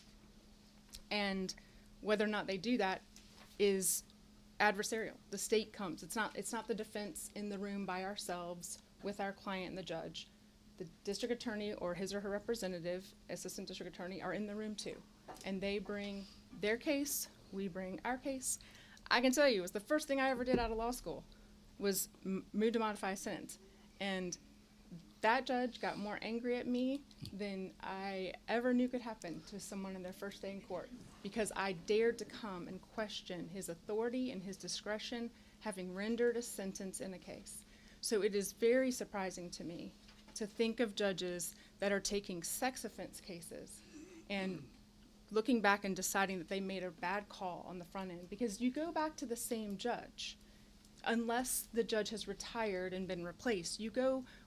and whether or not they do that is adversarial. The state comes. It's not the defense in the room by ourselves with our client and the judge. The district attorney or his or her representative, assistant district attorney, are in the room too. And they bring their case, we bring our case. I can tell you, it was the first thing I ever did out of law school was move to modify a sentence. And that judge got more angry at me than I ever knew could happen to someone in their first day in court, because I dared to come and question his authority and his discretion, having rendered a sentence in a case. So it is very surprising to me to think of judges that are taking sex offense cases and looking back and deciding that they made a bad call on the front end, because you go back to the same judge unless the judge has retired and been replaced.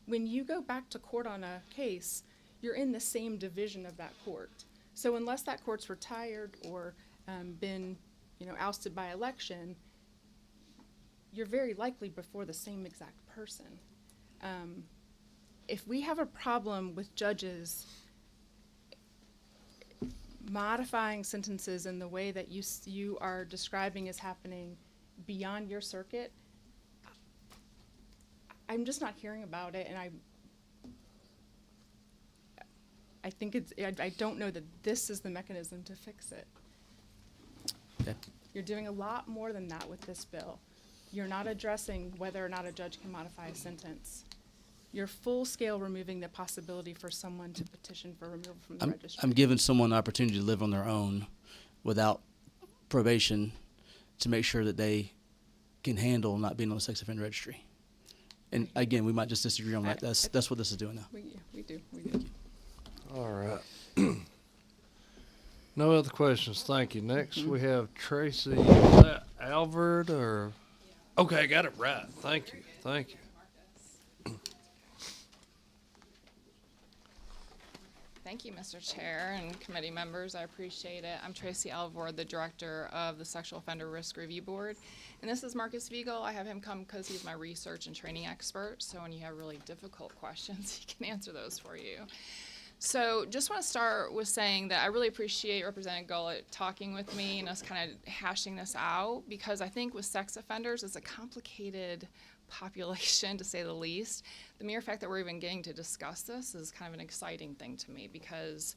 When you go back to court on a case, you're in the same division of that court. So unless that court's retired or been ousted by election, you're very likely before the same exact person. If we have a problem with judges modifying sentences in the way that you are describing is happening beyond your circuit, I'm just not hearing about it, and I think I don't know that this is the mechanism to fix it. Okay. You're doing a lot more than that with this bill. You're not addressing whether or not a judge can modify a sentence. You're full scale removing the possibility for someone to petition for removal from the registry. I'm giving someone the opportunity to live on their own without probation to make sure that they can handle not being on the sex offender registry. And again, we might just disagree on that. That's what this is doing now. We do. All right. No other questions. Thank you. Next, we have Tracy. Is that Alvord or? Okay, I got it right. Thank you. Thank you, Mr. Chair and committee members. I appreciate it. I'm Tracy Alvord, the director of the Sexual Offender Risk Review Board. And this is Marcus Viegel. I have him come because he's my research and training expert. So when you have really difficult questions, he can answer those for you. So just want to start with saying that I really appreciate Representative Gullett talking with me and us kind of hashing this out, because I think with sex offenders, it's a complicated population, to say the least. The mere fact that we're even getting to discuss this is kind of an exciting thing to me, because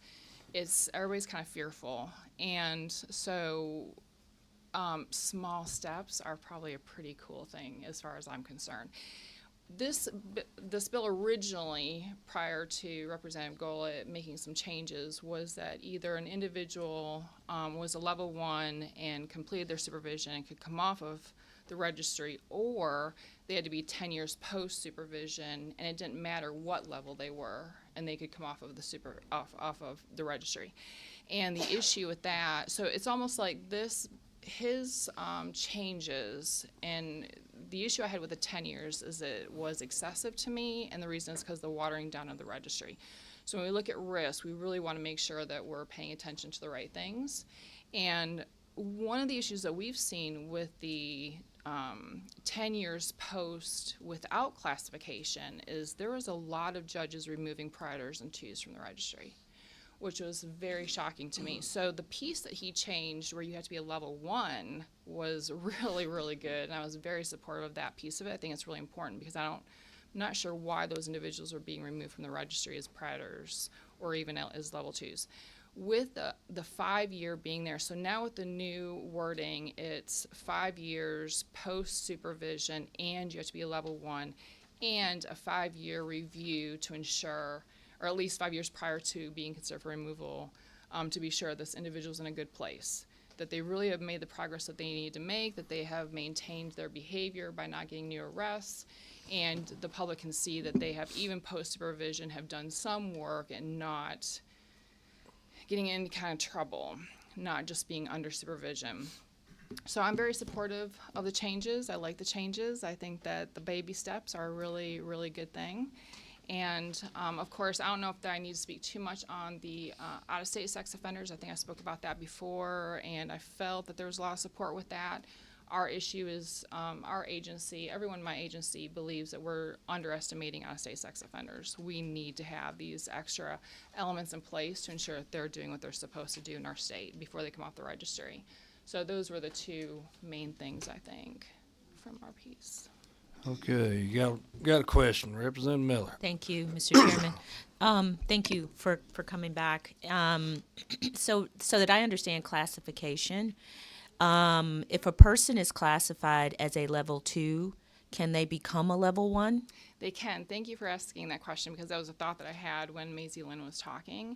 everybody's kind of fearful. And so small steps are probably a pretty cool thing as far as I'm concerned. This bill originally, prior to Representative Gullett making some changes, was that either an individual was a level 1 and completed their supervision and could come off of the registry, or they had to be 10 years post supervision, and it didn't matter what level they were, and they could come off of off of the registry. And the issue with that, so it's almost like his changes, and the issue I had with the 10 years is it was excessive to me, and the reason is because the watering down of the registry. So when we look at risk, we really want to make sure that we're paying attention to the right things. And one of the issues that we've seen with the 10 years post without classification is there was a lot of judges removing priors and twos from the registry, which was very shocking to me. So the piece that he changed where you had to be a level 1 was really, really good, and I was very supportive of that piece of it. I think it's really important because I'm not sure why those individuals were being removed from the registry as predators or even as level 2s. With the 5-year being there, so now with the new wording, it's 5 years post supervision, and you have to be a level 1, and a 5-year review to ensure, or at least 5 years prior to being considered for removal, to be sure this individual's in a good place, that they really have made the progress that they need to make, that they have maintained their behavior by not getting new arrests, and the public can see that they have, even post-supervision, have done some work and not getting in any kind of trouble, not just being under supervision. So I'm very supportive of the changes. I like the changes. I think that the baby steps are a really, really good thing. And of course, I don't know if I need to speak too much on the out-of-state sex offenders. I think I spoke about that before, and I felt that there was a lot of support with that. Our issue is our agency, everyone in my agency believes that we're underestimating out-of-state sex offenders. We need to have these extra elements in place to ensure that they're doing what they're supposed to do in our state before they come off the registry. So those were the two main things, I think, from our piece. Okay, you got a question, Representative Miller. Thank you, Mr. Chairman. Thank you for coming back. So that I understand classification, if a person is classified as a level 2, can they become a level 1? They can. Thank you for asking that question, because that was a thought that I had when Maisie Lynn was talking.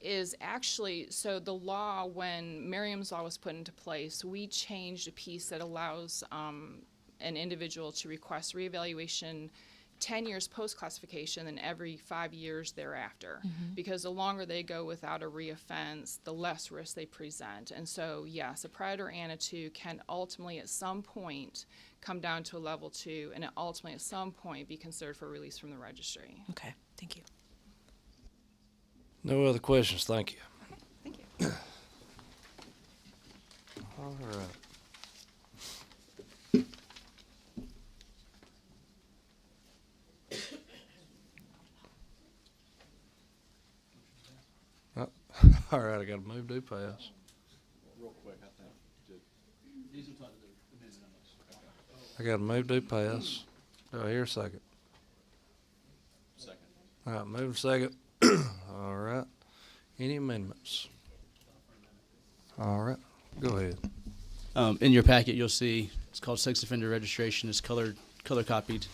Is actually, so the law, when Merriam's Law was put into place, we changed a piece that allows an individual to request reevaluation 10 years post-classification and every 5 years thereafter. Because the longer they go without a reoffense, the less risk they present. And so, yes, a predator and a 2 can ultimately at some point come down to a level 2 and ultimately at some point be considered for release from the registry. Okay, thank you. No other questions, thank you. Thank you. All right. All right, I got to move to pass. Real quick, I think. These are talking the amendment. I got to move to pass. Do I hear a second? Second. All right, move second. All right. Any amendments? All right, go ahead. In your packet, you'll see it's called sex offender registration. It's color copied.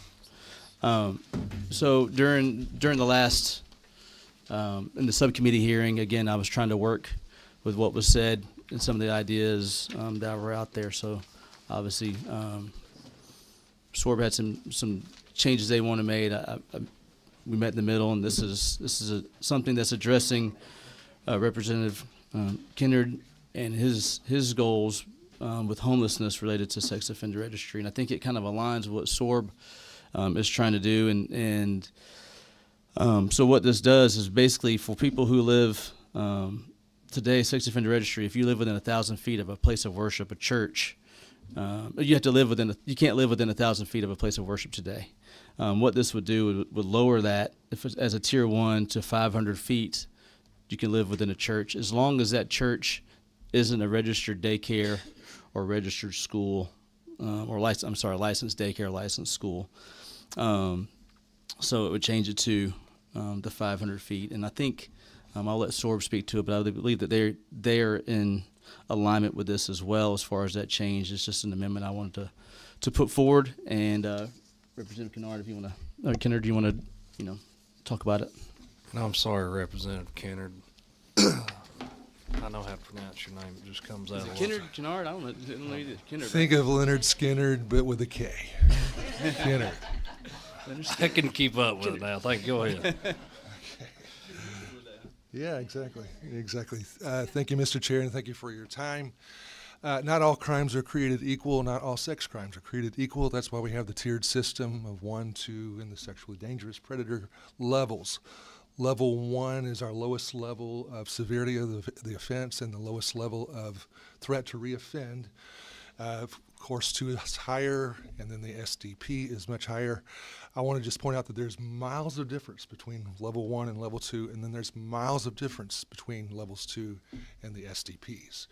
So during the last in the subcommittee hearing, again, I was trying to work with what was said and some of the ideas that were out there. So obviously, SWORB had some changes they want to make. We met in the middle, and this is something that's addressing Representative Kennard and his goals with homelessness related to sex offender registry. And I think it kind of aligns with what SWORB is trying to do. And so what this does is basically for people who live today, sex offender registry, if you live within 1,000 feet of a place of worship, a church, you have to live you can't live within 1,000 feet of a place of worship today. What this would do would lower that as a tier 1 to 500 feet. You can live within a church as long as that church isn't a registered daycare or registered school or licensed daycare, licensed school. So it would change it to the 500 feet. And I think I'll let SWORB speak to it, but I believe that they're in alignment with this as well as far as that change. It's just an amendment I wanted to put forward. And Representative Kennard, if you want to, Kennard, do you want to, talk about it? No, I'm sorry, Representative Kennard. I know how to pronounce your name. It just comes out. Is it Kennard? I don't know either. Kennard. Think of Leonard Skinner, but with a K. Kennard. I can keep up with it now. Thank you. Go ahead. Yeah, exactly. Thank you, Mr. Chair, and thank you for your time. Not all crimes are created equal. Not all sex crimes are created equal. That's why we have the tiered system of 1, 2, and the sexually dangerous predator levels. Level 1 is our lowest level of severity of the offense and the lowest level of threat to reoffend. Of course, 2 is higher, and then the SDP is much higher. I want to just point out that there's miles of difference between level 1 and level 2, and then there's miles of difference between levels 2 and the SDPs.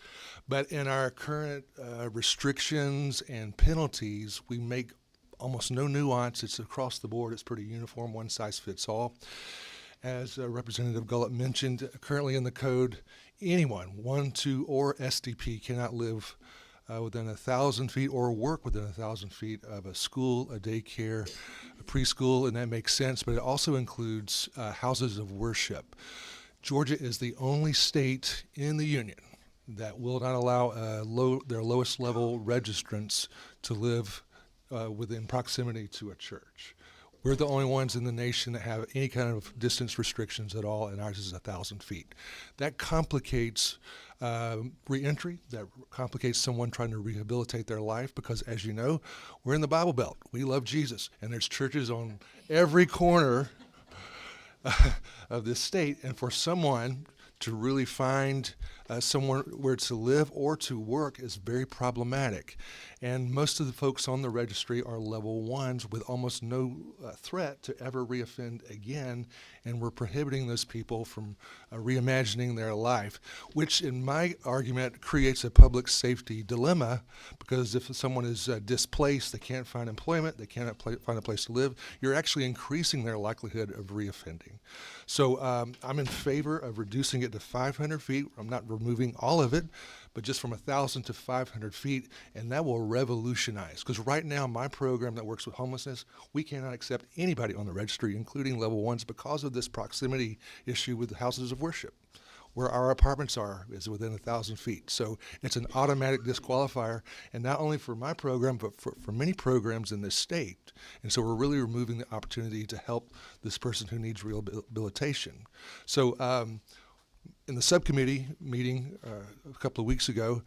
But in our current restrictions and penalties, we make almost no nuance. It's across the board. It's pretty uniform, one size fits all. As Representative Gullett mentioned, currently in the code, anyone, 1, 2, or SDP cannot live within 1,000 feet or work within 1,000 feet of a school, a daycare, a preschool, and that makes sense, but it also includes houses of worship. Georgia is the only state in the union that will not allow their lowest level registrants to live within proximity to a church. We're the only ones in the nation that have any kind of distance restrictions at all, and ours is 1,000 feet. That complicates reentry. That complicates someone trying to rehabilitate their life because, as you know, we're in the Bible Belt. We love Jesus, and there's churches on every corner of this state. And for someone to really find somewhere where to live or to work is very problematic. And most of the folks on the registry are level ones with almost no threat to ever reoffend again, and we're prohibiting those people from reimagining their life, which in my argument creates a public safety dilemma, because if someone is displaced, they can't find employment, they cannot find a place to live, you're actually increasing their likelihood of reoffending. So I'm in favor of reducing it to 500 feet. I'm not removing all of it, but just from 1,000 to 500 feet, and that will revolutionize. Because right now, my program that works with homelessness, we cannot accept anybody on the registry, including level ones, because of this proximity issue with the houses of worship. Where our apartments are is within 1,000 feet. So it's an automatic disqualifier, and not only for my program, but for many programs in this state. And so we're really removing the opportunity to help this person who needs rehabilitation. So in the subcommittee meeting a couple of weeks ago,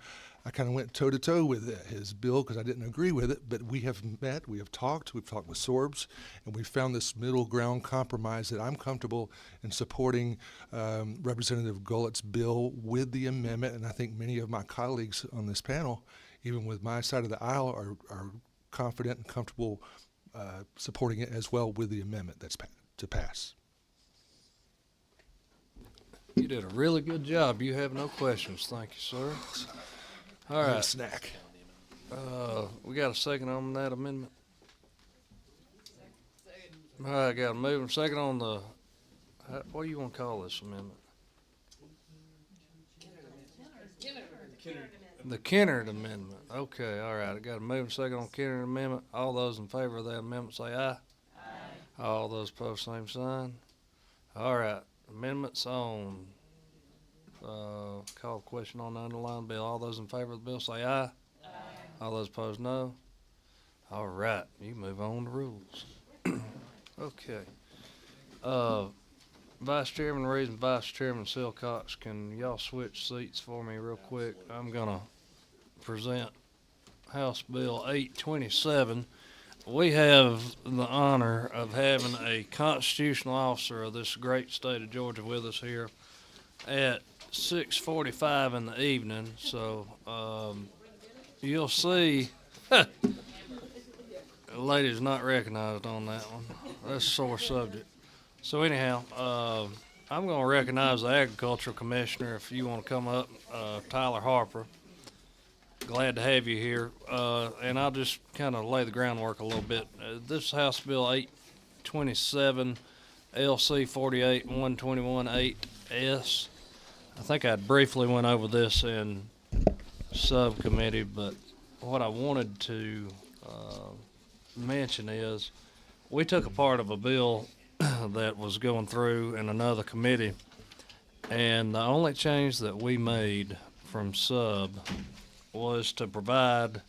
I kind of went toe-to-toe with his bill because I didn't agree with it, but we have met, we've talked with Sorbs, and we found this middle ground compromise that I'm comfortable in supporting Representative Gullett's bill with the amendment, and I think many of my colleagues on this panel, even with my side of the aisle, are confident and comfortable supporting it as well with the amendment that's to pass. You did a really good job. You have no questions. Thank you, sir. All right. Snack. We got a second on that amendment. All right, got a move and second on the, what do you want to call this amendment? The Kennard Amendment. Okay, all right. I got a move and second on Kennard Amendment. All those in favor of that amendment say aye. Aye. All those opposed, same sign. All right. Amendments on, call a question on the underlying bill. All those in favor of the bill say aye. Aye. All those opposed, no. All right, you move on to rules. Okay. Vice Chairman Reed and Vice Chairman Silcox, can y'all switch seats for me real quick? I'm gonna present House Bill 827. We have the honor of having a constitutional officer of this great state of Georgia with us here at 6:45 in the evening. So you'll see, the lady's not recognized on that one. That's a sore subject. So anyhow, I'm going to recognize the Agricultural Commissioner if you want to come up, Tyler Harper. Glad to have you here, and I'll just kind of lay the groundwork a little bit. This is House Bill 827, LC 48-121-8S. I think I briefly went over this in subcommittee, but what I wanted to mention is we took a part of a bill that was going through in another committee, and the only change that we made from sub was to provide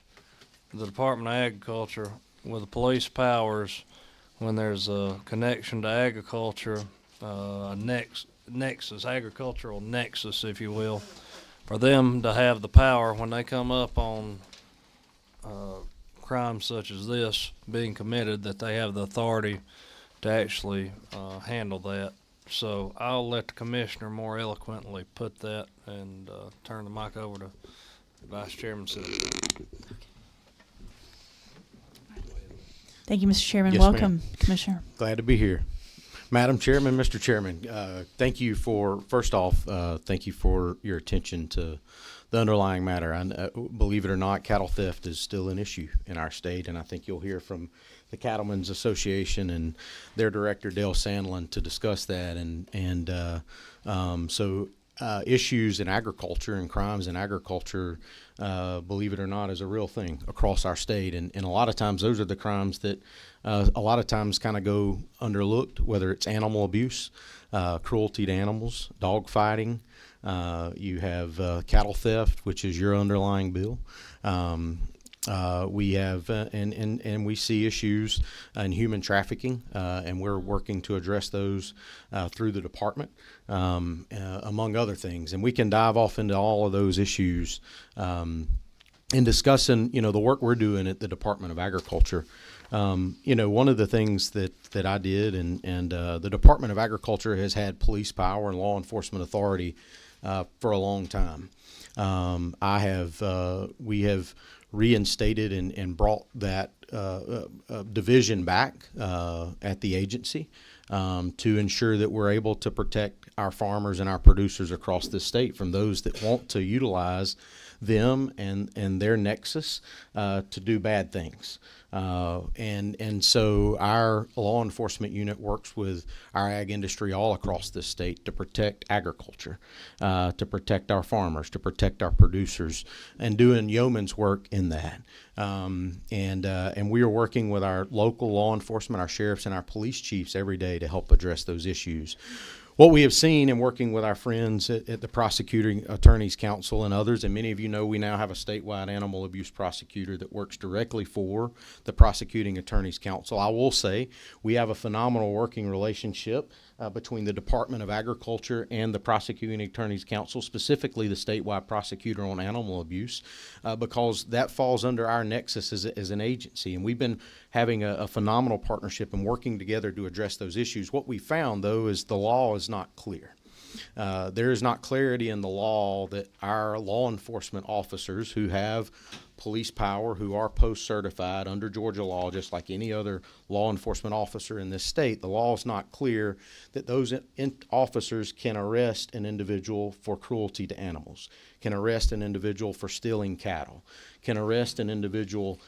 the Department of Agriculture with the police powers when there's a connection to agriculture, a nexus, agricultural nexus, if you will, for them to have the power when they come up on crimes such as this being committed, that they have the authority to actually handle that. So I'll let the commissioner more eloquently put that and turn the mic over to Vice Chairman Silver. Thank you, Mr. Chairman. Yes, Welcome, ma'am. Commissioner. Glad to be here. Madam Chairman, Mr. Chairman, thank you for, first off, thank you for your attention to the underlying matter. Believe it or not, cattle theft is still an issue in our state, and I think you'll hear from the Cattlemen's Association and their director, Dale Sandlin, to discuss that. So issues in agriculture and crimes in agriculture, believe it or not, is a real thing across our state. And a lot of times those are the crimes that a lot of times kind of go underlooked, whether it's animal abuse, cruelty to animals, dog fighting. You have cattle theft, which is your underlying bill. We have, and we see issues in human trafficking, and we're working to address those through the department, among other things. And we can dive off into all of those issues in discussing, the work we're doing at the Department of Agriculture. One of the things that I did, and the Department of Agriculture has had police power and law enforcement authority for a long time. We have reinstated and brought that division back at the agency to ensure that we're able to protect our farmers and our producers across the state from those that want to utilize them and their nexus to do bad things. And so our law enforcement unit works with our ag industry all across the state to protect agriculture, to protect our farmers, to protect our producers, and doing yeoman's work in that. And we are working with our local law enforcement, our sheriffs, and our police chiefs every day to help address those issues. What we have seen in working with our friends at the Prosecuting Attorneys Council and others, and many of you know we now have a statewide animal abuse prosecutor that works directly for the Prosecuting Attorneys Council. I will say we have a phenomenal working relationship between the Department of Agriculture and the Prosecuting Attorneys Council, specifically the statewide prosecutor on animal abuse, because that falls under our nexus as an agency. And we've been having a phenomenal partnership and working together to address those issues. What we found, though, is the law is not clear. There is not clarity in the law that our law enforcement officers who have police power, who are post-certified under Georgia law, just like any other law enforcement officer in this state, the law is not clear that those officers can arrest an individual for cruelty to animals, can arrest an individual for stealing cattle, can arrest an individual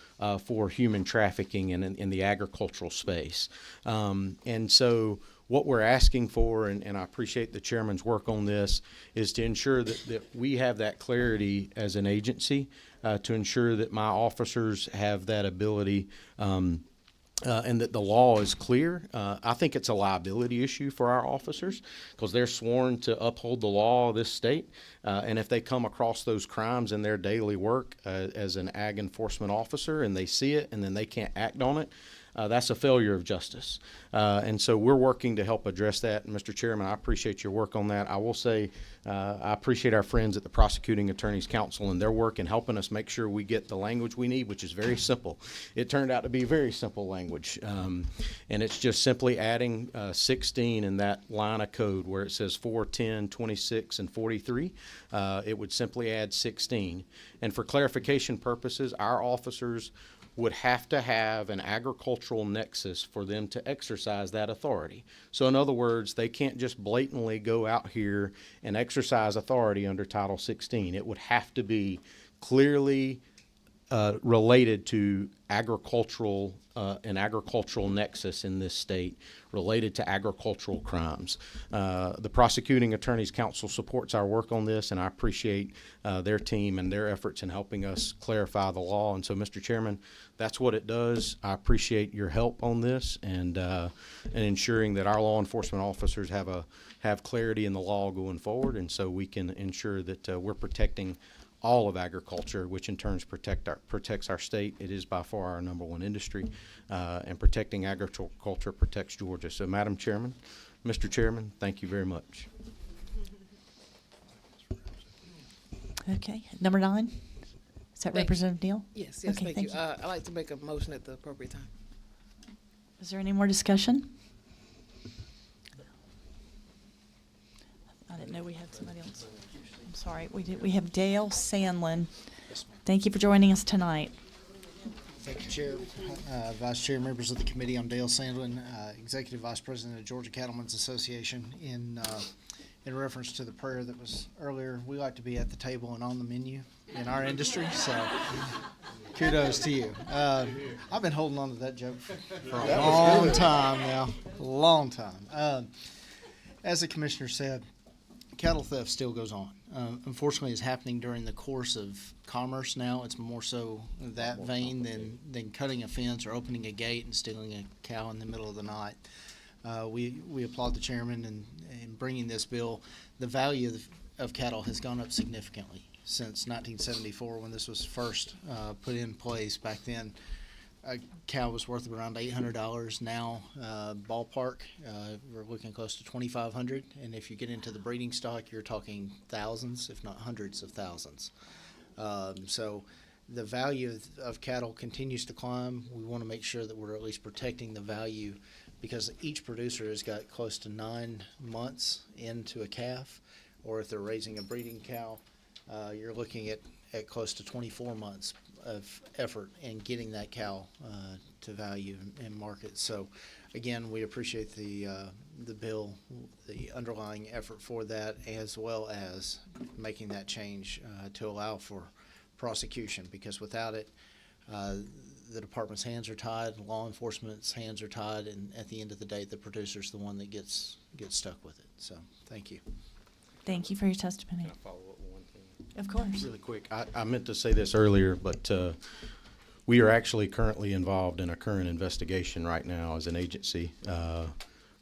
for human trafficking in the agricultural space. And so what we're asking for, and I appreciate the chairman's work on this, is to ensure that we have that clarity as an agency, to ensure that my officers have that ability, and that the law is clear. I think it's a liability issue for our officers because they're sworn to uphold the law of this state. And if they come across those crimes in their daily work as an ag enforcement officer and they see it and then they can't act on it, that's a failure of justice. And so we're working to help address that. And Mr. Chairman, I appreciate your work on that. I will say I appreciate our friends at the Prosecuting Attorneys Council and their work in helping us make sure we get the language we need, which is very simple. It turned out to be very simple language. And it's just simply adding 16 in that line of code where it says 4, 10, 26, and 43. It would simply add 16. And for clarification purposes, our officers would have to have an agricultural nexus for them to exercise that authority. So in other words, they can't just blatantly go out here and exercise authority under Title 16. It would have to be clearly related to agricultural, an agricultural nexus in this state related to agricultural crimes. The Prosecuting Attorneys Council supports our work on this, and I appreciate their team and their efforts in helping us clarify the law. And so, Mr. Chairman, that's what it does. I appreciate your help on this and ensuring that our law enforcement officers have clarity in the law going forward, and so we can ensure that we're protecting all of agriculture, which in turn protects our state. It is by far our number one industry, and protecting agriculture protects Georgia. So, Madam Chairman, Mr. Chairman, thank you very much. Okay, number 9. Is that Representative Neal? Yes, Okay, thank you. I'd like to make a motion at the appropriate time. Is there any more discussion? I didn't know we had somebody else. I'm sorry. We have Dale Sandlin. Thank you for joining us tonight. Thank you, Chair. Vice Chair, members of the committee, I'm Dale Sandlin, Executive Vice President of Georgia Cattlemen's Association. In reference to the prayer that was earlier, we like to be at the table and on the menu in our industry, so kudos to you. I've been holding on to that joke for a long time now, a long time. As the Commissioner said, cattle theft still goes on. Unfortunately, it's happening during the course of commerce now. It's more so that vein than cutting a fence or opening a gate and stealing a cow in the middle of the night. We applaud the chairman in bringing this bill. The value of cattle has gone up significantly since 1974 when this was first put in place. Back then, a cow was worth around $800. Now, ballpark, we're looking close to $2,500. And if you get into the breeding stock, you're talking thousands, if not hundreds of thousands. So the value of cattle continues to climb. We want to make sure that we're at least protecting the value, because each producer has got close to 9 months into a calf, or if they're raising a breeding cow, you're looking at close to 24 months of effort in getting that cow to value and market. So again, we appreciate the bill, the underlying effort for that, as well as making that change to allow for prosecution, because without it, the department's hands are tied, law enforcement's hands are tied, and at the end of the day, the producer's the one that gets stuck with it. So thank you. Thank you for your testimony. Can I follow up with one thing? Of course. Really quick, I meant to say this earlier, but we are actually currently involved in a current investigation right now as an agency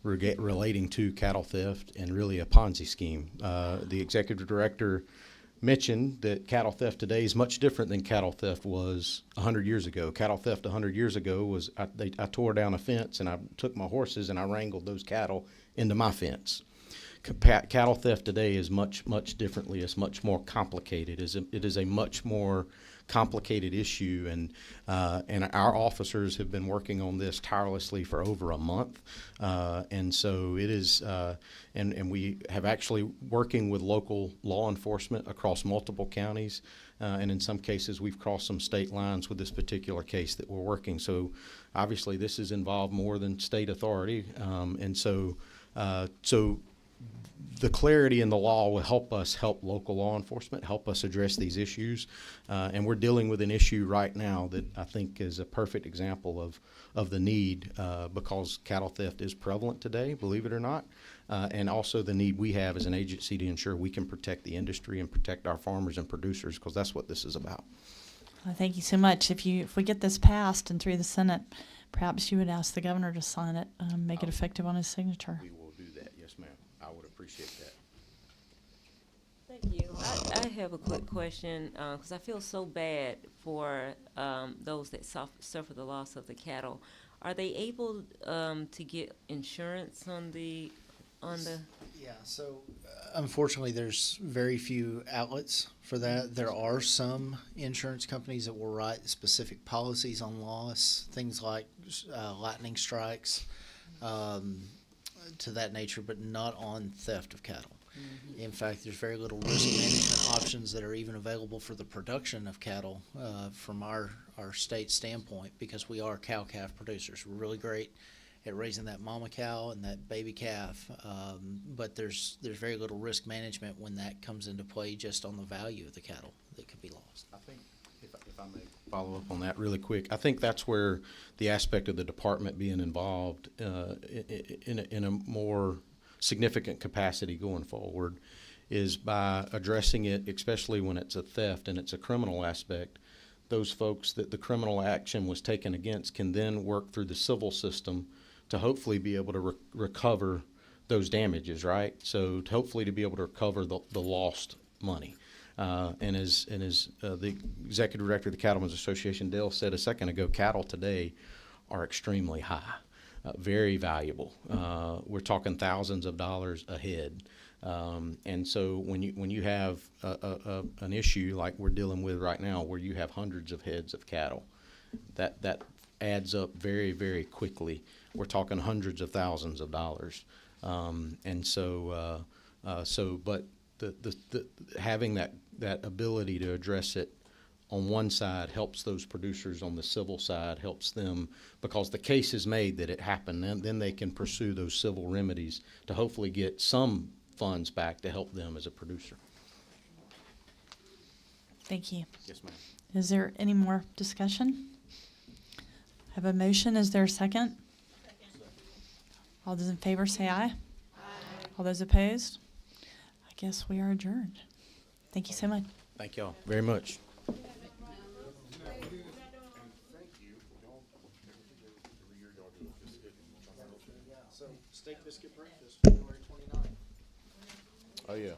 relating to cattle theft and really a Ponzi scheme. The executive director mentioned that cattle theft today is much different than cattle theft was 100 years ago. Cattle theft 100 years ago was I tore down a fence and I took my horses and I wrangled those cattle into my fence. Cattle theft today is much differently. It's much more complicated. It is a much more complicated issue, and our officers have been working on this tirelessly for over a month, and so it is, and we have actually working with local law enforcement across multiple counties, and in some cases we've crossed some state lines with this particular case that we're working. So obviously this has involved more than state authority, and so the clarity in the law will help us help local law enforcement, help us address these issues. And we're dealing with an issue right now that I think is a perfect example of the need, because cattle theft is prevalent today, believe it or not, and also the need we have as an agency to ensure we can protect the industry and protect our farmers and producers, because that's what this is about. Well, thank you so much. If we get this passed and through the Senate, perhaps you would ask the governor to sign it, make it effective on his signature. We will do that, yes ma'am. I would appreciate that. Thank you. I have a quick question, because I feel so bad for those that suffer the loss of the cattle. Are they able to get insurance on the? Yeah, so unfortunately, there's very few outlets for that. There are some insurance companies that will write specific policies on loss, things like lightning strikes, to that nature, but not on theft of cattle. Mm-hmm. In fact, there's very little risk management options that are even available for the production of cattle from our state standpoint, because we are cow-calf producers. We're really great at raising that mama cow and that baby calf, but there's very little risk management when that comes into play just on the value of the cattle that could be lost. I think, if I may follow up on that really quick, I think that's where the aspect of the department being involved in a more significant capacity going forward is by addressing it, especially when it's a theft and it's a criminal aspect. Those folks that the criminal action was taken against can then work through the civil system to hopefully be able to recover those damages, right? So hopefully to be able to recover the lost money. And as the executive director of the Cattlemen's Association, Dale, said a second ago, cattle today are extremely high, very valuable. We're talking thousands of dollars a head. And so when you have an issue like we're dealing with right now, where you have hundreds of heads of cattle, that adds up very, very quickly. We're talking hundreds of thousands of dollars. And so but the having that ability to address it on one side helps those producers on the civil side, helps them, because the case is made that it happened, and then they can pursue those civil remedies to hopefully get some funds back to help them as a producer. Thank you. Yes, ma'am. Is there any more discussion? Have a motion. Is there a second? All those in favor say aye. Aye. All those opposed? guess we are adjourned. Thank you so much. Thank y'all very much. So, steak biscuit breakfast, February 29th. Oh, yeah.